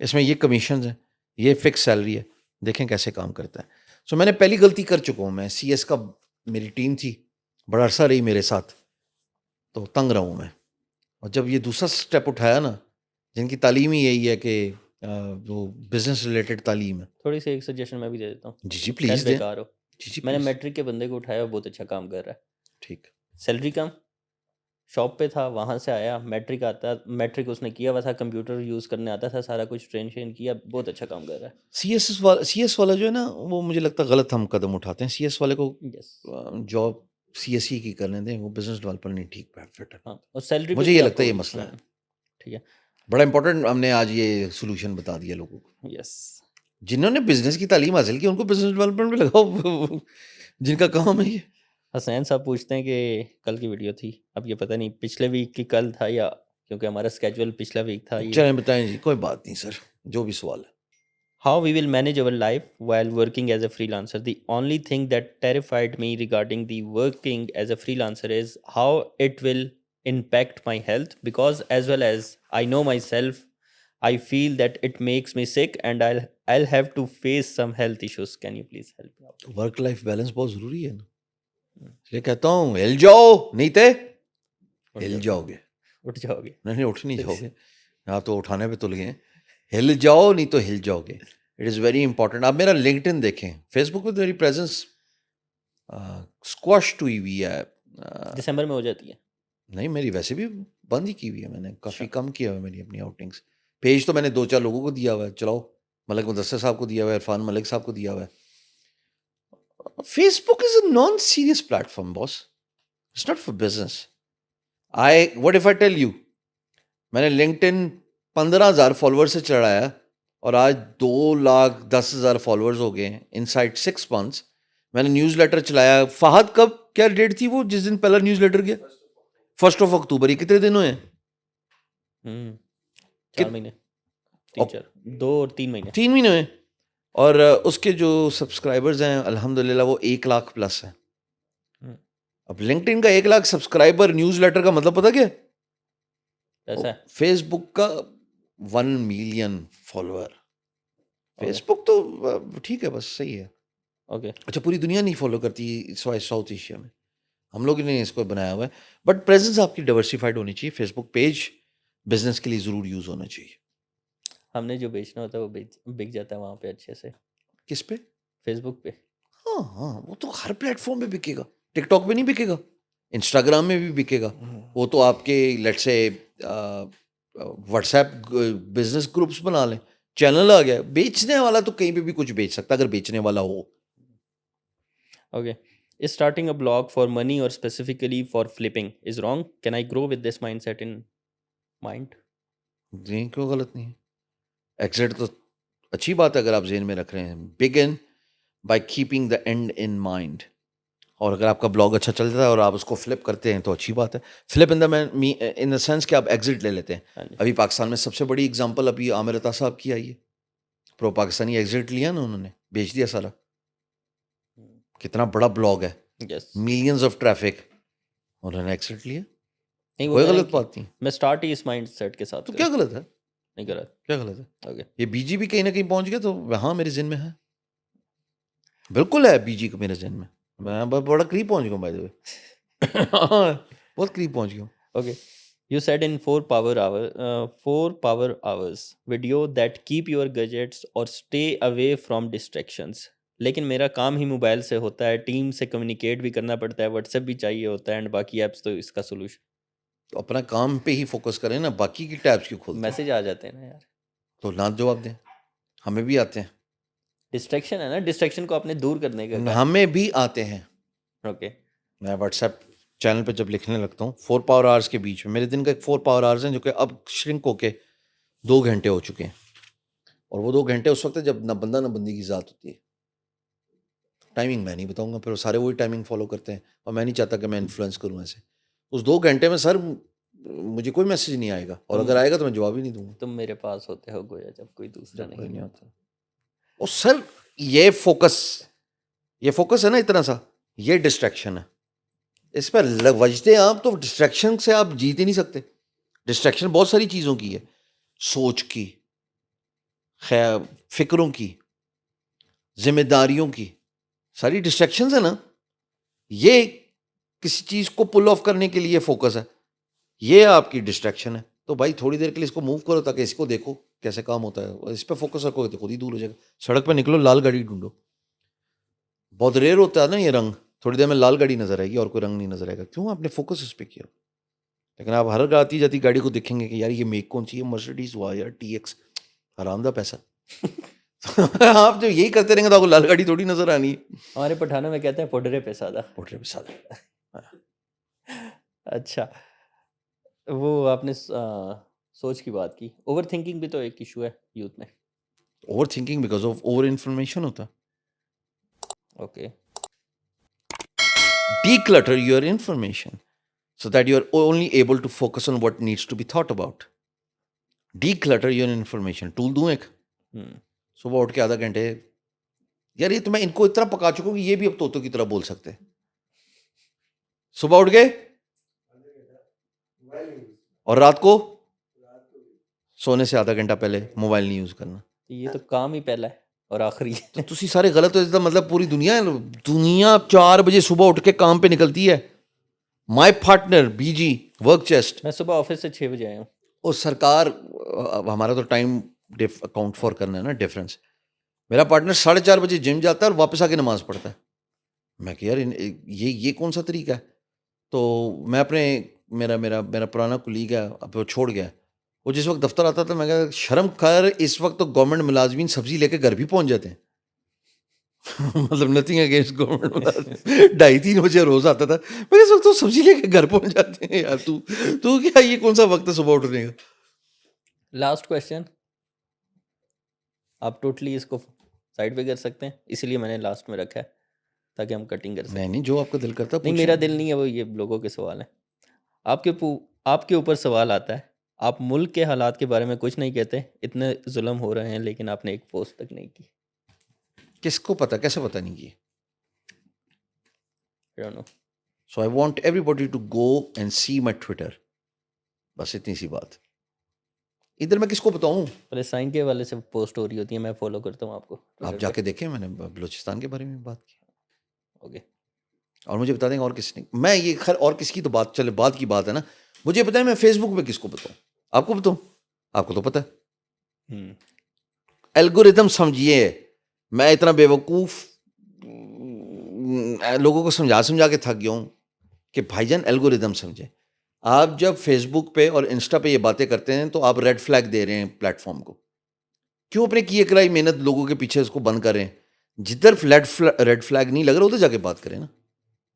اس میں یہ کمیشنز ہیں, یہ فکس سیلری ہے, دیکھیں کیسے کام کرتا ہے. سو میں نے پہلی غلطی کر چکا ہوں. میں CS کا میری ٹیم تھی, بڑا عرصہ رہی میرے ساتھ, تو تنگ رہا ہوں میں. اور جب یہ دوسرا سٹیپ اٹھایا نا, جن کی تعلیم ہی یہی ہے کہ وہ بزنس ریلیٹڈ تعلیم ہے. تھوڑی سی ایک سجیشن میں بھی دے دیتا ہوں, جی شاید پلیز دیں. بیکار ہو. جی میں نے پلیز. میٹرک کے بندے کو اٹھایا, بہت اچھا کام کر رہا ہے, ٹھیک. سیلری کم, شاپ پہ تھا, وہاں سے آیا, میٹرک اس نے کیا ہوا تھا, کمپیوٹر یوز کرنے آتا تھا, سارا کچھ ٹرین شین کیا, بہت اچھا کام کر رہا CS والا جو ہے نا, وہ مجھے لگتا ہے غلط ہم قدم اٹھاتے ہیں. CS والے کو ہے. یس. جاب CSE کی کرنے دیں, وہ بزنس ڈیولپر نہیں ٹھیک فٹ ہے. ہاں, اور سیلری پہ مجھے بھی یہ آپ لگتا ہے کو یہ مسئلہ ہے. ٹھیک ہے. بڑا امپورٹنٹ ہم نے آج یہ سولوشن بتا دیا لوگوں کو. یس. جنہوں نے بزنس کی تعلیم حاصل کی ان کو بزنس ڈیولپمنٹ میں لگاؤ, جن کا کام ہے یہ. حسین صاحب پوچھتے ہیں کہ کل کی ویڈیو تھی, اب یہ پتہ نہیں پچھلے ویک کی کل تھا یا, کیونکہ ہمارا اسکیجول پچھلا ویک تھا یہ. چلیں بتائیں جی, کوئی بات نہیں سر, جو بھی سوال ہے. How we will manage our life while working as a freelancer. The only thing that terrified me regarding the working as a freelancer is how it will impact my health, because as well as I know myself, I feel that it makes me sick and I'll have to face some health issues. Can you please help me out? Work life balance بہت ضروری ہے نا. یہ کہتا ہوں ہل جاؤ, نہیں تے ہل جاؤ گے. اٹھ جاؤ گے. نہیں اٹھ نہیں جاؤ گے, آپ تو اٹھانے پہ تل گئے ہیں. ہل جاؤ نہیں تو ہل جاؤ گے. It is very important. آپ میرا LinkedIn دیکھیں, فیس بک پہ میری پریزنس اسکواش ہوئی ہوئی ہے. دسمبر میں ہو جاتی ہے. نہیں, میری ویسے بھی بند ہی کی ہوئی ہے, میں نے کافی کم کیا ہوا ہے میری اپنی آؤٹنگس. پیج تو میں نے 2-4 لوگوں کو دیا ہوا ہے, چلاؤ, ملک مدثر صاحب کو دیا ہوا ہے, عرفان ملک صاحب کو دیا ہوا ہے. Facebook is a non serious platform boss, it's not for business. What if I tell you, میں نے LinkedIn 15,000 فالوور سے چڑھایا اور آج 2,10,000 فالوورز ہو گئے ہیں ان سائڈ 6 months. میں نے نیوز لیٹر چلایا. فہد کب کیا ڈیٹ تھی وہ جس دن پہلا نیوز لیٹر گیا؟ 1 اکتوبر. یہ کتنے دن ہوئے ہیں؟ 4 مہینے, 2 اور 3 مہینے. 3 مہینے ہوئے. اور اس کے جو سبسکرائبرز ہیں الحمدللہ وہ 1 لاکھ پلس ہیں. اب LinkedIn کا 1 لاکھ سبسکرائبر, نیوز لیٹر کا مطلب پتہ کیا ہے؟ ایسا ہے. فیس بک کا 1 ملین فالوور. فیس بک تو ٹھیک ہے, بس صحیح ہے. اوکے. اچھا, پوری دنیا نہیں فالو کرتی سوائے ساؤتھ ایشیا میں, ہم لوگ نے اس کو بنایا ہوا ہے. بٹ پریزنس آپ کی ڈائیورسفائڈ ہونی چاہیے. فیس بک پیج بزنس کے لیے ضرور یوز ہونا چاہیے. ہم نے جو بیچنا ہوتا ہے وہ بک جاتا ہے وہاں پہ اچھے سے. کس پہ؟ فیس بک پہ. ہاں, وہ تو ہر پلیٹ فارم پہ بکے گا. ٹک ٹاک پہ نہیں بکے گا, انسٹاگرام میں بھی بکے گا. وہ تو آپ کے لیٹ سے واٹس ایپ بزنس گروپس بنا لیں, چینل آ گیا. بیچنے والا تو کہیں پہ بھی کچھ بیچ سکتا اگر بیچنے والا ہو. Okay. Is starting a blog for money or specifically for flipping is wrong? Can I grow with this mindset in mind? نہیں, کیوں غلط نہیں ہے. ایکزٹ تو اچھی بات ہے اگر آپ ذہن میں رکھ رہے ہیں. Begin by keeping the and in mind. اور اگر آپ کا بلاگ اچھا چل جاتا ہے اور آپ اس کو فلپ کرتے ہیں تو اچھی بات ہے. فلپ ان دا سینس کہ آپ ایگزٹ لے لیتے ہیں. ابھی پاکستان میں سب سے بڑی اگزامپل ابھی عامر عطا صاحب کی آئی ہے. پرو پاکستانی ایگزٹ لیا نا انہوں نے, بیچ دیا سارا. کتنا بڑا بلاگ ہے, ملینز آف ٹریفک, انہوں نے ایگزٹ لیا. کوئی غلط بات نہیں. میں اسٹارٹ ہی اس مائنڈ سیٹ کے ساتھ. تو کیا غلط ہے؟ نہیں غلط. کیا غلط ہے؟ اوکے. یہ BG بھی کہیں نہ کہیں پہنچ گیا تو ہاں میرے ذہن میں ہے, بالکل ہے BG کو میرے ذہن میں. میں بڑا قریب پہنچ گیا ہوں, بائی دی وے بہت قریب پہنچ گیا ہوں. Okay. You said in 4 power hours video that keep your gadgets or stay away from distractions. لیکن میرا کام ہی موبائل سے ہوتا ہے, ٹیم سے کمیونیکیٹ بھی کرنا پڑتا ہے, واٹس ایپ بھی چاہیے ہوتا ہے, اینڈ باقی ایپس تو اس کا سولوشن. تو اپنا کام پہ ہی فوکس کریں نا, باقی کی ٹیبس کیوں کھولتے ہیں؟ میسج آ جاتے ہیں نا یار. تو نہ جواب دیں. ہمیں بھی آتے ہیں. ڈسٹریکشن ہے نا, ڈسٹریکشن کو اپنے دور کرنے کا. ہمیں بھی آتے ہیں. اوکے. میں واٹس ایپ چینل پہ جب لکھنے لگتا ہوں 4 پاور آورس کے بیچ میں میرے دن کا ایک 4 پاور آورس ہیں جو کہ اب شرنک ہو کے 2 گھنٹے ہو چکے ہیں. اور وہ 2 گھنٹے اس وقت ہے جب نہ بندہ نہ بندی کی ذات ہوتی ہے. ٹائمنگ میں نہیں بتاؤں گا، پھر سارے وہی ٹائمنگ فالو کرتے ہیں اور میں نہیں چاہتا کہ میں انفلوئنس کروں ایسے. اس 2 گھنٹے میں سر مجھے کوئی میسج نہیں آئے گا، اور اگر آئے گا تو میں جواب ہی نہیں دوں گا تم میرے پاس ہوتے ہو گویا جب کوئی دوسرا جب کوئی نہیں نہیں ہوتا. ہوتا. اور سر یہ فوکس ہے نا اتنا سا، یہ ڈسٹریکشن ہے. اس پہ وجتے آپ تو ڈسٹریکشن سے آپ جیت ہی نہیں سکتے. ڈسٹریکشن بہت ساری چیزوں کی ہے، سوچ کی، فکروں کی، ذمہ داریوں کی، ساری ڈسٹریکشنز ہیں نا. یہ کسی چیز کو پل آف کرنے کے لیے فوکس ہے، یہ آپ کی ڈسٹریکشن ہے. تو بھائی تھوڑی دیر کے لیے اس کو موو کرو تاکہ اس کو دیکھو کیسے کام ہوتا ہے. اس پہ فوکس رکھو تو خود ہی دور ہو جائے گا. سڑک پہ نکلو، لال گاڑی ڈھونڈو. بہت ریئر ہوتا ہے نا یہ رنگ، تھوڑی دیر میں لال گاڑی نظر آئے گی اور کوئی رنگ نہیں نظر آئے گا. کیوں؟ آپ نے فوکس اس پہ کیا. لیکن آپ ہر آتی جاتی گاڑی کو دیکھیں گے کہ یار یہ میک کون سی ہے، مرسڈیز ہوا یار ٹی ایکس، حرام دا پیسہ. آپ جو یہی کرتے رہیں گے تو آپ کو لال گاڑی تھوڑی نظر آنی ہے. ہمارے پٹھانوں میں کہتے ہیں پوڈرے پہ سادہ. پوٹرے پہ سادہ. اچھا، وہ آپ نے سوچ کی بات کی. اوور تھنکنگ بھی تو ایک ایشو ہے یوتھ میں. Over thinking because of over information ہوتا. Okay. Declutter your information so that you are only able to focus on what needs to be thought about. Declutter your information. Tool دوں ایک، صبح اٹھ کے آدھا گھنٹے، یار یہ تو میں ان کو اتنا پکا چکا ہوں کہ یہ بھی اب طوطوں کی طرح بول سکتے. صبح اٹھ کے اور رات کو سونے سے آدھا گھنٹہ پہلے موبائل نہیں یوز کرنا. یہ تو کام ہی پہلا ہے اور آخری ہے. تو تسی سارے غلط ہو جاتا. مطلب پوری دنیا 4 بجے صبح اٹھ کے کام پہ نکلتی ہے. My partner B G work chest, میں صبح آفس سے 6 بجے آیا ہوں. اور سرکار ہمارا تو ٹائم اکاؤنٹ فار کرنا ہے نا ڈفرینس. میرا پارٹنر 4:30 بجے جم جاتا ہے اور واپس آ کے نماز پڑھتا ہے. میں کہ یار یہ کون سا طریقہ ہے. تو میں اپنے میرا پرانا کولیگ ہے، اب وہ چھوڑ گیا. وہ جس وقت دفتر آتا تھا میں کہا شرم کر، اس وقت تو گورنمنٹ ملازمین سبزی لے کے گھر بھی پہنچ جاتے ہیں. مطلب نتھنگ اگینسٹ گورنمنٹ ملازمین، 2:30-3 بجے روز آتا تھا. میں اس وقت تو سبزی لے کے گھر پہنچ جاتے ہیں. یار تو کیا یہ کون سا وقت ہے صبح اٹھنے کا. لاسٹ کویشچن، آپ ٹوٹلی اس کو سائڈ پہ کر سکتے ہیں، اسی لیے میں نے لاسٹ میں رکھا ہے تاکہ ہم کٹنگ کر سکیں. نہیں جو آپ کا دل کرتا ہے نہیں، میرا دل نہیں ہے، وہ یہ لوگوں کے سوال ہیں. آپ کے اوپر سوال آتا ہے، آپ ملک کے حالات کے بارے میں کچھ نہیں کہتے، اتنے ظلم ہو رہے ہیں لیکن آپ نے ایک پوسٹ تک نہیں کی. کس کو پتا، کیسے پتا نہیں کی. I don't know. So I want everybody to go and see my Twitter. بس اتنی سی بات. ادھر میں کس کو بتاؤں. فلسطین کے حوالے سے پوسٹ ہو رہی ہوتی ہے، میں فالو کرتا ہوں آپ کو. آپ جا کے دیکھیں، میں نے بلوچستان کے بارے میں بات کی. اوکے. اور مجھے بتا دیں گے اور کس نے. میں یہ خیر اور کس کی تو بات چلے، بات کی بات ہے نا. مجھے بتائیں میں فیس بک پہ کس کو بتاؤں. آپ کو بتاؤں؟ آپ کو تو پتہ ہے. الگوریتم سمجھیے. میں اتنا بے وقوف لوگوں کو سمجھا کے تھک گیا ہوں کہ بھائی جان الگوریتم سمجھے. آپ جب فیس بک پہ اور انسٹا پہ یہ باتیں کرتے ہیں تو آپ ریڈ فلیگ دے رہے ہیں پلیٹ فارم کو. کیوں اپنے کیے کرائی محنت لوگوں کے پیچھے اس کو بند کر رہے ہیں. جدھر ریڈ فلیگ نہیں لگ رہا ادھر جا کے بات کریں نا.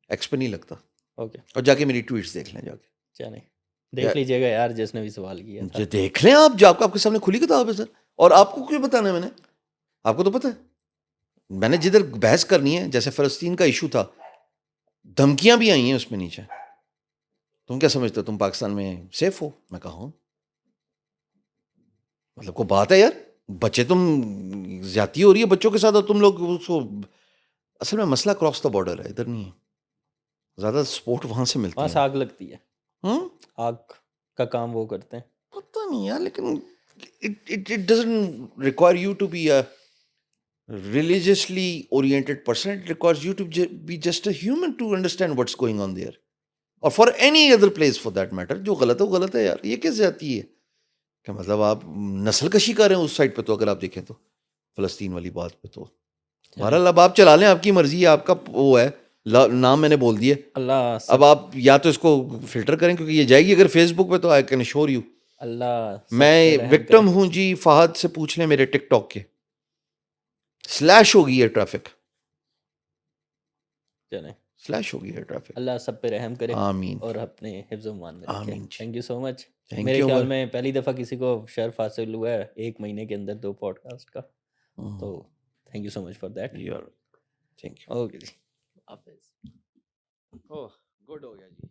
ایکس پہ نہیں لگتا. اوکے. اور جا کے میری ٹویٹس دیکھ لیں جا کے. چلیں دیکھ لیجیے گا یار جس نے بھی سوال کیا تھا. دیکھ لیں آپ جا کے، آپ کے سامنے کھلی کتاب ہے سر. اور آپ کو کیوں بتانا ہے میں نے، آپ کو تو پتہ ہے. میں نے جدھر بحث کرنی ہے، جیسے فلسطین کا ایشو تھا، دھمکیاں بھی آئی ہیں اس میں نیچے. تم کیا سمجھتے ہو تم پاکستان میں سیف ہو؟ میں کہا ہوں. مطلب کو بات ہے یار. بچے تم زیادتی ہو رہی ہے بچوں کے ساتھ اور تم لوگ اس کو. اصل میں مسئلہ کراس دا بارڈر ہے، ادھر نہیں ہے. زیادہ سپورٹ وہاں سے ملتی وہاں ہے. سے آگ لگتی ہے، آگ کا کام وہ کرتے ہیں. پتہ نہیں یار، لیکن it doesn't require you to be a religiously oriented person. It requires you to be just a human to understand what's going on there. اور for any other place for that matter. جو غلط ہے وہ غلط ہے یار. یہ کیسے جاتی ہے کہ مطلب آپ نسل کشی کر رہے ہیں اس سائڈ پہ. تو اگر آپ دیکھیں تو فلسطین والی بات پہ تو بہرحال اب آپ چلا لیں، آپ کی مرضی ہے، آپ کا وہ ہے. نام میں نے بول دیے. اللہ اب آپ یا تو اس کو فلٹر کریں کیونکہ یہ جائے گی اگر فیس بک پہ تو آئی کین اشور یو. اللہ میں وکٹم ہوں جی. فہد سے پوچھ لیں میرے ٹک ٹاک کے. سلیش ہو گئی ہے ٹریفک. چلیں سلیش ہو گئی ہے ٹریفک. اللہ سب پہ رحم کرے آمین اور اپنے حفظ و امان میں رکھے. آمین جی. Thank you so much. Thank میرے یو خیال عمر. میں پہلی دفعہ کسی کو شرف حاصل ہوا ہے 1 مہینے کے اندر 2 پوڈ کاسٹ کا. تو thank you so much for that. You are. Thank you. Okay جی. حافظ. اوہ گڈ ہو گیا جی.